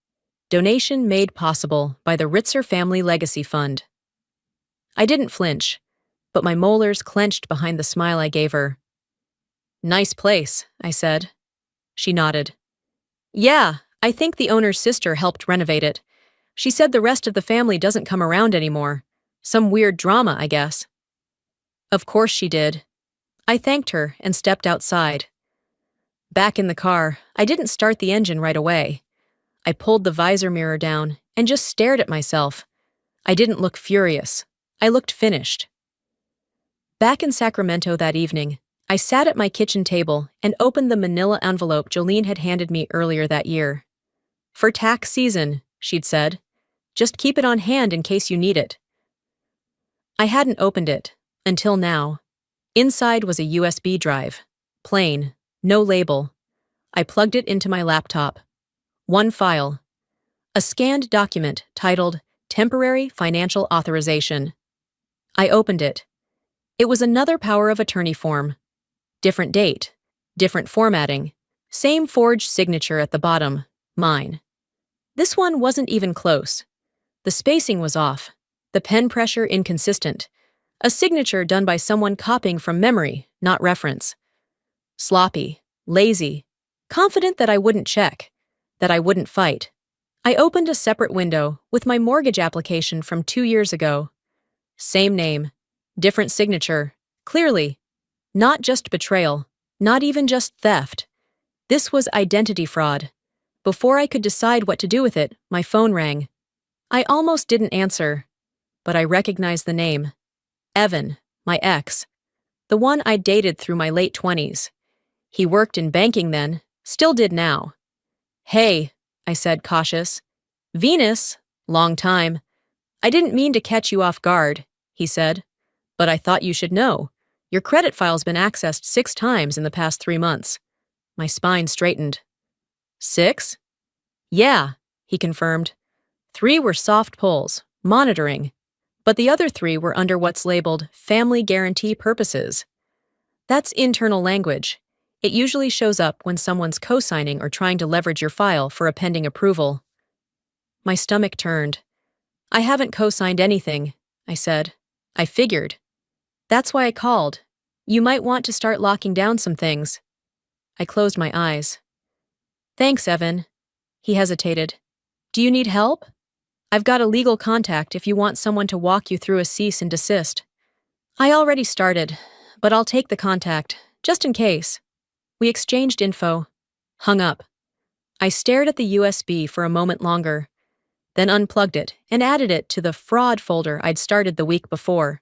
"Donation made possible by the Ritzer Family Legacy Fund." I didn't flinch, but my molars clenched behind the smile I gave her. "Nice place," I said. She nodded. "Yeah, I think the owner's sister helped renovate it. She said the rest of the family doesn't come around anymore. Some weird drama, I guess." Of course she did. I thanked her and stepped outside. Back in the car, I didn't start the engine right away. I pulled the visor mirror down and just stared at myself. I didn't look furious. I looked finished. Back in Sacramento that evening, I sat at my kitchen table and opened the manila envelope Jolene had handed me earlier that year. "For tax season," she'd said. "Just keep it on hand in case you need it." I hadn't opened it, until now. Inside was a USB drive. Plain, no label. I plugged it into my laptop. One file. A scanned document titled Temporary Financial Authorization. I opened it. It was another power of attorney form. Different date, different formatting, same forged signature at the bottom, mine. This one wasn't even close. The spacing was off, the pen pressure inconsistent. A signature done by someone copying from memory, not reference. Sloppy, lazy, confident that I wouldn't check, that I wouldn't fight. I opened a separate window with my mortgage application from 2 years ago. Same name, different signature, clearly. Not just betrayal, not even just theft. This was identity fraud. Before I could decide what to do with it, my phone rang. I almost didn't answer, but I recognized the name. Evan, my ex. The one I dated through my late 20s. He worked in banking then, still did now. "Hey," I said, cautious. "Venus, long time. I didn't mean to catch you off guard," he said. "But I thought you should know. Your credit file's been accessed 6 times in the past 3 months." My spine straightened. 6? "Yeah," he confirmed. 3 were soft pulls, monitoring, but the other 3 were under what's labeled family guarantee purposes. That's internal language. It usually shows up when someone's co-signing or trying to leverage your file for a pending approval. My stomach turned. "I haven't co-signed anything," I said. "I figured. That's why I called. You might want to start locking down some things." I closed my eyes. "Thanks, Evan." He hesitated. "Do you need help? I've got a legal contact if you want someone to walk you through a cease and desist." "I already started, but I'll take the contact, just in case." We exchanged info. Hung up. I stared at the USB for a moment longer, then unplugged it and added it to the fraud folder I'd started the week before.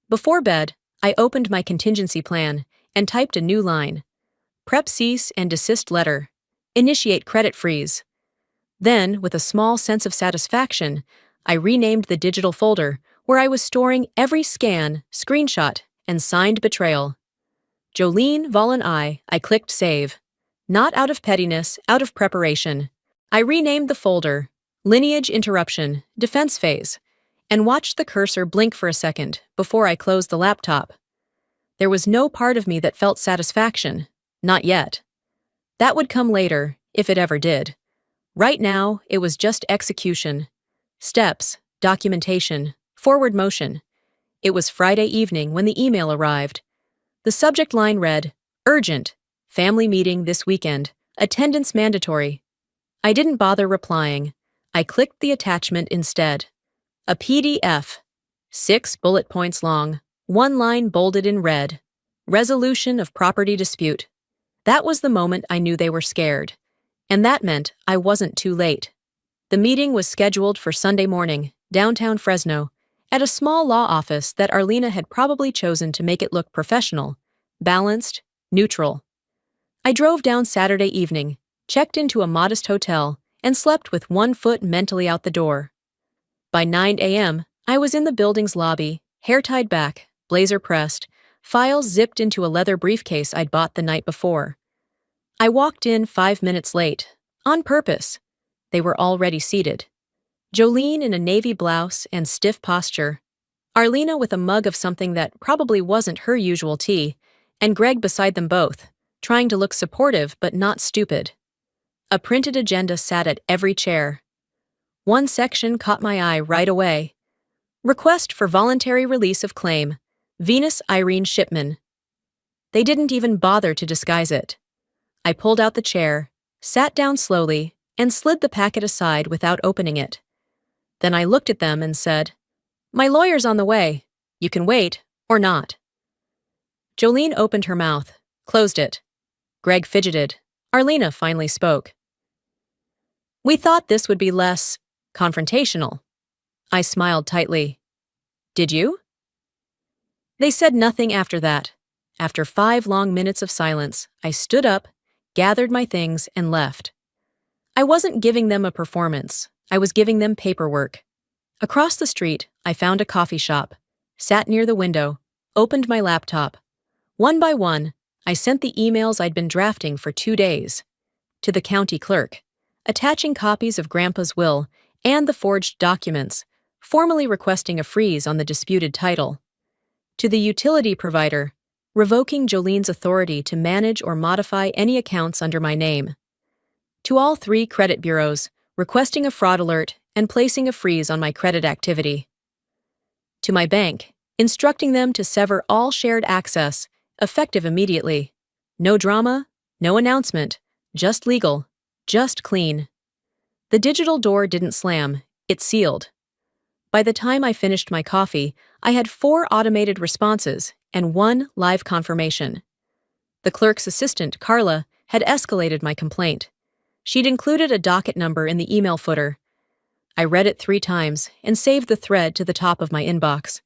Before bed, I opened my contingency plan and typed a new line. Prep cease and desist letter. Initiate credit freeze. Then, with a small sense of satisfaction, I renamed the digital folder where I was storing every scan, screenshot, and signed betrayal. Jolene Volin I clicked save. Not out of pettiness, out of preparation. I renamed the folder, Lineage Interruption, Defense Phase, and watched the cursor blink for a second before I closed the laptop. There was no part of me that felt satisfaction. Not yet. That would come later, if it ever did. Right now, it was just execution. Steps, documentation, forward motion. It was Friday evening when the email arrived. The subject line read, "Urgent, family meeting this weekend, attendance mandatory." I didn't bother replying. I clicked the attachment instead. A PDF, 6 bullet points long, 1 line bolded in red. Resolution of property dispute. That was the moment I knew they were scared. And that meant I wasn't too late. The meeting was scheduled for Sunday morning, downtown Fresno, at a small law office that Arlena had probably chosen to make it look professional, balanced, neutral. I drove down Saturday evening, checked into a modest hotel, and slept with 1 foot mentally out the door. By 9 a.m., I was in the building's lobby, hair tied back, blazer pressed, files zipped into a leather briefcase I'd bought the night before. I walked in 5 minutes late, on purpose. They were already seated. Jolene in a navy blouse and stiff posture, Arlena with a mug of something that probably wasn't her usual tea, and Greg beside them both, trying to look supportive but not stupid. A printed agenda sat at every chair. One section caught my eye right away. Request for voluntary release of claim, Venus Irene Shipman. They didn't even bother to disguise it. I pulled out the chair, sat down slowly, and slid the packet aside without opening it. Then I looked at them and said, "My lawyer's on the way. You can wait, or not." Jolene opened her mouth, closed it. Greg fidgeted. Arlena finally spoke. "We thought this would be less confrontational." I smiled tightly. "Did you?" They said nothing after that. After 5 long minutes of silence, I stood up, gathered my things, and left. I wasn't giving them a performance. I was giving them paperwork. Across the street, I found a coffee shop, sat near the window, opened my laptop. One by one, I sent the emails I'd been drafting for 2 days. To the county clerk, attaching copies of Grandpa's will and the forged documents, formally requesting a freeze on the disputed title. To the utility provider, revoking Jolene's authority to manage or modify any accounts under my name. To all 3 credit bureaus, requesting a fraud alert and placing a freeze on my credit activity. To my bank, instructing them to sever all shared access, effective immediately. No drama, no announcement, just legal, just clean. The digital door didn't slam, it sealed. By the time I finished my coffee, I had 4 automated responses and one live confirmation. The clerk's assistant, Carla, had escalated my complaint. She'd included a docket number in the email footer. I read it 3 times and saved the thread to the top of my inbox.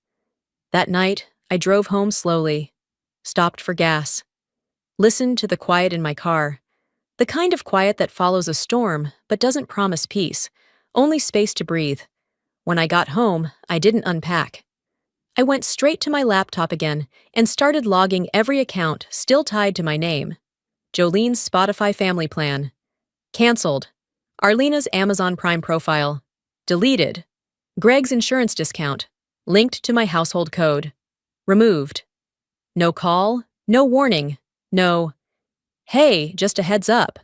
That night, I drove home slowly, stopped for gas, listened to the quiet in my car, the kind of quiet that follows a storm but doesn't promise peace, only space to breathe. When I got home, I didn't unpack. I went straight to my laptop again and started logging every account still tied to my name. Jolene's Spotify family plan. Cancelled. Arlena's Amazon Prime profile. Deleted. Greg's insurance discount. Linked to my household code. Removed. No call, no warning, no, "Hey, just a heads up."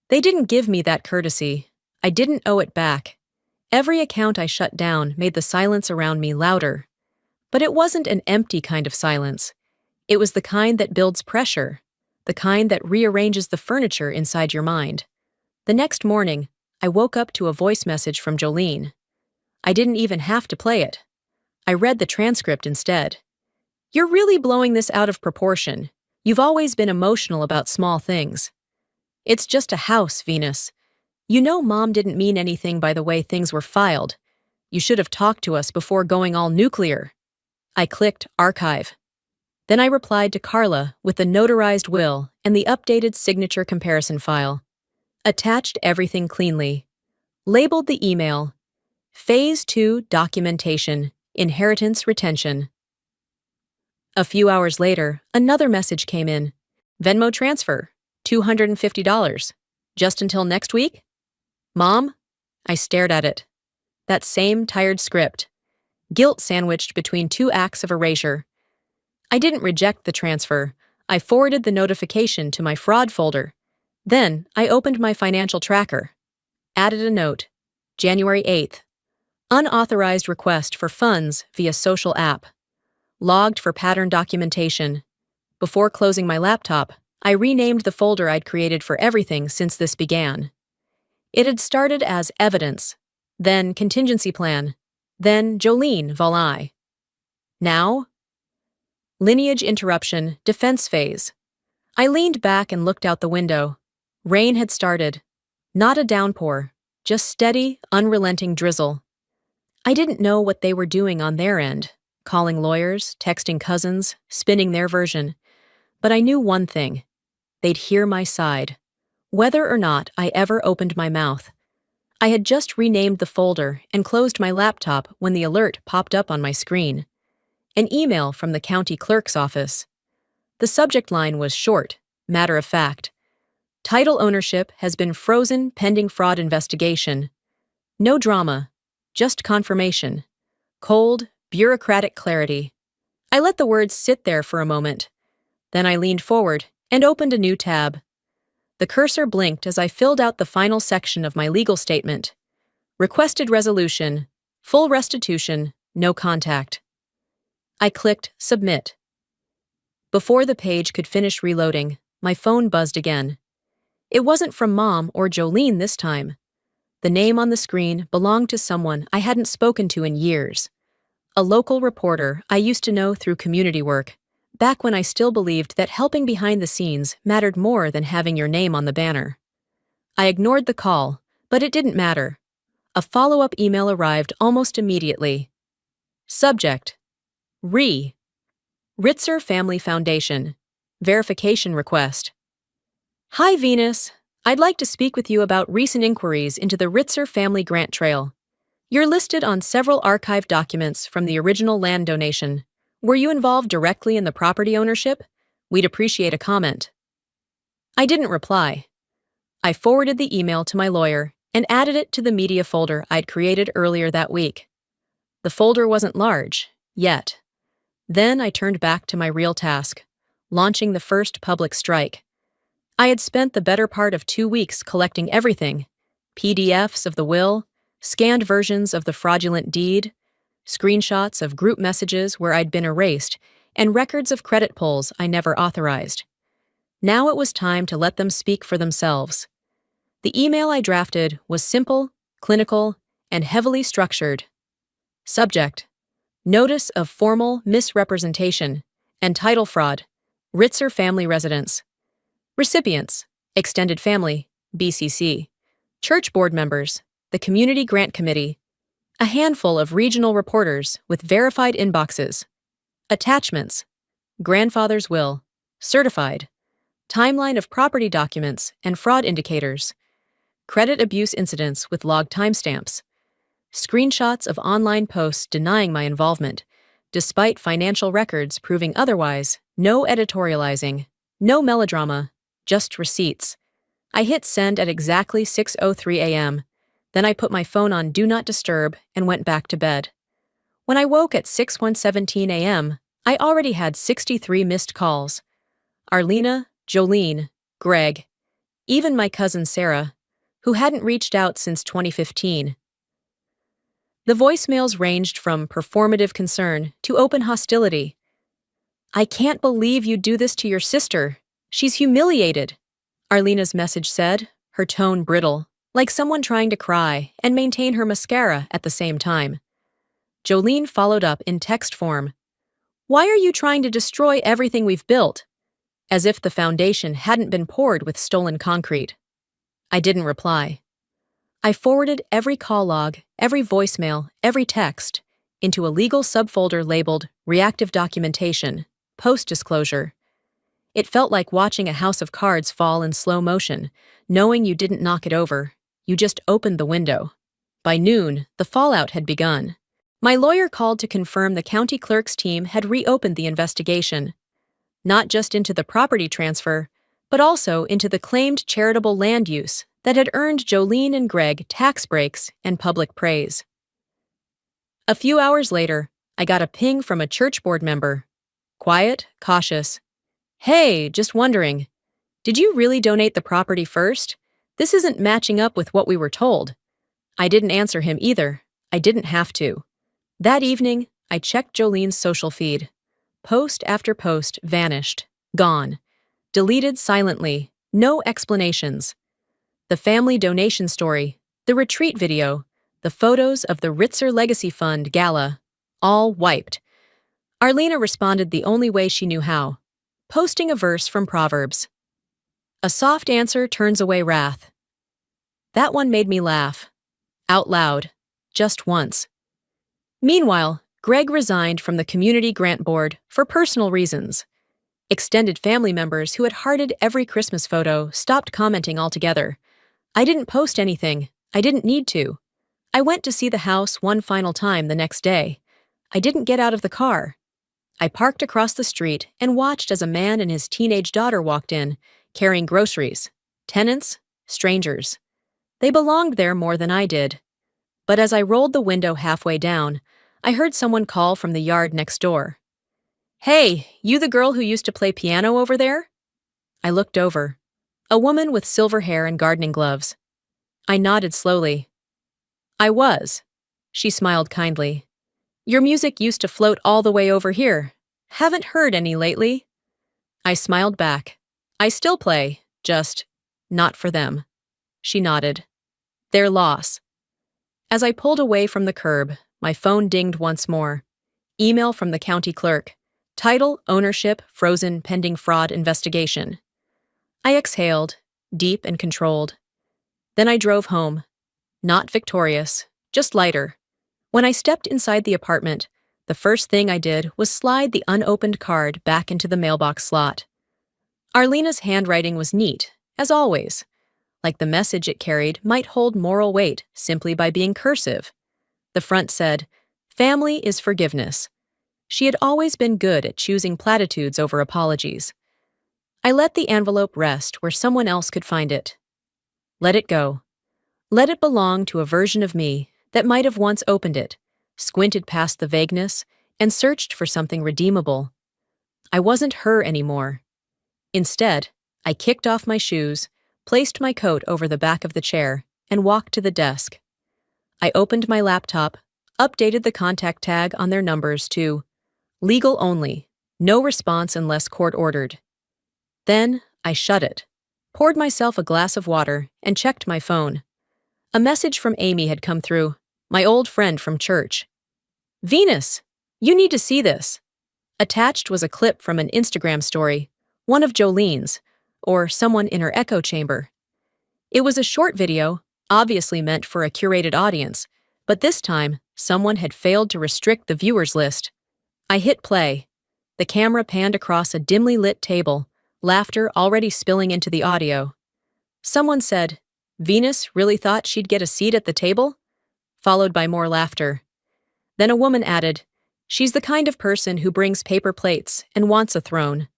They didn't give me that courtesy. I didn't owe it back. Every account I shut down made the silence around me louder. But it wasn't an empty kind of silence. It was the kind that builds pressure, the kind that rearranges the furniture inside your mind. The next morning, I woke up to a voice message from Jolene. I didn't even have to play it. I read the transcript instead. "You're really blowing this out of proportion. You've always been emotional about small things. It's just a house, Venus. You know Mom didn't mean anything by the way things were filed. You should have talked to us before going all nuclear." I clicked archive. Then I replied to Carla with the notarized will and the updated signature comparison file. Attached everything cleanly. Labeled the email, Phase 2 Documentation, Inheritance Retention. A few hours later, another message came in. Venmo transfer, $250. Just until next week? Mom? I stared at it. That same tired script. Guilt sandwiched between 2 acts of erasure. I didn't reject the transfer. I forwarded the notification to my fraud folder. Then, I opened my financial tracker. Added a note. January 8th. Unauthorized request for funds via social app. Logged for pattern documentation. Before closing my laptop, I renamed the folder I'd created for everything since this began. It had started as Evidence, then Contingency Plan, then Jolene Vol I. Now? Lineage Interruption, Defense Phase. I leaned back and looked out the window. Rain had started. Not a downpour, just steady, unrelenting drizzle. I didn't know what they were doing on their end. Calling lawyers, texting cousins, spinning their version. But I knew one thing. They'd hear my side, whether or not I ever opened my mouth. I had just renamed the folder and closed my laptop when the alert popped up on my screen. An email from the county clerk's office. The subject line was short, matter of fact. Title ownership has been frozen pending fraud investigation. No drama, just confirmation. Cold, bureaucratic clarity. I let the words sit there for a moment. Then I leaned forward and opened a new tab. The cursor blinked as I filled out the final section of my legal statement. Requested resolution, full restitution, no contact. I clicked Submit. Before the page could finish reloading, my phone buzzed again. It wasn't from Mom or Jolene this time. The name on the screen belonged to someone I hadn't spoken to in years. A local reporter I used to know through community work, back when I still believed that helping behind the scenes mattered more than having your name on the banner. I ignored the call, but it didn't matter. A follow-up email arrived almost immediately. Subject: Ritzer Family Foundation. Verification request. Hi, Venus. I'd like to speak with you about recent inquiries into the Ritzer family grant trail. You're listed on several archived documents from the original land donation. Were you involved directly in the property ownership? We'd appreciate a comment. I didn't reply. I forwarded the email to my lawyer and added it to the media folder I'd created earlier that week. The folder wasn't large, yet. Then I turned back to my real task, launching the first public strike. I had spent the better part of 2 weeks collecting everything: PDFs of the will, scanned versions of the fraudulent deed, screenshots of group messages where I'd been erased, and records of credit pulls I never authorized. Now it was time to let them speak for themselves. The email I drafted was simple, clinical, and heavily structured. Subject: Notice of formal misrepresentation, and title fraud, Ritzer family residence. Recipients, extended family, BCC. Church board members, the Community Grant Committee. A handful of regional reporters with verified inboxes. Attachments, grandfather's will, certified. Timeline of property documents and fraud indicators. Credit abuse incidents with log timestamps. Screenshots of online posts denying my involvement, despite financial records proving otherwise. No editorializing, no melodrama, just receipts. I hit send at exactly 6:03 a.m. Then I put my phone on Do Not Disturb and went back to bed. When I woke at 6:17 a.m., I already had 63 missed calls. Arlena, Jolene, Greg, even my cousin Sarah, who hadn't reached out since 2015. The voicemails ranged from performative concern to open hostility. "I can't believe you do this to your sister. She's humiliated," Arlena's message said, her tone brittle, like someone trying to cry and maintain her mascara at the same time. Jolene followed up in text form. "Why are you trying to destroy everything we've built?" As if the foundation hadn't been poured with stolen concrete. I didn't reply. I forwarded every call log, every voicemail, every text into a legal subfolder labeled Reactive Documentation, Post-Disclosure. It felt like watching a house of cards fall in slow motion, knowing you didn't knock it over, you just opened the window. By noon, the fallout had begun. My lawyer called to confirm the county clerk's team had reopened the investigation, not just into the property transfer, but also into the claimed charitable land use that had earned Jolene and Greg tax breaks and public praise. A few hours later, I got a ping from a church board member. Quiet, cautious. "Hey, just wondering, did you really donate the property first? This isn't matching up with what we were told." I didn't answer him either. I didn't have to. That evening, I checked Jolene's social feed. Post after post vanished, gone, deleted silently, no explanations. The family donation story, the retreat video, the photos of the Ritzer Legacy Fund gala, all wiped. Arlena responded the only way she knew how, posting a verse from Proverbs. "A soft answer turns away wrath." That one made me laugh. Out loud. Just once. Meanwhile, Greg resigned from the Community Grant Board for personal reasons. Extended family members who had hearted every Christmas photo stopped commenting altogether. I didn't post anything. I didn't need to. I went to see the house one final time the next day. I didn't get out of the car. I parked across the street and watched as a man and his teenage daughter walked in, carrying groceries. Tenants, strangers. They belonged there more than I did. But as I rolled the window halfway down, I heard someone call from the yard next door. "Hey, you the girl who used to play piano over there?" I looked over. A woman with silver hair and gardening gloves. I nodded slowly. "I was." She smiled kindly. "Your music used to float all the way over here. Haven't heard any lately." I smiled back. "I still play, just not for them." She nodded. "Their loss." As I pulled away from the curb, my phone dinged once more. Email from the county clerk. Title, ownership, frozen, pending fraud investigation. I exhaled, deep and controlled. Then I drove home. Not victorious, just lighter. When I stepped inside the apartment, the first thing I did was slide the unopened card back into the mailbox slot. Arlena's handwriting was neat, as always. Like the message it carried might hold moral weight simply by being cursive. The front said, "Family is forgiveness." She had always been good at choosing platitudes over apologies. I let the envelope rest where someone else could find it. Let it go. Let it belong to a version of me that might have once opened it, squinted past the vagueness, and searched for something redeemable. I wasn't her anymore. Instead, I kicked off my shoes, placed my coat over the back of the chair, and walked to the desk. I opened my laptop, updated the contact tag on their numbers to legal only, no response unless court-ordered. Then I shut it, poured myself a glass of water, and checked my phone. A message from Amy had come through, my old friend from church. "Venus, you need to see this." Attached was a clip from an Instagram story, one of Jolene's, or someone in her echo chamber. It was a short video, obviously meant for a curated audience, but this time, someone had failed to restrict the viewers list. I hit play. The camera panned across a dimly lit table, laughter already spilling into the audio. Someone said, "Venus really thought she'd get a seat at the table?" Followed by more laughter. Then a woman added, "She's the kind of person who brings paper plates and wants a throne."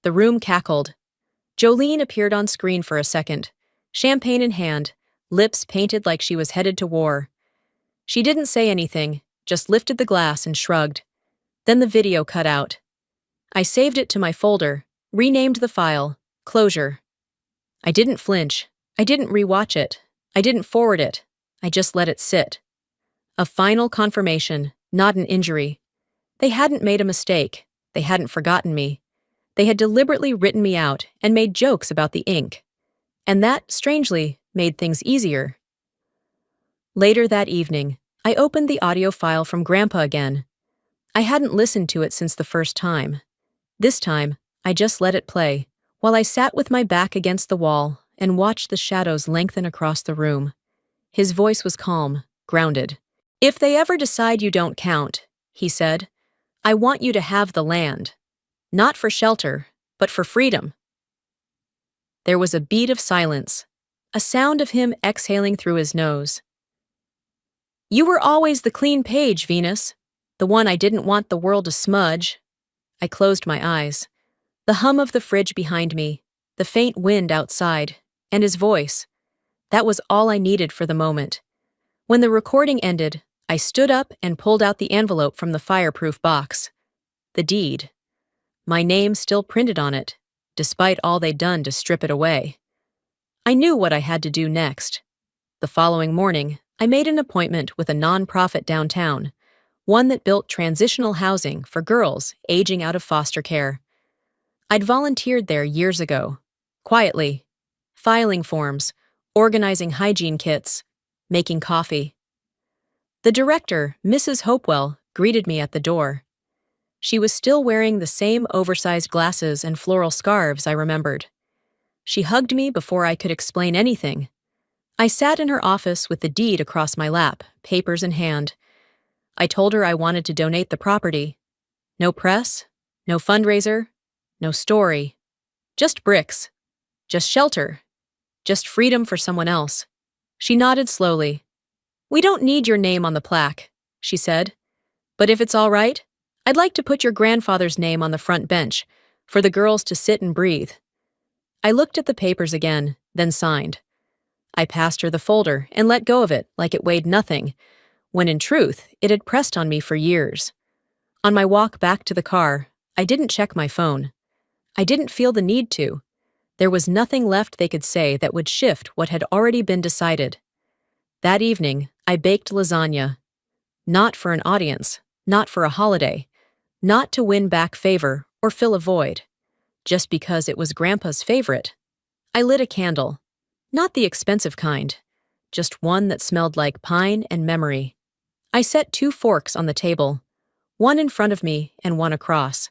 The room cackled. Jolene appeared on screen for a second, champagne in hand, lips painted like she was headed to war. She didn't say anything, just lifted the glass and shrugged. Then the video cut out. I saved it to my folder, renamed the file, Closure. I didn't flinch. I didn't rewatch it. I didn't forward it. I just let it sit. A final confirmation, not an injury. They hadn't made a mistake. They hadn't forgotten me. They had deliberately written me out and made jokes about the ink. And that, strangely, made things easier. Later that evening, I opened the audio file from Grandpa again. I hadn't listened to it since the first time. This time, I just let it play, while I sat with my back against the wall and watched the shadows lengthen across the room. His voice was calm, grounded. "If they ever decide you don't count," he said, "I want you to have the land. Not for shelter, but for freedom." There was a beat of silence, a sound of him exhaling through his nose. "You were always the clean page, Venus. The one I didn't want the world to smudge." I closed my eyes. The hum of the fridge behind me, the faint wind outside, and his voice. That was all I needed for the moment. When the recording ended, I stood up and pulled out the envelope from the fireproof box. The deed. My name still printed on it, despite all they'd done to strip it away. I knew what I had to do next. The following morning, I made an appointment with a nonprofit downtown, one that built transitional housing for girls aging out of foster care. I'd volunteered there years ago, quietly, filing forms, organizing hygiene kits, making coffee. The director, Mrs. Hopewell, greeted me at the door. She was still wearing the same oversized glasses and floral scarves I remembered. She hugged me before I could explain anything. I sat in her office with the deed across my lap, papers in hand. I told her I wanted to donate the property. No press, no fundraiser, no story. Just bricks. Just shelter. Just freedom for someone else. She nodded slowly. "We don't need your name on the plaque," she said. "But if it's all right, I'd like to put your grandfather's name on the front bench, for the girls to sit and breathe." I looked at the papers again, then signed. I passed her the folder and let go of it like it weighed nothing, when in truth, it had pressed on me for years. On my walk back to the car, I didn't check my phone. I didn't feel the need to. There was nothing left they could say that would shift what had already been decided. That evening, I baked lasagna. Not for an audience, not for a holiday, not to win back favor or fill a void. Just because it was Grandpa's favorite. I lit a candle. Not the expensive kind, just one that smelled like pine and memory. I set 2 forks on the table, one in front of me and one across.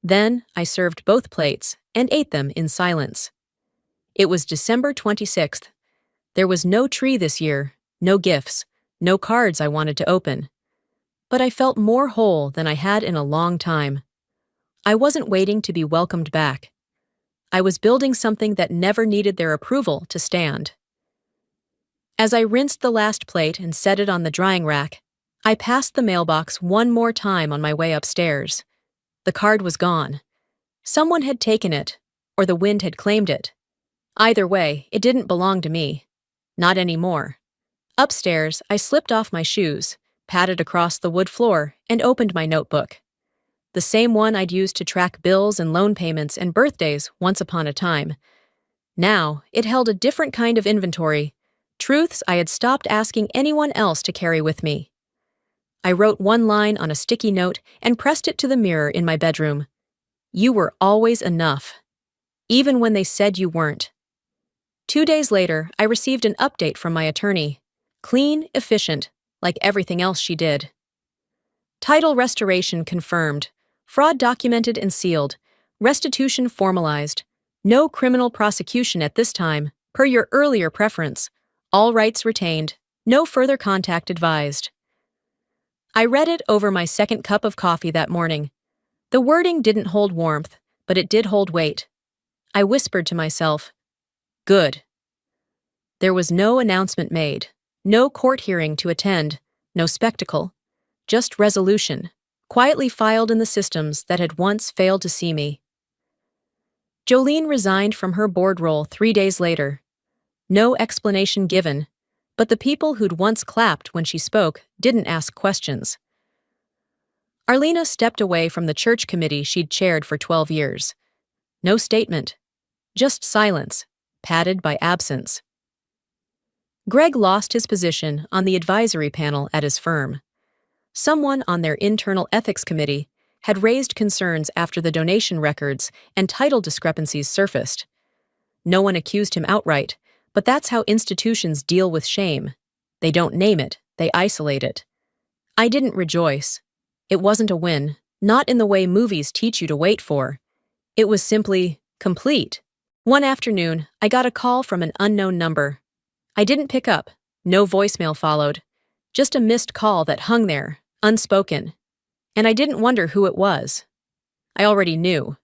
Then I served both plates and ate them in silence. It was December 26th. There was no tree this year, no gifts, no cards I wanted to open. But I felt more whole than I had in a long time. I wasn't waiting to be welcomed back. I was building something that never needed their approval to stand. As I rinsed the last plate and set it on the drying rack, I passed the mailbox one more time on my way upstairs. The card was gone. Someone had taken it, or the wind had claimed it. Either way, it didn't belong to me. Not anymore. Upstairs, I slipped off my shoes, padded across the wood floor, and opened my notebook. The same one I'd used to track bills and loan payments and birthdays once upon a time. Now, it held a different kind of inventory, truths I had stopped asking anyone else to carry with me. I wrote one line on a sticky note and pressed it to the mirror in my bedroom. "You were always enough, even when they said you weren't." 2 days later, I received an update from my attorney. Clean, efficient, like everything else she did. Title restoration confirmed. Fraud documented and sealed. Restitution formalized. No criminal prosecution at this time, per your earlier preference. All rights retained. No further contact advised. I read it over my second cup of coffee that morning. The wording didn't hold warmth, but it did hold weight. I whispered to myself, "Good." There was no announcement made, no court hearing to attend, no spectacle, just resolution, quietly filed in the systems that had once failed to see me. Jolene resigned from her board role 3 days later. No explanation given, but the people who'd once clapped when she spoke didn't ask questions. Arlena stepped away from the church committee she'd chaired for 12 years. No statement, just silence, padded by absence. Greg lost his position on the advisory panel at his firm. Someone on their internal ethics committee had raised concerns after the donation records and title discrepancies surfaced. No one accused him outright, but that's how institutions deal with shame. They don't name it, they isolate it. I didn't rejoice. It wasn't a win, not in the way movies teach you to wait for. It was simply complete. One afternoon, I got a call from an unknown number. I didn't pick up. No voicemail followed. Just a missed call that hung there, unspoken. And I didn't wonder who it was. I already knew.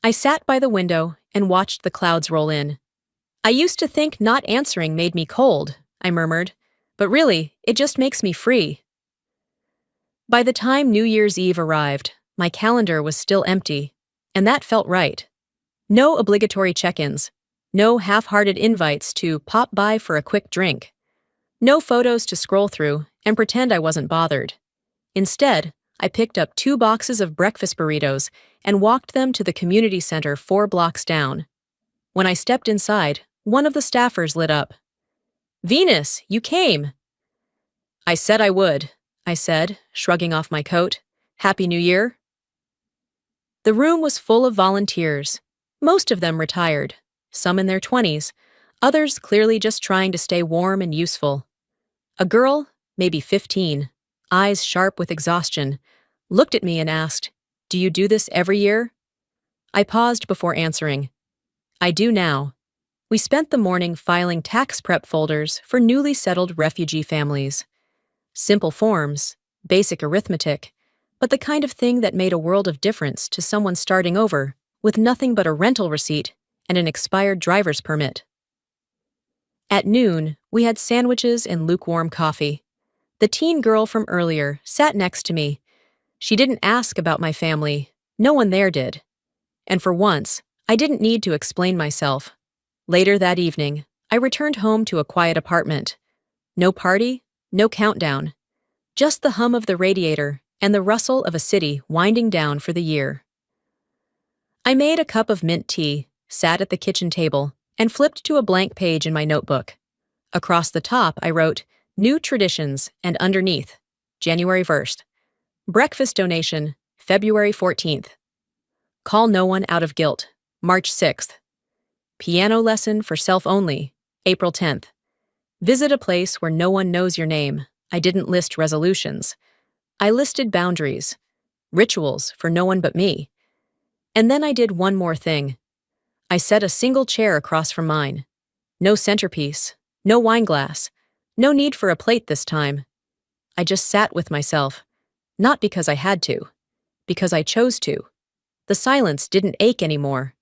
I sat by the window and watched the clouds roll in. "I used to think not answering made me cold," I murmured, "but really, it just makes me free." By the time New Year's Eve arrived, my calendar was still empty, and that felt right. No obligatory check-ins, no half-hearted invites to pop by for a quick drink, no photos to scroll through and pretend I wasn't bothered. Instead, I picked up 2 boxes of breakfast burritos and walked them to the community center 4 blocks down. When I stepped inside, one of the staffers lit up. "Venus, you came!" "I said I would," I said, shrugging off my coat. "Happy New Year." The room was full of volunteers, most of them retired, some in their 20s, others clearly just trying to stay warm and useful. A girl, maybe 15, eyes sharp with exhaustion, looked at me and asked, "Do you do this every year?" I paused before answering. "I do now." We spent the morning filing tax prep folders for newly settled refugee families. Simple forms, basic arithmetic, but the kind of thing that made a world of difference to someone starting over with nothing but a rental receipt and an expired driver's permit. At noon, we had sandwiches and lukewarm coffee. The teen girl from earlier sat next to me. She didn't ask about my family. No one there did. And for once, I didn't need to explain myself. Later that evening, I returned home to a quiet apartment. No party, no countdown. Just the hum of the radiator and the rustle of a city winding down for the year. I made a cup of mint tea, sat at the kitchen table, and flipped to a blank page in my notebook. Across the top, I wrote, "New Traditions," and underneath, January 1st. Breakfast donation, February 14th. Call no one out of guilt, March 6th. Piano lesson for self only, April 10th. Visit a place where no one knows your name. I didn't list resolutions. I listed boundaries, rituals for no one but me. And then I did one more thing. I set a single chair across from mine. No centerpiece, no wine glass, no need for a plate this time. I just sat with myself, not because I had to, because I chose to. The silence didn't ache anymore.